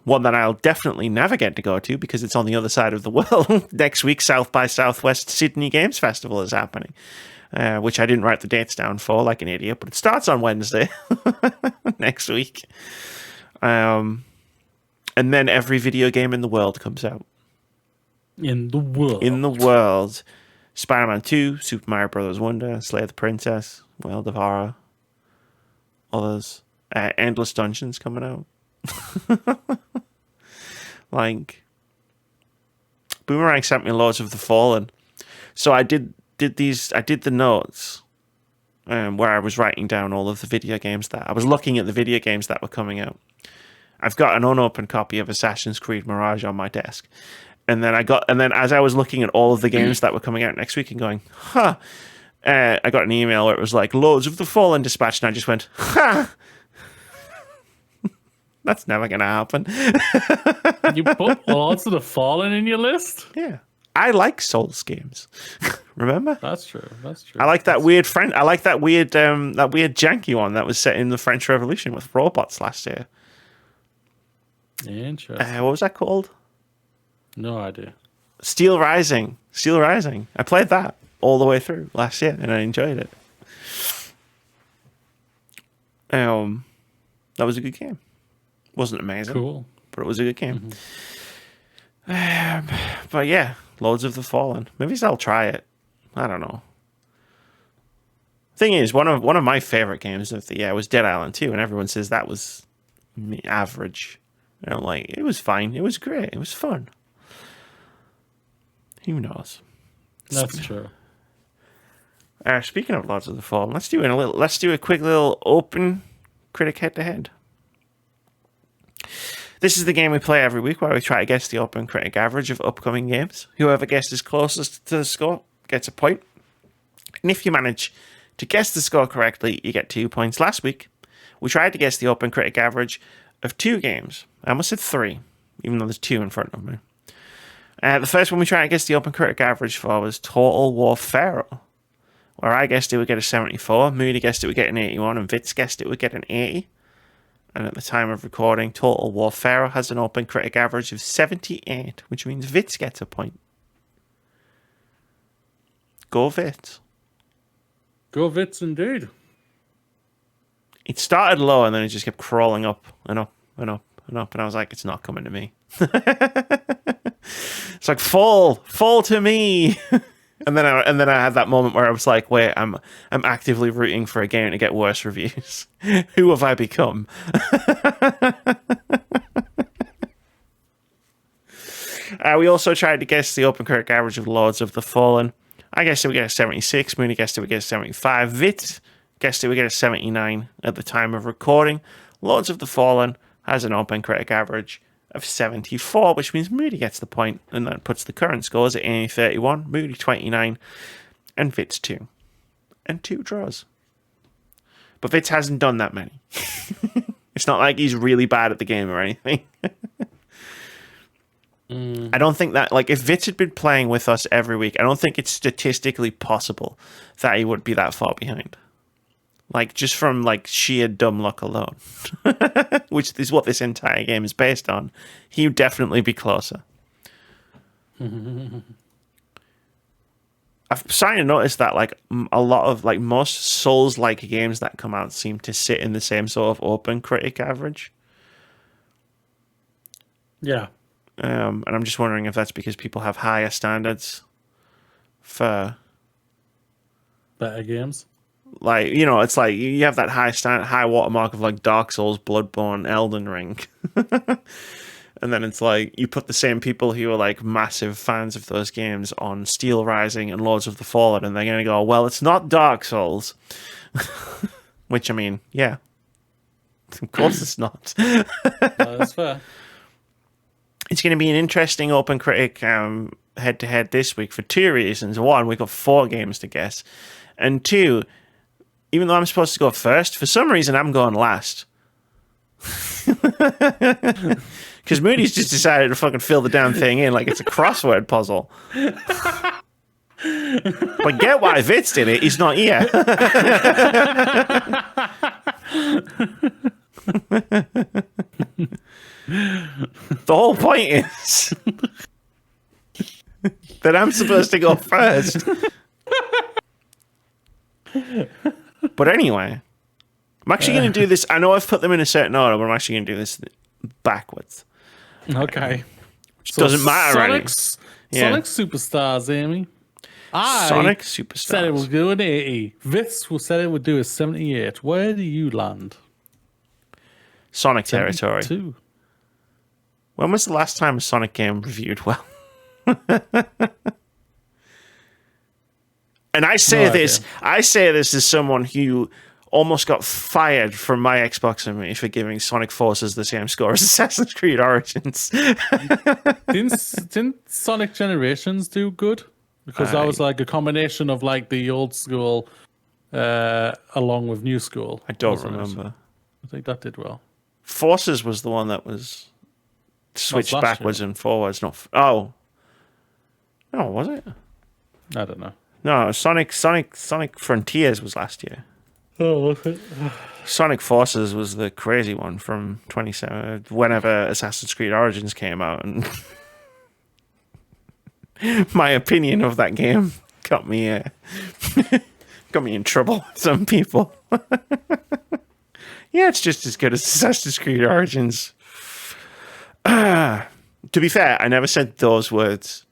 One that I'll definitely never get to go to because it's on the other side of the world. Next week, South by Southwest Sydney Games Festival is happening, which I didn't write the dates down for like an idiot, but it starts on Wednesday next week. And then every video game in the world comes out. In the world. Spider-Man 2, Super Mario Bros. Wonder, Slay the Princess, World of Horror, others. Endless Dungeons coming out. Like, Boomerang sent me loads of the Fallen, so I did the notes where I was writing down all of the video games that I was looking at the video games that were coming out. I've got an unopened copy of Assassin's Creed Mirage on my desk, and then as I was looking at all of the games that were coming out next week and going, I got an email where it was like loads of the Fallen dispatched, and I just went, that's never gonna happen. You put lots of the Fallen in your list? Yeah. I like Souls games. Remember? That's true. I like that weird janky one that was set in the French Revolution with robots last year. Interesting. What was that called? No idea. Steel Rising. I played that all the way through last year and I enjoyed it. That was a good game. Wasn't amazing. Cool. But it was a good game. But yeah, loads of the Fallen. Maybe I'll try it. I don't know. Thing is, one of my favorite games of the year was Dead Island 2, and everyone says that was average. And I'm like, it was fine. It was great. It was fun. Who knows? That's true. Speaking of Lords of the Fallen, let's do a quick little OpenCritic Head-To-Head. This is the game we play every week where we try to guess the OpenCritic average of upcoming games. Whoever guesses closest to the score gets a point. And if you manage to guess the score correctly, you get 2 points. Last week, we tried to guess the OpenCritic average of 2 games. I almost said 3, even though there's 2 in front of me. The first one we tried to guess the OpenCritic average for was Total War Pharaoh, where I guessed it would get a 74, Moody guessed it would get an 81, and Vitz guessed it would get an 80. And at the time of recording, Total War Pharaoh has an OpenCritic average of 78, which means Vitz gets a point. Go Vitz. Go Vitz indeed. It started low and then it just kept crawling up and up and up and up. And I was like, it's not coming to me. It's like, fall to me. And then I had that moment where I was like, wait, I'm actively rooting for a game to get worse reviews. Who have I become? We also tried to guess the OpenCritic average of Lords of the Fallen. I guessed it would get a 76. Mooney guessed it would get a 75. Vit guessed it would get a 79 at the time of recording. Lords of the Fallen has an OpenCritic average of 74, which means Moody gets the point, and that puts the current scores at Amy 31, Moody 29, and Vitz 2. And 2 draws. But Vitz hasn't done that many. It's not like he's really bad at the game or anything. I don't think that, like, if Vitz had been playing with us every week, I don't think it's statistically possible that he would be that far behind. Like, just from, like, sheer dumb luck alone. Which is what this entire game is based on. He would definitely be closer. I've started to notice that, like, a lot of, like, most Souls-like games that come out seem to sit in the same sort of OpenCritic average. Yeah. And I'm just wondering if that's because people have higher standards for better games. Like, you know, it's like you have that high watermark of like Dark Souls, Bloodborne, Elden Ring. And then it's like you put the same people who are like massive fans of those games on Steel Rising and Lords of the Fallen, and they're going to go, well, it's not Dark Souls. Which, I mean, yeah. Of course it's not. That's fair. It's going to be an interesting OpenCritic head-to-head this week for 2 reasons. 1, we've got 4 games to guess. And 2, even though I'm supposed to go first, for some reason I'm going last. Because Moody's just decided to fucking fill the damn thing in like it's a crossword puzzle. But get why Vitz did it, he's not here. The whole point is that I'm supposed to go first. But anyway, I'm actually going to do this. I know I've put them in a certain order, but I'm actually going to do this backwards. Okay. Which doesn't matter, Sonic Superstars, Amy. Sonic Superstars said it would do an 80. Vitz said it would do a 78. Where do you land? Sonic territory. 72. When was the last time a Sonic game reviewed well? And I say this as someone who almost got fired from my Xbox and me for giving Sonic Forces the same score as Assassin's Creed Origins. Didn't Sonic Generations do good? Because that was like a combination of like the old school along with new school. I don't remember. I think that did well. Forces was the one that was switched backwards and forwards. No, was it? I don't know. No, Sonic Frontiers was last year. Oh, was it? Sonic Forces was the crazy one from 27, whenever Assassin's Creed Origins came out, and my opinion of that game got me in trouble with some people. Yeah, it's just as good as Assassin's Creed Origins. To be fair, I never said those words.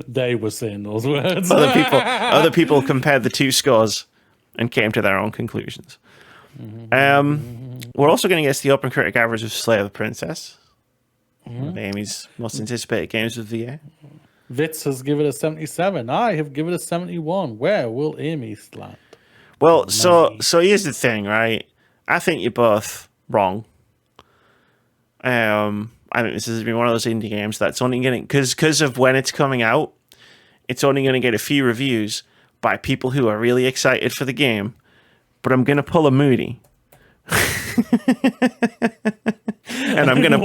They were saying those words. Other people compared the two scores and came to their own conclusions. We're also going to get to the OpenCritic average of Slay the Princess. One of Amy's most anticipated games of the year. Vitz has given it a 77. I have given it a 71. Where will Amy land? Well, so here's the thing, right? I think you're both wrong. I think this has been one of those indie games that's only getting, because of when it's coming out, it's only going to get a few reviews by people who are really excited for the game. But I'm going to pull a Moody. And I'm going to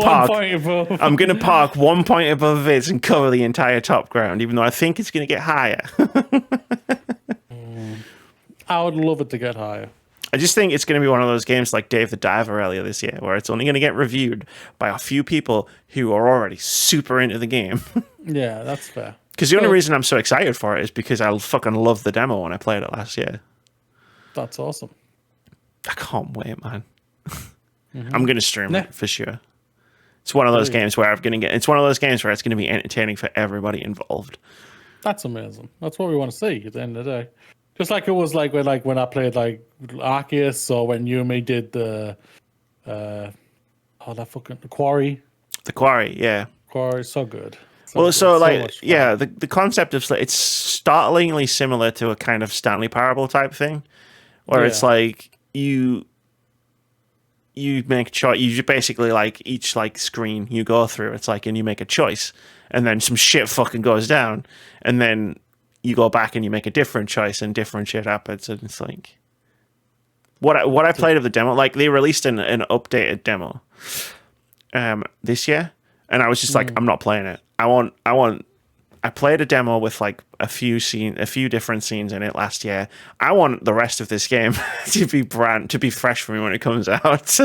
park 1 point above it and cover the entire top ground, even though I think it's going to get higher. I would love it to get higher. I just think it's going to be one of those games like Dave the Diver earlier this year, where it's only going to get reviewed by a few people who are already super into the game. Yeah, that's fair. Because the only reason I'm so excited for it is because I fucking loved the demo when I played it last year. That's awesome. I can't wait, man. I'm going to stream it for sure. It's one of those games where it's one of those games where it's going to be entertaining for everybody involved. That's amazing. That's what we want to see at the end of the day. Just like it was like when I played like Arceus, or when you and me did the the Quarry. The Quarry, yeah. Quarry, so good. The concept of it's startlingly similar to a kind of Stanley Parable type thing, where it's like you make a choice. You basically like each like screen you go through, it's like, and you make a choice, and then some shit fucking goes down, and then you go back and you make a different choice and different shit happens. And it's like what I played of the demo, like they released an updated demo this year, and I was just like, I'm not playing it. I played a demo with like a few different scenes in it last year. I want the rest of this game to be fresh for me when it comes out.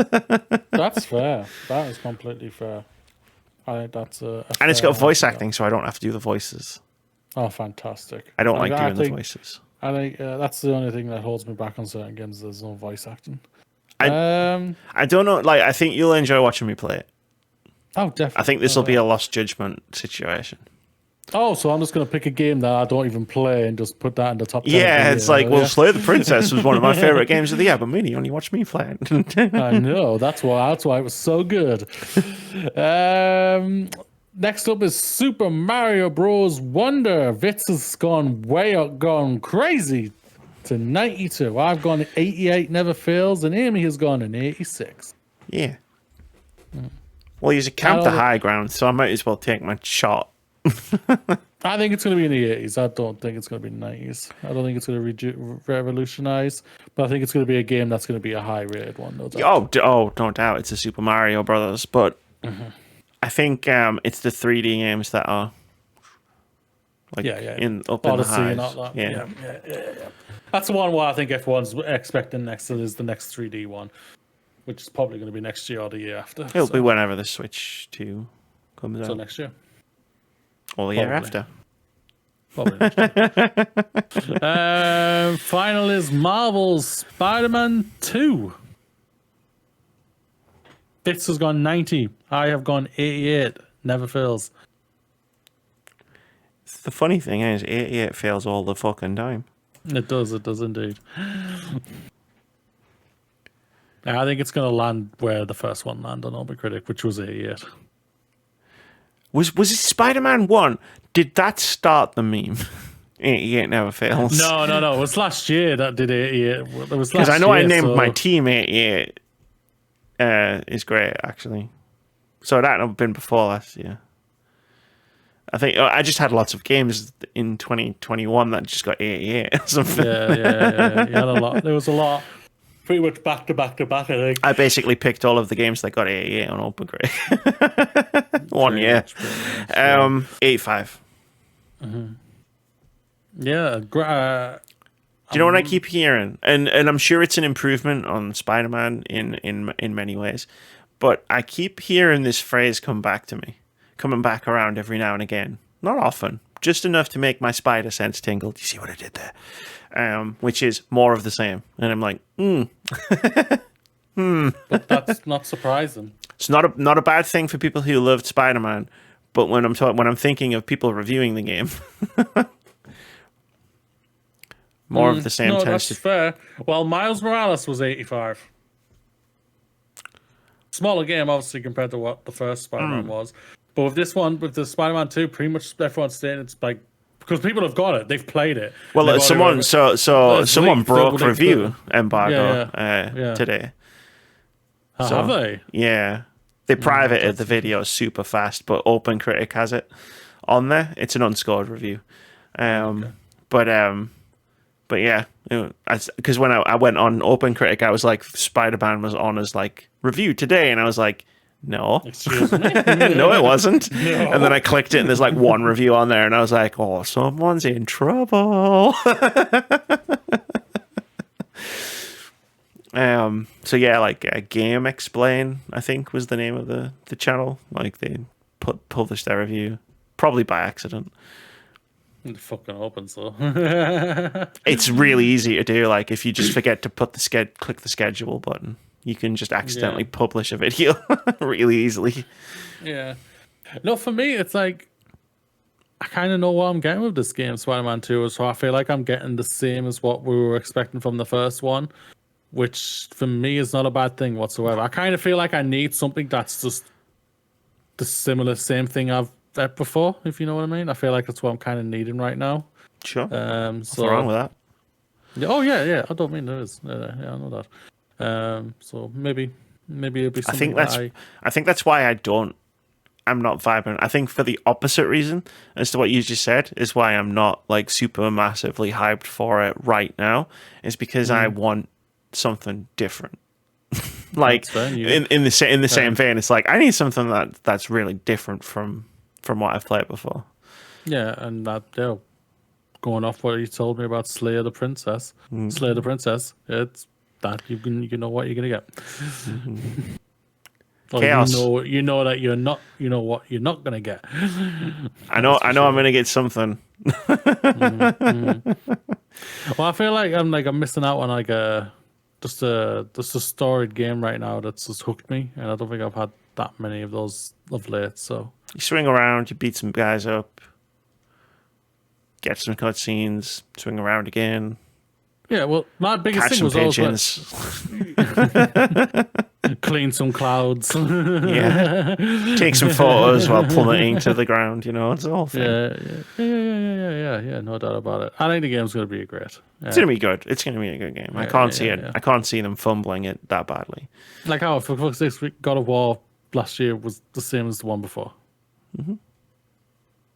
That's fair. That is completely fair. I think that's and it's got voice acting, so I don't have to do the voices. Oh, fantastic. I don't like doing the voices. I think that's the only thing that holds me back on certain games. There's no voice acting. I don't know. Like, I think you'll enjoy watching me play it. Oh, definitely. I think this will be a lost judgment situation. Oh, so I'm just going to pick a game that I don't even play and just put that in the top 10. Yeah, it's like, Slay the Princess was one of my favorite games of the year, but Moody, only watch me play it. I know. That's why it was so good. Next up is Super Mario Bros. Wonder. Vitz has gone crazy to 92. I've gone 88, never fails, and Amy has gone an 86. Yeah. Well, you camp the high ground, so I might as well take my shot. I think it's going to be in the 80s. I don't think it's going to be 90s. I don't think it's going to revolutionize, but I think it's going to be a game that's going to be a high-rated one. No doubt. Oh, don't doubt. It's a Super Mario Brothers, but I think it's the 3D games that are like up Odyssey in the highs. And all that. Yeah. That's the one where I think everyone's expecting next is the next 3D one, which is probably going to be next year or the year after. It'll be whenever the Switch 2 comes out. So next year. Or the year after. Probably next year. Final is Marvel's Spider-Man 2. Fitz has gone 90. I have gone 88. Never fails. The funny thing is, 88 fails all the fucking time. It does indeed. I think it's going to land where the first one landed on OpenCritic, which was 88. Was it Spider-Man 1? Did that start the meme? 88 never fails. No. It was last year that did 88. It was last Because I know year, I named my team 88. Is great, actually. So that had been before last year. I think I just had lots of games in 2021 that just got 88 or something. Yeah. You had a lot. There was a lot. Pretty much back to back, I think. I basically picked all of the games that got 88 on OpenCritic. 1 year. 85. Mm-hmm. Yeah. Do you know what I keep hearing? And I'm sure it's an improvement on Spider-Man in many ways. But I keep hearing this phrase coming back around every now and again. Not often, just enough to make my spider sense tingle. Do you see what I did there? Which is more of the same. And I'm like, But that's not surprising. It's not a bad thing for people who loved Spider-Man, but when I'm thinking of people reviewing the game, more of the same no, tends that's to. fair. Well, Miles Morales was 85. Smaller game, obviously, compared to what the first Spider-Man was. But with this one, with the Spider-Man 2, pretty much everyone's saying it's like, because people have got it, they've played it. Well, someone broke review embargo today. Have they? Yeah, they privated the video super fast, but OpenCritic has it on there. It's an unscored review, but yeah, because when I went on OpenCritic, I was like, Spider-Man was on as like review today, and I was like, no, Excuse me? no, it wasn't. No. And then I clicked it, and there's like one review on there, and I was like, oh, someone's in trouble. So yeah, like Game Explain, I think was the name of the channel. Like they published their review, probably by accident. Fucking open, so It's really easy to do. Like if you just forget to put click the schedule button, you can just accidentally publish a video really easily. Yeah. No, for me, it's like I kind of know what I'm getting with this game, Spider-Man 2. So I feel like I'm getting the same as what we were expecting from the first one, which for me is not a bad thing whatsoever. I kind of feel like I need something that's just the same thing I've had before, if you know what I mean. I feel like that's what I'm kind of needing right now. Sure. What's wrong with that? Oh yeah. I don't mean there is. Yeah, I know that. So maybe it'll be something. I think that's why I'm not vibrant. I think for the opposite reason as to what you just said is why I'm not like super massively hyped for it right now. Is because I want something different. Like in the same vein, it's like I need something that's really different from what I've played before. Yeah, and that going off what you told me about Slayer the Princess, it's that you know what you're gonna get. Chaos. You know that you're not. You know what you're not gonna get. I know. I'm gonna get something. Well, I feel like I'm missing out on like just a storied game right now that's just hooked me, and I don't think I've had that many of those of late. So you swing around, you beat some guys up, get some cutscenes, swing around again. Yeah, well, my biggest thing was pigeons. Always clean some clouds. Yeah, take some photos while plummeting to the ground. You know, it's the whole thing. Yeah. No doubt about it. I think the game's going to be great. It's going to be good. It's going to be a good game. I can't see it. I can't see them fumbling it that badly. Like how for fuck's sake, God of War last year was the same as the one before. Mm-hmm.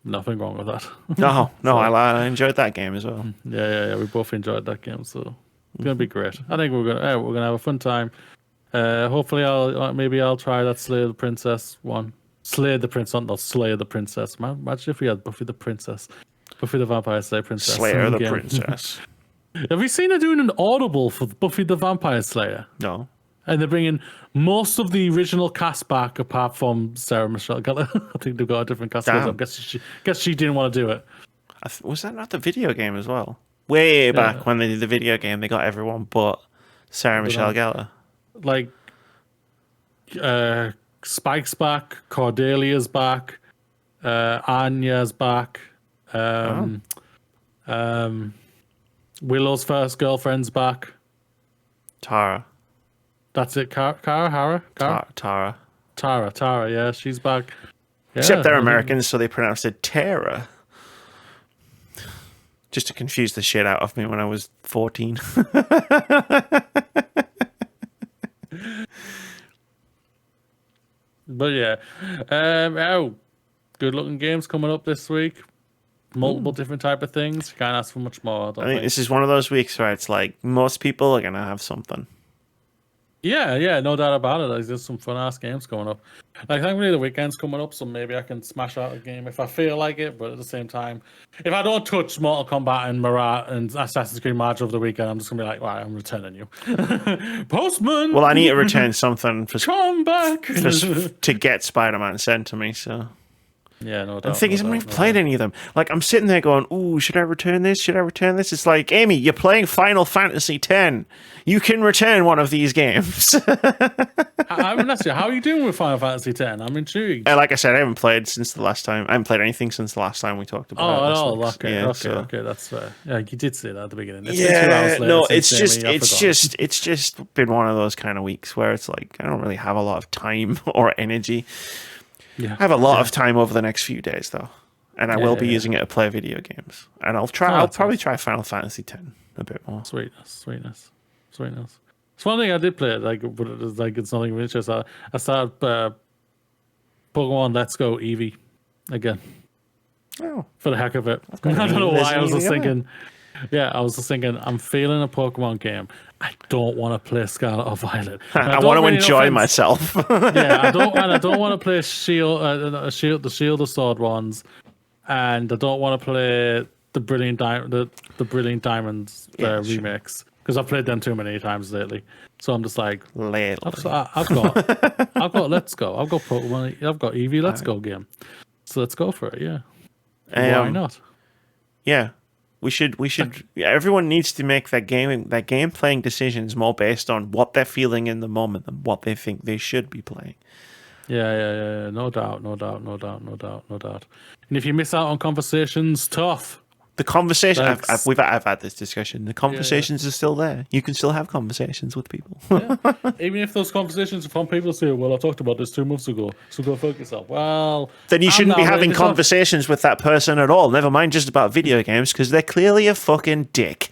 Nothing wrong with that. No, I enjoyed that game as well. Yeah. We both enjoyed that game, so it's gonna be great. I think we're gonna have a fun time. Hopefully, I'll try that Slay the Princess one. Slay the Princess, not Slay the Princess. Man, imagine if we had Buffy the Princess, Buffy the Vampire Slayer Princess. Slayer the Princess. Have you seen her doing an audible for Buffy the Vampire Slayer? No. And they're bringing most of the original cast back, apart from Sarah Michelle Gellar. I think they've got a different cast. I guess she didn't want to do it. Was that not the video game as well? Way back when they did the video game, they got everyone but Sarah Michelle Gellar. Like, Spike's back, Cordelia's back, Anya's back, Willow's first girlfriend's back. Tara. That's it. Tara. Yeah, she's back. Yeah, Except they're Americans, so they pronounce it Tara. Just to confuse the shit out of me when I was 14. But yeah, good looking games coming up this week. Multiple different type of things. You can't ask for much more. I think this is one of those weeks where it's like most people are gonna have something. Yeah, no doubt about it. Like, there's some fun ass games coming up. Like, thankfully the weekend's coming up, so maybe I can smash out a game if I feel like it. But at the same time, if I don't touch Mortal Kombat and Mirage and Assassin's Creed March over the weekend, I'm just gonna be like, right, I'm returning you, Postman. Well, I need to return something for come back to get Spider-Man sent to me. So. Yeah, no doubt. The thing is, I haven't played any of them. Like, I'm sitting there going, ooh, should I return this? Should I return this? It's like, Amy, you're playing Final Fantasy X. You can return one of these games. I mean, that's it. How are you doing with Final Fantasy X? I'm intrigued. Like I said, I haven't played since the last time. I haven't played anything since the last time we talked about it. Oh, okay, that's fair. Yeah, you did say that at the beginning. It's 2 hours later. No, it's just been one of those kind of weeks where it's like, I don't really have a lot of time or energy. Yeah. I have a lot of time over the next few days, though, and I will be using it to play video games. And I'll probably try Final Fantasy X a bit more. Sweetness. It's one thing I did play, but it's nothing of interest. I started Pokemon Let's Go Eevee again. Oh, for the heck of it. I don't know why. I was just thinking. Yeah, I was just thinking, I'm feeling a Pokemon game. I don't want to play Scarlet or Violet. I want to enjoy myself. Yeah, I don't want to play the Shield of Sword ones, and I don't want to play the Brilliant Diamonds remakes because I've played them too many times lately. So I'm just like, I've got Let's Go. I've got Pokemon. I've got Eevee. Let's Go game. So let's go for it. Yeah, why not? Yeah. We should. Everyone needs to make their game playing decisions more based on what they're feeling in the moment than what they think they should be playing. Yeah. No doubt. And if you miss out on conversations, tough. The conversation I've had this discussion. The conversations are still there. You can still have conversations with people. Even if those conversations are from people say, "Well, I talked about this 2 months ago, so go fuck yourself." Well, then you shouldn't be having conversations with that person at all. Never mind just about video games, because they're clearly a fucking dick.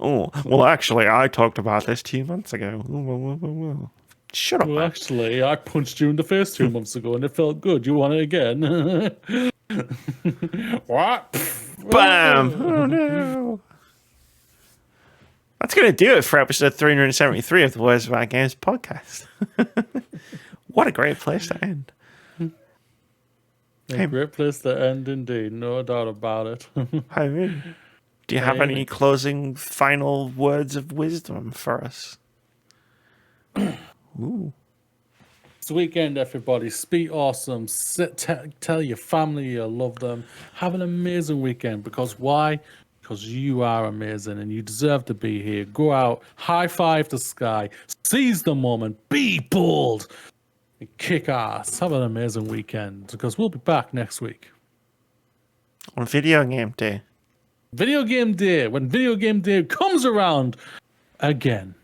Oh, well, actually, I talked about this 2 months ago. Shut up. Well, man. Actually, I punched you in the face 2 months ago, and it felt good. You want it again? What? Bam! Oh no! That's going to do it for episode 373 of the Words About Games podcast. What a great place to end. Great place to end, indeed. No doubt about it. I mean, do you have any closing final words of wisdom for us? Ooh. It's the weekend, everybody. Be awesome. Tell your family you love them. Have an amazing weekend. Because why? Because you are amazing and you deserve to be here. Go out, high five the sky, seize the moment, be bold, and kick ass. Have an amazing weekend. Because we'll be back next week. On Video Game Day. Video Game Day. When Video Game Day comes around again.